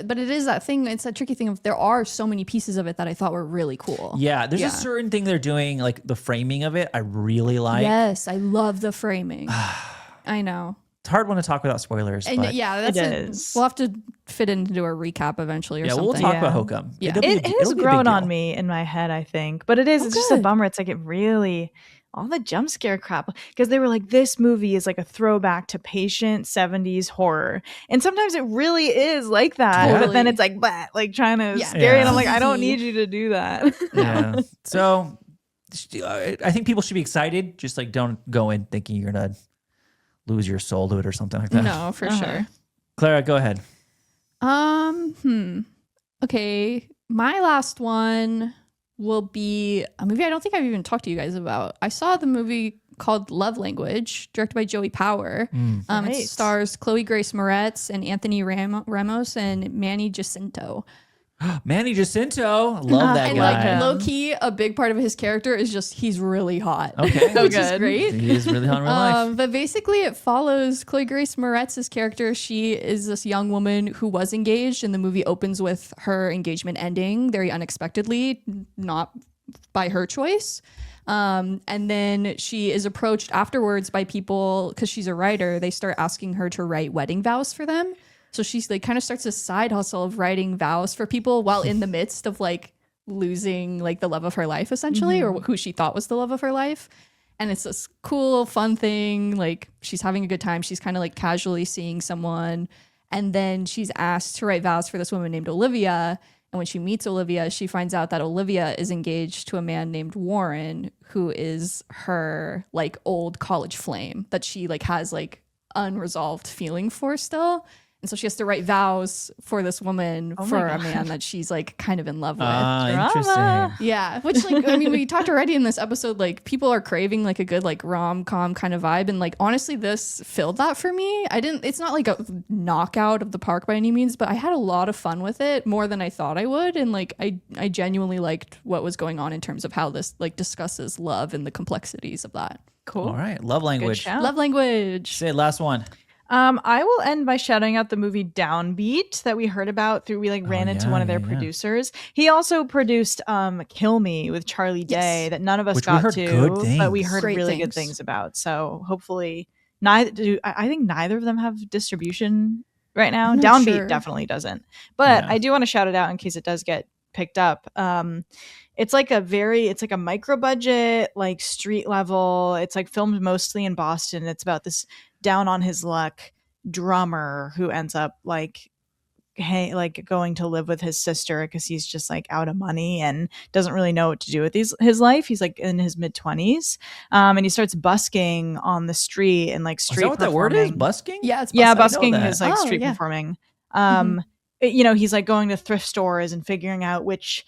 but it is that thing. It's that tricky thing of there are so many pieces of it that I thought were really cool. Yeah, there's a certain thing they're doing, like the framing of it, I really like. Yes, I love the framing. I know. It's a hard one to talk without spoilers. And but that's it is. We'll have to fit into a recap eventually or something. We'll talk about Hokum. Yeah. It has grown on me in my head, I think. But it's just a bummer. It's like it really, all the jump scare crap, because they were like, this movie is like a throwback to patient 70s horror. And sometimes it really is like that. Totally. But then it's like, bah, like trying to scare you. And I'm like, I don't need you to do that. Yeah. So I think people should be excited. Just like don't go in thinking you're going to lose your soul to it or something like that. No, for sure. Claira, go ahead. Okay. My last one will be a movie I don't think I've even talked to you guys about. I saw the movie called Love Language, directed by Joey Power. It stars Chloe Grace Moretz and Anthony Ramos and Manny Jacinto. Manny Jacinto. Love that and guy. like low key, a big part of his character is just he's really hot. Okay. Which is great. He is really hot in real life. But basically it follows Chloe Grace Moretz's character. She is this young woman who was engaged, and the movie opens with her engagement ending very unexpectedly, not by her choice. And then she is approached afterwards by people, because she's a writer. They start asking her to write wedding vows for them. So she's like kind of starts a side hustle of writing vows for people while in the midst of like losing like the love of her life, essentially, or who she thought was the love of her life. And it's this cool, fun thing. Like she's having a good time. She's kind of like casually seeing someone. And then she's asked to write vows for this woman named Olivia. And when she meets Olivia, she finds out that Olivia is engaged to a man named Warren, who is her like old college flame that she like has like unresolved feeling for still. And so she has to write vows for this woman for a man that she's like kind of in love with. Interesting. Yeah. Which like, I mean, we talked already in this episode, like people are craving like a good like rom-com kind of vibe. And like, honestly, this filled that for me. It's not like a knockout of the park by any means, but I had a lot of fun with it, more than I thought I would. And like, I genuinely liked what was going on in terms of how this like discusses love and the complexities of that. Cool. All right. Love Language. Love Language. Say it, last one. I will end by shouting out the movie Downbeat that we heard about we ran into one of their producers. He also produced Kill Me with Charlie Day that none of us got to, but we heard really good things about. So hopefully I think neither of them have distribution right now. Downbeat definitely doesn't. But I do want to shout it out in case it does get picked up. It's like a micro budget, like street level. It's like filmed mostly in Boston. It's about this down on his luck drummer who ends up like going to live with his sister because he's just like out of money and doesn't really know what to do with his life. He's like in his mid-20s, and he starts busking on the street and like street. Is that what that word is? Busking? Yeah, it's busking is like street performing. He's like going to thrift stores and figuring out which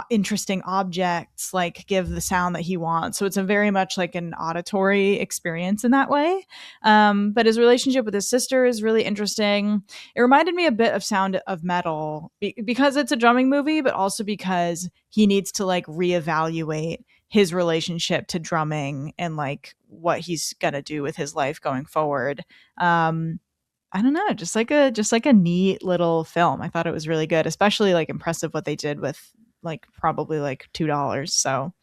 interesting objects like give the sound that he wants. So it's a very much like an auditory experience in that way. But his relationship with his sister is really interesting. It reminded me a bit of Sound of Metal because it's a drumming movie, but also because he needs to like reevaluate his relationship to drumming and like what he's gonna do with his life going forward. I don't know, just like a neat little film. I thought it was really good, especially like impressive what they did with like probably like $2. So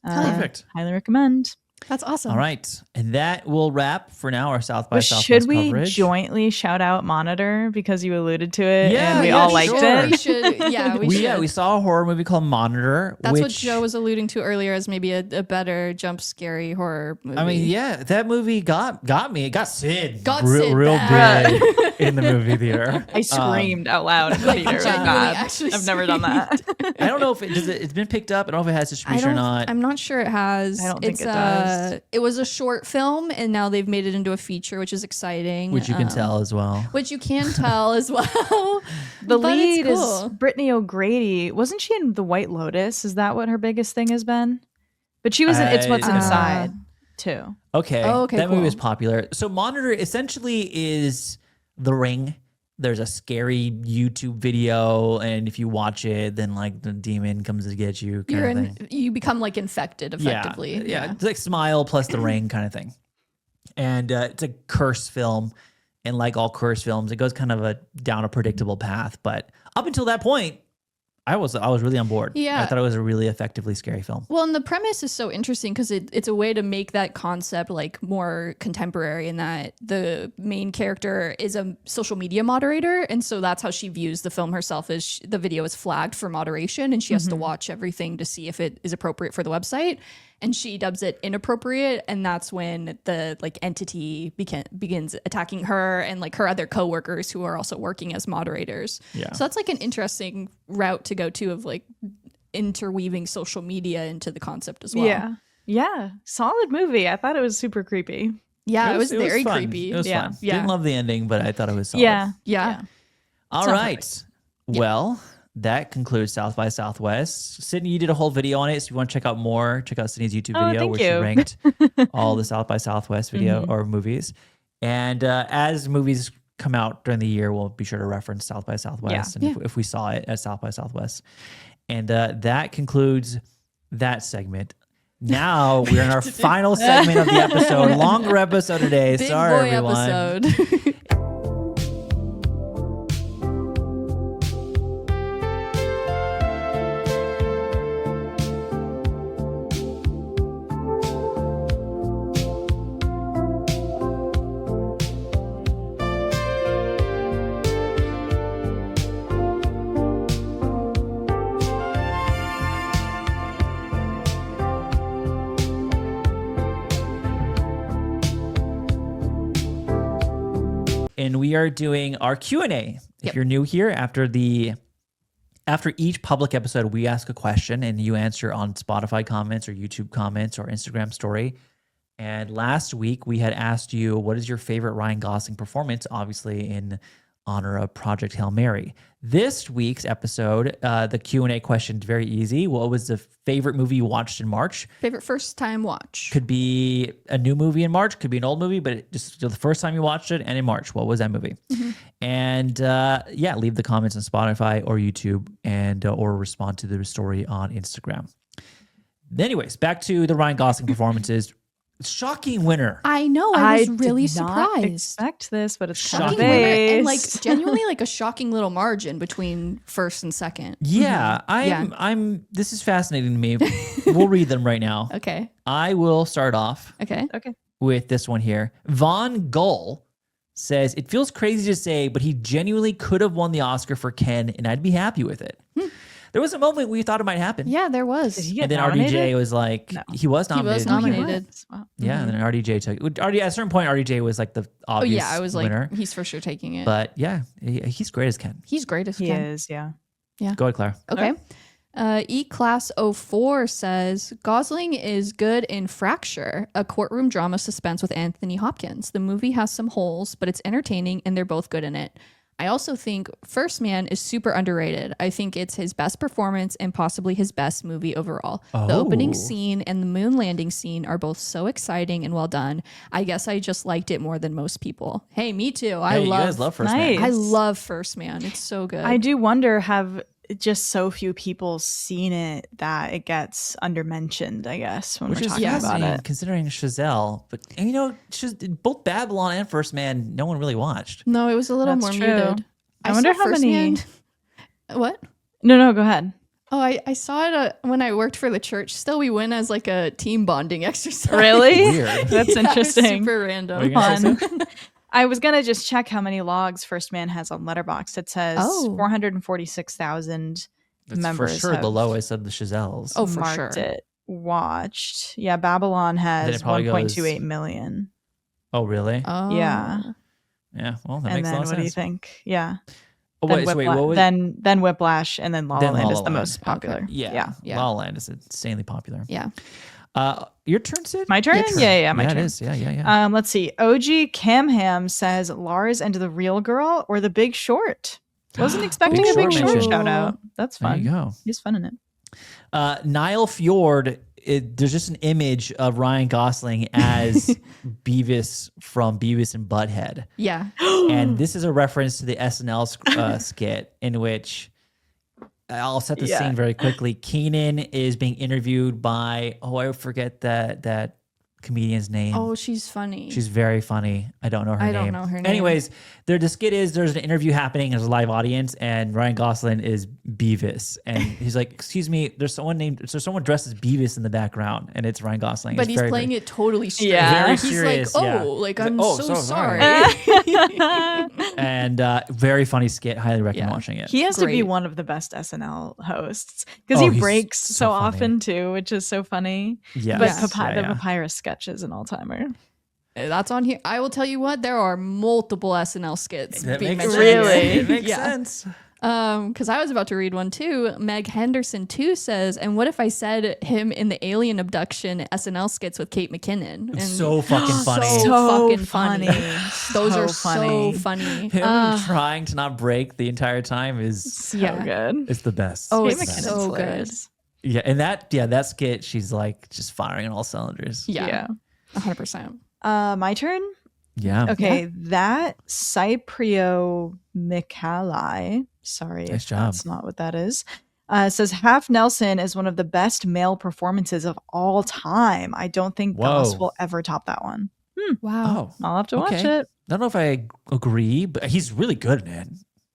perfect. Highly recommend. That's awesome. All right. And that will wrap for now our South by Southwest should we coverage. Jointly shout out Monitor because you alluded to it and we all liked it? We should. We saw a horror movie called Monitor. That's what Joe was alluding to earlier as maybe a better jump scary horror movie. I mean, that movie got me. It got Sid. Sid real bad. big in the movie theater. I screamed out loud in the theater. I've never done that. I don't know if it's been picked up. I don't know if it has distribution or not. I'm not sure it has. I don't think it does. it was a short film, and now they've made it into a feature, which is exciting. Which you can tell as well. Which you can tell as well. The But lead it's is cool. Brittany O'Grady. Wasn't she in The White Lotus? Is that what her biggest thing has been? But she was in It's What's Inside too. Okay. Oh, okay, that movie cool. was popular. So Monitor essentially is The Ring. There's a scary YouTube video, and if you watch it, then like the demon comes to get you kind of thing. You become like infected effectively. Yeah. It's like Smile plus The Ring kind of thing. And it's a curse film. And like all curse films, it goes kind of down a predictable path. But up until that point, I was really on board. Yeah. I thought it was a really effectively scary film. Well, and the premise is so interesting because it's a way to make that concept like more contemporary, in that the main character is a social media moderator, and so that's how she views the film herself. Is the video is flagged for moderation, and she has to watch everything to see if it is appropriate for the website. And she dubs it inappropriate, and that's when the like entity begins attacking her and like her other coworkers who are also working as moderators. Yeah. So that's like an interesting route to go to, of like interweaving social media into the concept as well. Yeah. Yeah. Solid movie. I thought it was super creepy. Yeah, it was very fun. creepy. It was Yeah. fun. Yeah. Didn't love the ending, but I thought it was solid. Yeah. Yeah. All Sounds right. Well, that concludes South by Southwest. Sydney, you did a whole video on it. So if you want to check out more, check out Sydney's YouTube video thank where she you. ranked all the South by Southwest video or movies. And as movies come out during the year, we'll be sure to reference South by Southwest and if we saw it at South by Southwest. And that concludes that segment. Now we're in our final segment of the episode. Longer episode today. Big Sorry, boy everyone. episode. And we are doing our Q&A. If you're new here, after each public episode, we ask a question and you answer on Spotify comments or YouTube comments or Instagram story. And last week we had asked you, what is your favorite Ryan Gosling performance? Obviously in honor of Project Hail Mary. This week's episode, the Q&A question is very easy. What was the favorite movie you watched in March? Favorite first time watch. Could be a new movie in March, could be an old movie, but just the first time you watched it and in March, what was that movie? And leave the comments on Spotify or YouTube and or respond to the story on Instagram. Anyways, back to the Ryan Gosling performances. Shocking winner. I know. I was really did not surprised. expect this, but it's kind Shocking of winner, and like based. genuinely like a shocking little margin between first and second. Yeah, Yeah. I'm this is fascinating to me. We'll read them right now. Okay. I will start off Okay. with this one here. Von Gull says, it feels crazy to say, but he genuinely could have won the Oscar for Ken, and I'd be happy with it. There was a moment we thought it might happen. Yeah, there was. Did he get And then nominated? RDJ was like, No. he was nominated. nominated. Wow. Yeah, and then RDJ took it. At a certain point, RDJ was like the Oh obvious yeah, I was like, winner. he's for sure taking it. But yeah, he's great as Ken. he's great as He Ken. is, yeah. Go ahead, Claire. Okay. E-Class 04 says, Gosling is good in Fracture, a courtroom drama suspense with Anthony Hopkins. The movie has some holes, but it's entertaining and they're both good in it. I also think First Man is super underrated. I think it's his best performance and possibly his best movie overall. The opening scene and the moon landing scene are both so exciting and well done. I guess I just liked it more than most people. Hey, me too. Hey, you guys love First Nice. Man. I love First Man. It's so good. I do wonder, have just so few people seen it that it gets undermentioned, I guess, when Which we're is talking about fascinating it. considering Chazelle. But, and, you know, both Babylon and First Man, no one really watched. No, it was a little That's more true. muted. I wonder saw how First many- Man- What? No, go ahead. Oh, I saw it when I worked for the church. Still, we went as like a team bonding exercise. Really? Weird. That's Yeah, it was interesting. super What are random. you gonna say, Fun. I was gonna just check how many logs First Man has on Letterboxd. It says Oh. 446,000 That's members for sure the have lowest of the Chazelles. Oh, for marked sure. it watched. Yeah, Babylon Then has it probably 1.28 million. Oh, really? Oh. Yeah. Yeah. Well, that And makes a then lot of what do you sense. think? Yeah. Oh, Then, wait, so wait, Whipla- what was then Whiplash, and then La La Then Land La is La the Land. most popular. Yeah. Yeah. La La Land is insanely popular. Yeah. Your turn, Sid? My turn? Yeah, my yeah, turn. it is. Yeah. Let's see. OG Camham says Lars and the Real Girl or The Big Short. Wasn't expecting Big a Big Short Short mention. shout out. That's fun. There you go. He's fun in it. Niall Fjord, there's just an image of Ryan Gosling as Beavis from Beavis and Butthead. Yeah. And this is a reference to the SNL skit in which I'll set the scene very quickly. Keenan is being interviewed by, I forget that comedian's name. Oh, she's funny. She's very funny. I don't know her name. I don't know her name. Anyways, the skit is there's an interview happening. There's a live audience, and Ryan Gosling is Beavis, and he's like, "Excuse me, there's someone dressed as Beavis in the background, and it's Ryan Gosling." But It's he's playing it totally straight. Yeah. Very He's serious, like, yeah. like, He's I'm like, so sorry. and very funny skit. Highly recommend watching it. He has to be Great. one of the best SNL hosts because Oh, he he's breaks so so funny. often too, which is so funny. Yeah, But Yeah. the Papyrus sketch is an all-timer. That's on here. I will tell you what, there are multiple SNL skits That being makes mentioned. sense. Really? It makes Yeah. sense. Because I was about to read one too. Meg Henderson too says, and what if I said him in the alien abduction SNL skits with Kate McKinnon? And So fucking funny. So fucking funny. Those So are funny. so funny. Him trying to not break the entire time is So Yeah. good. it's the best. Oh, Kate it's McKinnon's so good. hilarious. Yeah, and that skit, she's like just firing on all cylinders. Yeah, 100%. My turn? Yeah. Okay, that Cyprio Micali, sorry Nice if job. that's not what that is, says Half Nelson is one of the best male performances of all time. I don't think Goss Whoa. will ever top that one. Wow. Oh, I'll have to watch okay. it. I don't know if I agree, but he's really good in it.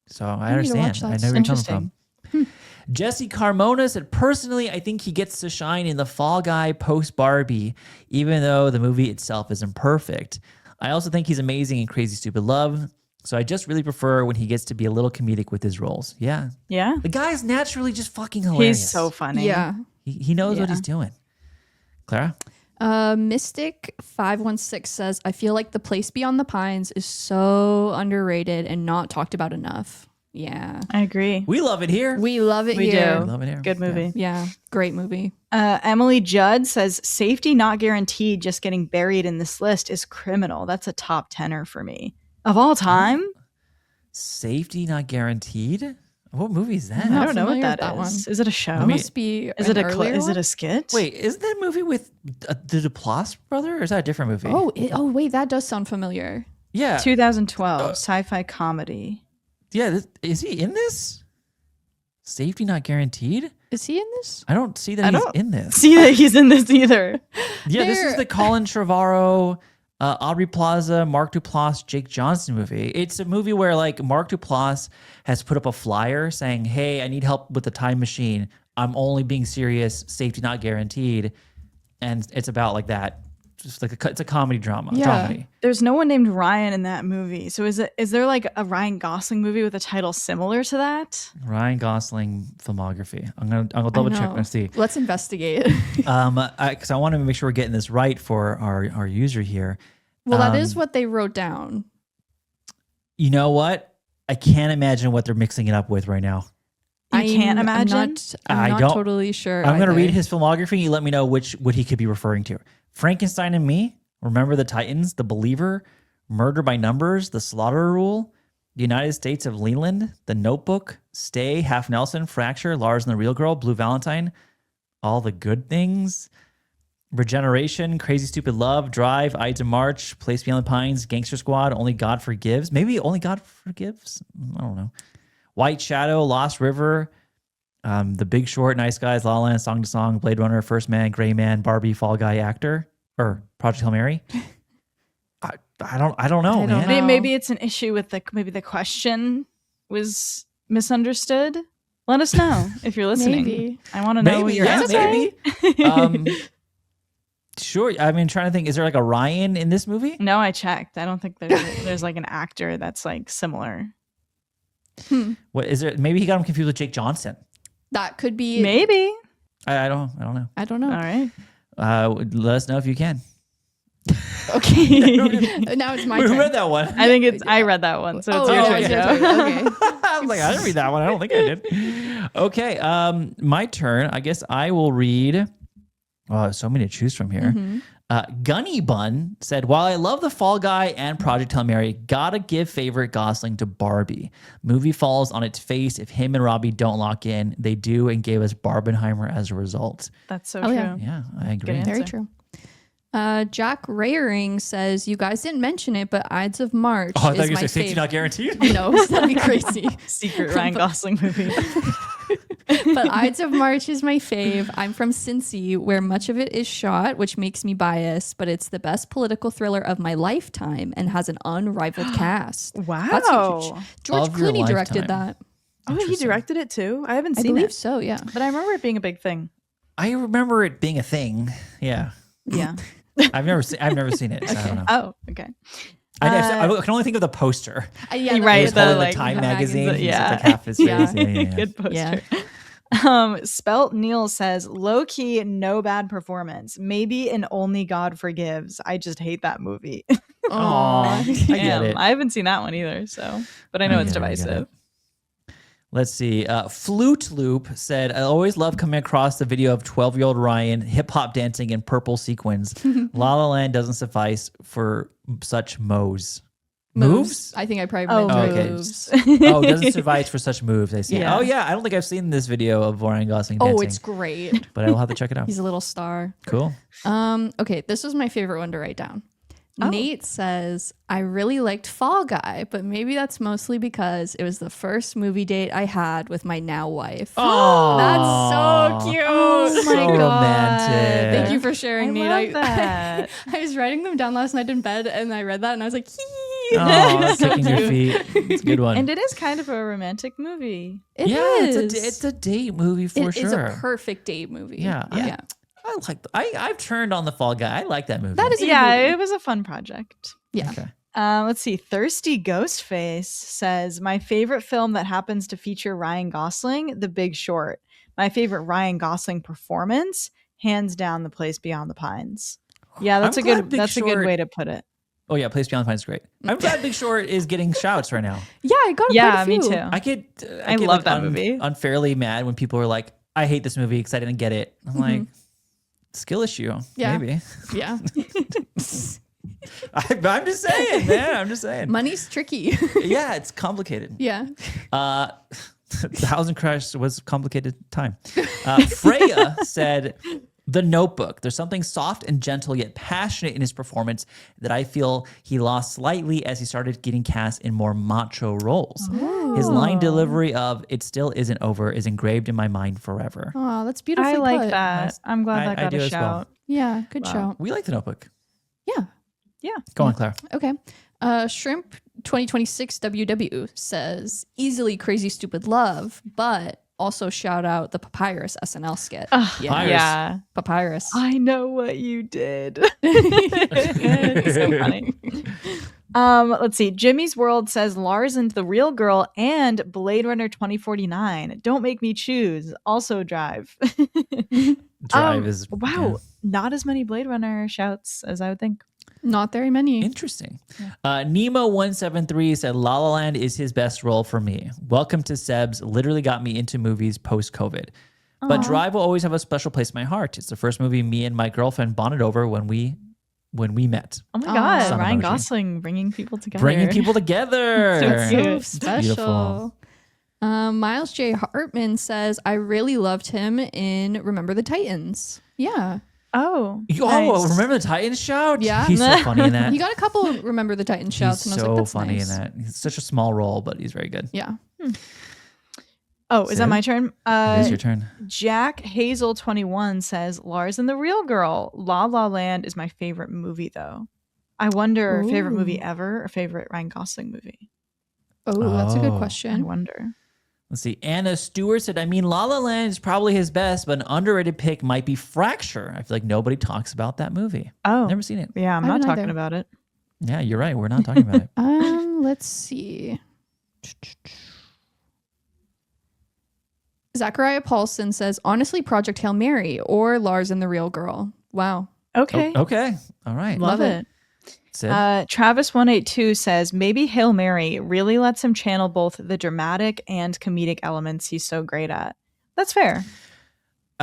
So I need to watch understand. I that. know where you're coming Interesting. from. Jesse Carmona said, personally, I think he gets to shine in the Fall Guy post Barbie, even though the movie itself isn't perfect. I also think he's amazing in Crazy Stupid Love. So I just really prefer when he gets to be a little comedic with his roles. Yeah. Yeah. The guy's naturally just fucking hilarious. He's so funny. Yeah. He knows what Yeah. he's doing. Clara? Mystic 516 says, I feel like The Place Beyond the Pines is so underrated and not talked about enough. Yeah. I agree. We love it here. We love it We here. do. love it here. Good movie. Yeah. Great movie. Emily Judd says safety not guaranteed, just getting buried in this list is criminal. That's a top tenner for me. Of all time? Safety not guaranteed? What movie is that? No. I don't know what familiar with that that is. one. Is it a show? That must be is it an a earlier is it one? a skit? Wait, isn't that a movie with the Duplass brother, or is that a different movie? Oh, wait, that does sound familiar. yeah. 2012 sci-fi comedy. Yeah, is he in this? Safety not guaranteed? Is he in this? I don't see that I he's don't in this. See that he's in this either. Yeah, this is There- the Colin Trevorrow, Aubrey Plaza, Mark Duplass, Jake Johnson movie. It's a movie where like Mark Duplass has put up a flyer saying, "Hey, I need help with the time machine. I'm only being serious. Safety not guaranteed." And it's about like that. Just like it's a comedy drama. Yeah. Dramedy. There's no one named Ryan in that movie. So is there like a Ryan Gosling movie with a title similar to that? Ryan Gosling filmography. I'll double check know. and see. Let's investigate. Because I want to make sure we're getting this right for our user here. Well, that is what they wrote down. You know what? I can't imagine what they're mixing it up with right now. You can't imagine? I'm I not don't- totally sure. I'm going to either. read his filmography. You let me know what he could be referring to. Frankenstein and Me, Remember the Titans, The Believer, Murder by Numbers, The Slaughter Rule, The United States of Leland, The Notebook, Stay, Half Nelson, Fracture, Lars and the Real Girl, Blue Valentine, All the Good Things, Regeneration, Crazy Stupid Love, Drive, Ides of March, Place Beyond the Pines, Gangster Squad, Only God Forgives. Maybe Only God Forgives? I don't know. White Shadow, Lost River, The Big Short, Nice Guys, La La Land, Song to Song, Blade Runner, First Man, Gray Man, Barbie, Fall Guy, Actor, or Project Hail Mary. I don't know, I don't man. know. Maybe it's an issue with maybe the question was misunderstood. Let us know if you're listening. Maybe. I want to know what Maybe, your yeah, answer. maybe. Sure. I mean, trying to think, is there like a Ryan in this movie? No, I checked. I don't think there's like an actor that's like similar. What is there? Maybe he got him confused with Jake Johnson. That could be. Maybe. I don't know. I don't know. All right. Let us know if you can. Okay. Now it's my Who turn. read that one? I think I read that one, so it's your turn, it's your Joe. turn. Okay. I was like, I didn't read that one. I don't think I did. Okay, my turn. I guess I will read. Oh, so many to choose from here. Gunny Bun said, while I love The Fall Guy and Project Hail Mary, gotta give favorite Gosling to Barbie. Movie falls on its face if him and Robbie don't lock in. They do and gave us Barbenheimer as a result. That's so true. Yeah, I agree. Very true. Jack Rayering says, you guys didn't mention it, but Ides of March Oh, I thought is you were my saying Safety Not favorite. Guaranteed. No, that'd be crazy. Secret Ryan Gosling movie. But Ides of March is my fave. I'm from Cincy, where much of it is shot, which makes me biased, but it's the best political thriller of my lifetime and has an unrivaled cast. Wow. That's huge. George Of your Clooney directed lifetime. that. Oh, he directed it too? I haven't I seen believe it. so, yeah. But I remember it being a big thing. I remember it being a thing. Yeah. Yeah. I've never seen it. So I don't know. Oh, okay. I can only think of the poster. Yeah, Right, It was holding like, the Time magazine. It's yeah. like half his face. Yeah. Good poster. Yeah. Spelt Neil says, low key, no bad performance. Maybe an Only God Forgives. I just hate that movie. Aw, I get it. I haven't seen that one either, but I know it's get it, I get divisive. it. Let's see. Flute Loop said, I always love coming across the video of 12-year-old Ryan hip-hop dancing in purple sequins. La La Land doesn't suffice for such moves. Moves? I think I probably Oh, meant okay. moves. Oh, doesn't suffice for such moves. I see. Yeah. Oh, yeah. I don't think I've seen this video of Ryan Gosling dancing. Oh, it's great. But I will have to check it out. He's a little star. Cool. Okay, this was my favorite one to write down. Nate says, I really liked Fall Guy, but maybe that's mostly because it was the first movie date I had with my now wife. Oh, That's so cute. Oh my so God. romantic. Thank you for sharing, Nate. love that. I was writing them down last night in bed and I read that and I was like, hee. Oh, kicking your feet. It's a good one. And it is kind of a romantic movie. It yeah, is. it's a date movie for It sure. is a perfect date movie. Yeah. Yeah. I like. I've turned on the Fall Guy. I like that movie. That is a good Yeah, movie. it was a fun project. Yeah. Okay. Let's see. Thirsty Ghostface says, my favorite film that happens to feature Ryan Gosling, The Big Short. My favorite Ryan Gosling performance, hands down, The Place Beyond the Pines. Yeah, that's I'm a good. glad Big That's a Short- good way to put it. Oh yeah, Place Beyond the Pines is great. I'm glad Big Short is getting shouts right now. Yeah, I got Yeah, quite a me few. too. I get. I get, love that movie. Unfairly mad when people are like, "I hate this movie because I didn't get it." I'm like, skill issue. Yeah. Maybe. Yeah. I'm just saying, man. I'm just saying. Money's tricky. Yeah, it's complicated. Yeah. The housing crash was a complicated time. Freya said, The Notebook. There's something soft and gentle yet passionate in his performance that I feel he lost slightly as he started getting cast in more macho roles. His line delivery of "It still isn't over" is engraved in my mind forever. Oh, that's beautiful. I like that. I'm glad that I got do a as shout. well. Yeah, good shout. We like The Notebook. Yeah. Yeah. Go on, Claire. Okay. Shrimp 2026 WW says, easily crazy stupid love, but also shout out the Papyrus SNL skit. Papyrus. Yeah. Papyrus. I know what you did. It's so funny. Let's see. Jimmy's World says Lars and the Real Girl and Blade Runner 2049. Don't make me choose. Also Drive. Drive is wow. Not as many Blade Runner shouts as I would think. Not very many. Interesting. Nemo173 said La La Land is his best role for me. Welcome to Sebs literally got me into movies post-COVID. But Drive will always have a special place in my heart. It's the first movie me and my girlfriend bonded over when we met. Oh my God. Son of Ryan emoji. Gosling bringing people together. Bringing people together. So cute. So It's special. Miles J. Hartman says, I really loved him in Remember the Titans. Yeah. Oh. Oh, remember the Titans shout? Yeah. He's so funny in that. He got a couple of Remember the Titans shouts. He's and I was so like, that's funny nice. in that. He's such a small role, but he's very good. Yeah. Oh, is that Sid? my turn? It is your turn. Jack Hazel 21 says Lars and the Real Girl. La La Land is my favorite movie though. I wonder favorite movie ever or favorite Ryan Gosling movie. Oh, that's a good Oh. I question. wonder. Let's see. Anna Stewart said, La La Land is probably his best, but an underrated pick might be Fracture. I feel like nobody talks about that movie. Oh. Never seen it. Yeah, I'm I not haven't talking either. about it. Yeah, you're right. We're not talking about it. Let's see. Zachariah Paulson says, honestly, Project Hail Mary or Lars and the Real Girl. Wow. Okay. Okay. All right. Love it. Sid? Travis182 says maybe Hail Mary really lets him channel both the dramatic and comedic elements he's so great at. That's fair.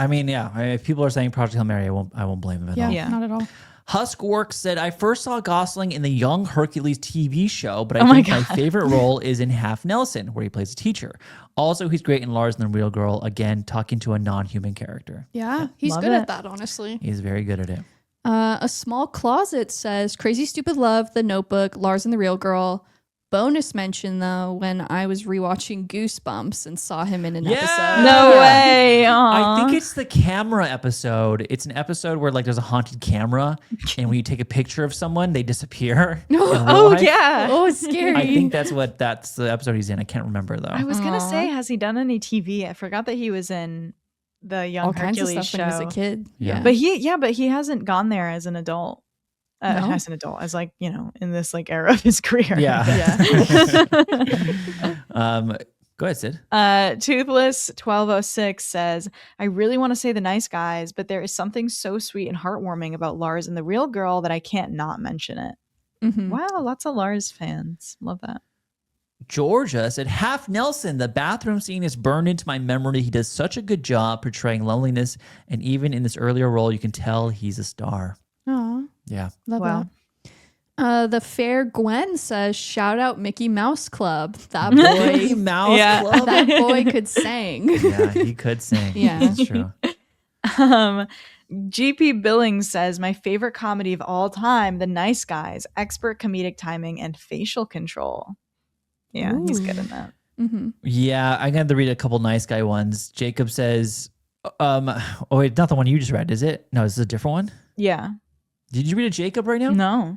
I mean, yeah. If people are saying Project Hail Mary, I won't blame them at all. Yeah, not at all. Huskworks said, I first saw Gosling in the Young Hercules TV show, but I think my favorite role is in Half Nelson, where he plays a teacher. Also, he's great in Lars and the Real Girl, again, talking to a non-human character. Yeah, he's Love good it. at that, honestly. He's very good at it. A Small Closet says, Crazy Stupid Love, The Notebook, Lars and the Real Girl. Bonus mention, though, when I was rewatching Goosebumps and saw him in an episode. No way. I think it's the camera episode. It's an episode where like there's a haunted camera, and when you take a picture of someone, they disappear. Oh, yeah. Oh, it's scary. I think that's the episode he's in. I can't remember though. I was going to say, has he done any TV? I forgot that he was in the Young all kinds of Hercules stuff show. when he was a kid. Yeah. But he hasn't gone there as an adult. As an adult, as like, in this like era of his career. Yeah. Go ahead, Sid. Toothless 1206 says, I really want to say The Nice Guys, but there is something so sweet and heartwarming about Lars and the Real Girl that I can't not mention it. Mm-hmm. Wow, lots of Lars fans. Love that. Georgia said, Half Nelson, the bathroom scene is burned into my memory. He does such a good job portraying loneliness, and even in this earlier role, you can tell he's a star. Aw, Yeah. love Wow. that. The Fair Gwen says, shout out Mickey Mouse Club. That boy, Mickey Mouse Yeah. Club. that boy could sing. Yeah, he could sing. Yeah. That's true. GP Billings says, my favorite comedy of all time, The Nice Guys, expert comedic timing and facial control. Yeah, he's good in that. Mm-hmm. Yeah, I'm going to read a couple nice guy ones. Jacob says, oh, wait, not the one you just read, is it? No, this is a different one? Yeah. Did you read a Jacob right now? No.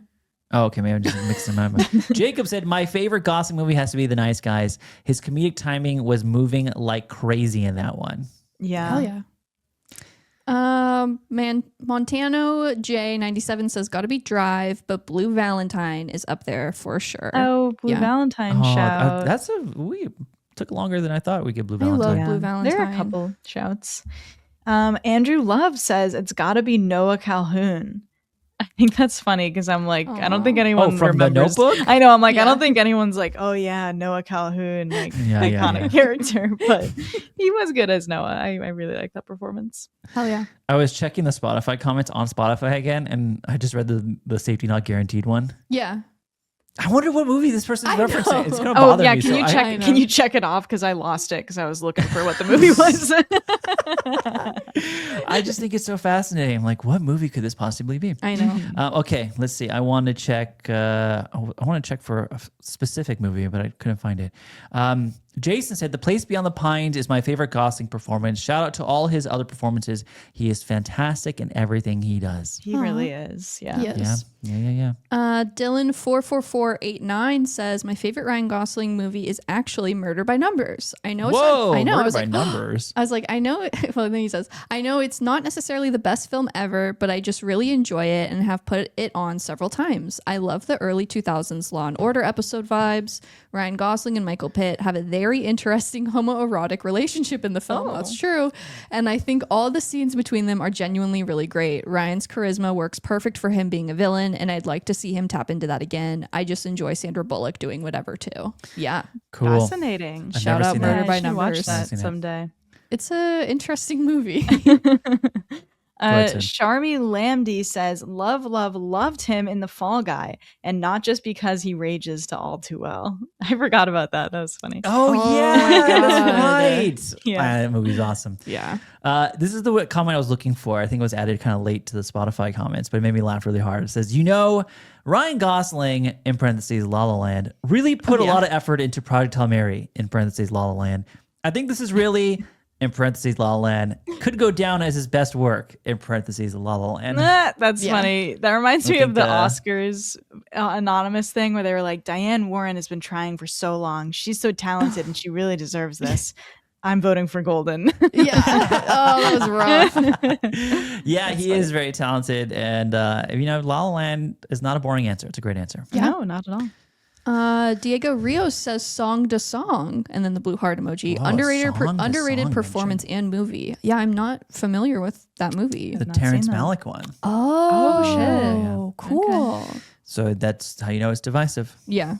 Oh, okay, maybe I'm just mixing them up. Jacob said, my favorite Gosling movie has to be The Nice Guys. His comedic timing was moving like crazy in that one. Yeah. Hell yeah. Montano J97 says, gotta be Drive, but Blue Valentine is up there for sure. Oh, Blue Yeah. Valentine shout. We took longer than I thought we get Blue I love Valentine. Blue Valentine. There are a couple shouts. Andrew Love says it's got to be Noah Calhoun. I think that's funny because I'm like, I don't think anyone from The remembers. Notebook? I know. I'm like, I Yeah. don't think anyone's like, oh yeah, Noah Calhoun, like Yeah, iconic character. But he was good as Noah. I really like that performance. Hell yeah. I was checking the Spotify comments on Spotify again, and I just read the safety not guaranteed one. Yeah. I wonder what movie this person's I referencing. know. It's gonna Oh bother yeah, me. can so you I- check? I know. Can you check it off? Because I lost it because I was looking for what the movie was. I just think it's so fascinating. I'm like, what movie could this possibly be? I know. Okay, let's see. I want to check. I want to check for a specific movie, but I couldn't find it. Jason said, The Place Beyond the Pines is my favorite Gosling performance. Shout out to all his other performances. He is fantastic in everything he does. He really is. Yeah. Yes. Yeah. Dylan44489 says, my favorite Ryan Gosling movie is actually Murder by Numbers. I know it's Whoa, not, I know. I Murder was by like, Numbers. I was like, I know it. Well, then he says, I know it's not necessarily the best film ever, but I just really enjoy it and have put it on several times. I love the early 2000s Law and Order episode vibes. Ryan Gosling and Michael Pitt have a very interesting homoerotic relationship in the film. That's true. And I think all the scenes between them are genuinely really great. Ryan's charisma works perfect for him being a villain, and I'd like to see him tap into that again. I just enjoy Sandra Bullock doing whatever too. Yeah. Cool. Fascinating. I've Shout never out seen Murder that. by I should watch Numbers. that seen that. someday. It's a interesting movie. ahead, Sid. Sharmi Lamdy says, loved him in The Fall Guy, and not just because he rages to All Too Well. I forgot about that. That was funny. Oh, my yeah, God. that's right. Yeah. That movie's awesome. Yeah. This is the comment I was looking for. I think it was added kind of late to the Spotify comments, but it made me laugh really hard. It says, Ryan Gosling, in parentheses, La La Land, really put a lot of effort into Project Hail Mary, in parentheses, La La Land. I think this is really, in parentheses, La La Land, could go down as his best work, in parentheses, La La Land. That's Yeah. funny. That reminds me of think, the Oscars anonymous thing where they were like, Diane Warren has been trying for so long. She's so talented and she really deserves this. I'm voting for Golden. Yeah. Oh, that was rough. Yeah, he is very talented. And, La La Land is not a boring answer. It's a great answer. Yeah. No, not at all. Diego Rios says Song to Song, and then the blue heart emoji. Whoa, underrated Song to underrated Song performance and movie. Yeah, I'm not familiar with that movie. The not seen Terrence that. Malick one. Oh, shit. Cool. So that's how you know it's divisive. Yeah.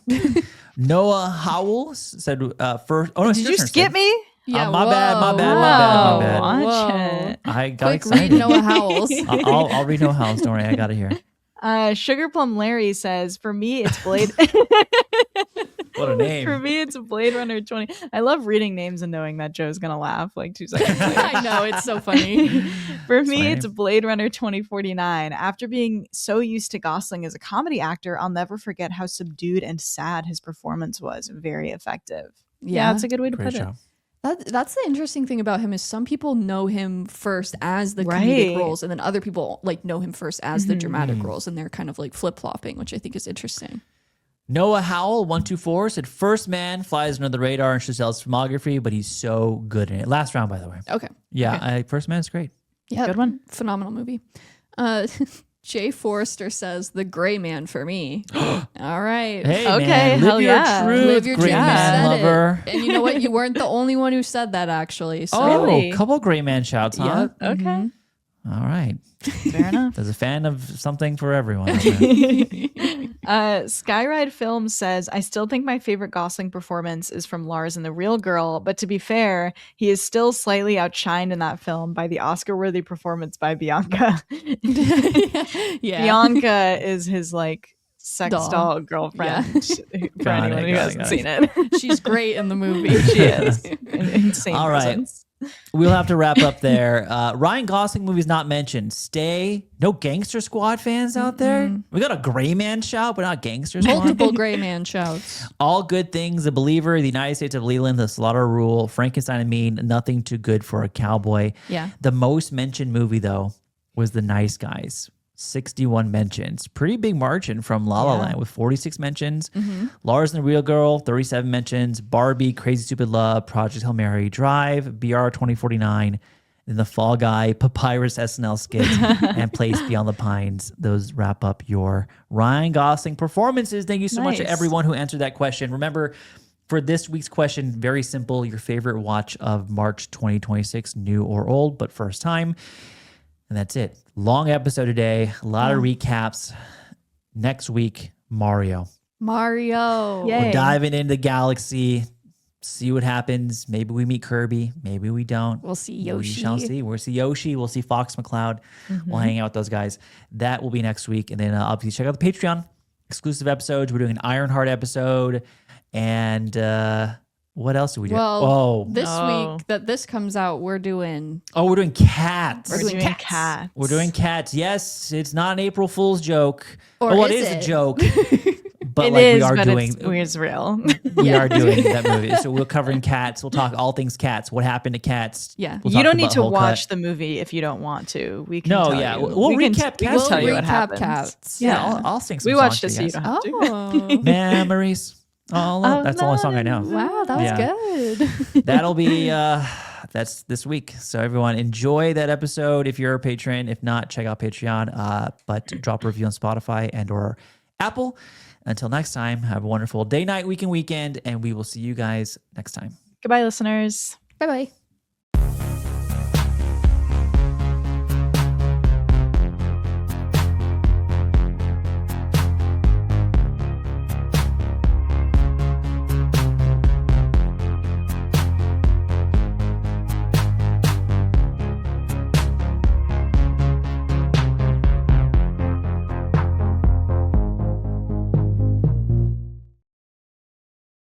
Noah Howell said first. Oh, no, it's Did your you turn, skip Sid. me? Yeah, my bad. Watch Whoa. it. I got Quick, excited. read Noah Howells. I'll read Noah Howells. Don't worry, I got it here. Sugar Plum Larry says, for me, it's Blade. What a name. For me, it's Blade Runner 20. I love reading names and knowing that Joe's going to laugh like 2 seconds later. I know, it's so funny. For me, funny. it's Blade Runner 2049. After being so used to Gosling as a comedy actor, I'll never forget how subdued and sad his performance was. Very effective. Yeah, that's a good way to Great put show. That's the interesting thing about him is some people know him first as the Right. comedic roles, and then other people like know him first as the dramatic roles, and they're kind of like flip flopping, which I think is interesting. Noah Howell 124 said first man flies under the radar in Chazelle's filmography, but he's so good in it. Last round, by the way. Okay. Yeah, First Man is great. Yeah, Good one. Phenomenal movie. Jay Forrester says The Gray Man for me. All right. Hey, Okay, man, live hell your yeah. truth, Live your great truth. man Said lover. it. And you know what? You weren't the only one who said that, actually. So Oh, Really? couple great man shouts, huh? yeah. Okay. All right. Fair enough. There's a fan of something for everyone. Skyride Film says, I still think my favorite Gosling performance is from Lars in The Real Girl, but to be fair, he is still slightly outshined in that film by the Oscar-worthy performance by Bianca. Yeah. Bianca is his like sex Doll. doll girlfriend. For Got anyone it, who got hasn't it. seen it. She's great in the movie. She is. Insane All right. presence. We'll have to wrap up there. Ryan Gosling movie's not mentioned. Stay. No Gangster Squad fans out there? We got a gray man shout, but not Gangster Squad. Multiple Gray Man shouts. All good things, The Believer, The United States of Leland, The Slaughter Rule, Frankenstein and Mean, Nothing Too Good for a Cowboy. Yeah. The most mentioned movie, though, was The Nice Guys. 61 mentions. Pretty big margin from La La Land with 46 mentions. Lars and the Real Girl, 37 mentions. Barbie, Crazy Stupid Love, Project Hail Mary, Drive, BR 2049, then The Fall Guy, Papyrus SNL skit, and Place Beyond the Pines. Those wrap up your Ryan Gosling performances. Thank you so much to Nice. everyone who answered that question. Remember, for this week's question, very simple, your favorite watch of March 2026, new or old, but first time. And that's it. Long episode today. A lot of recaps. Next week, Mario. Mario. Yay. We're diving into the galaxy. See what happens. Maybe we meet Kirby. Maybe we don't. We'll see We Yoshi. shall see. We'll see Yoshi. We'll see Fox McCloud. We'll hang out with those guys. That will be next week. And then obviously check out the Patreon. Exclusive episodes. We're doing an Ironheart episode. And what else do we do? Well, this Oh. week that this comes out, we're doing we're doing cats. We're doing cats. cats. We're doing cats. Yes, it's not an April Fool's joke. Or well, it is is it? a joke. But It like is, we are but doing it's real. we are doing that movie. So we're covering cats. We'll talk all things cats. What happened to cats? Yeah. We'll You talk don't need about to Whole watch Cut. the movie if you don't want to. We can No, tell yeah, you. we'll we can, recap we cats. can tell you what recap happens. cats. Yeah, I'll sing some We songs watched for it, so you guys. don't have to. Oh. Memories. That's the only song I know. Wow, that was Yeah. good. That'll be that's this week. So everyone enjoy that episode if you're a patron. If not, check out Patreon. But drop a review on Spotify and or Apple. Until next time, have a wonderful day, night, weekend, and we will see you guys next time. Goodbye, listeners. Bye bye.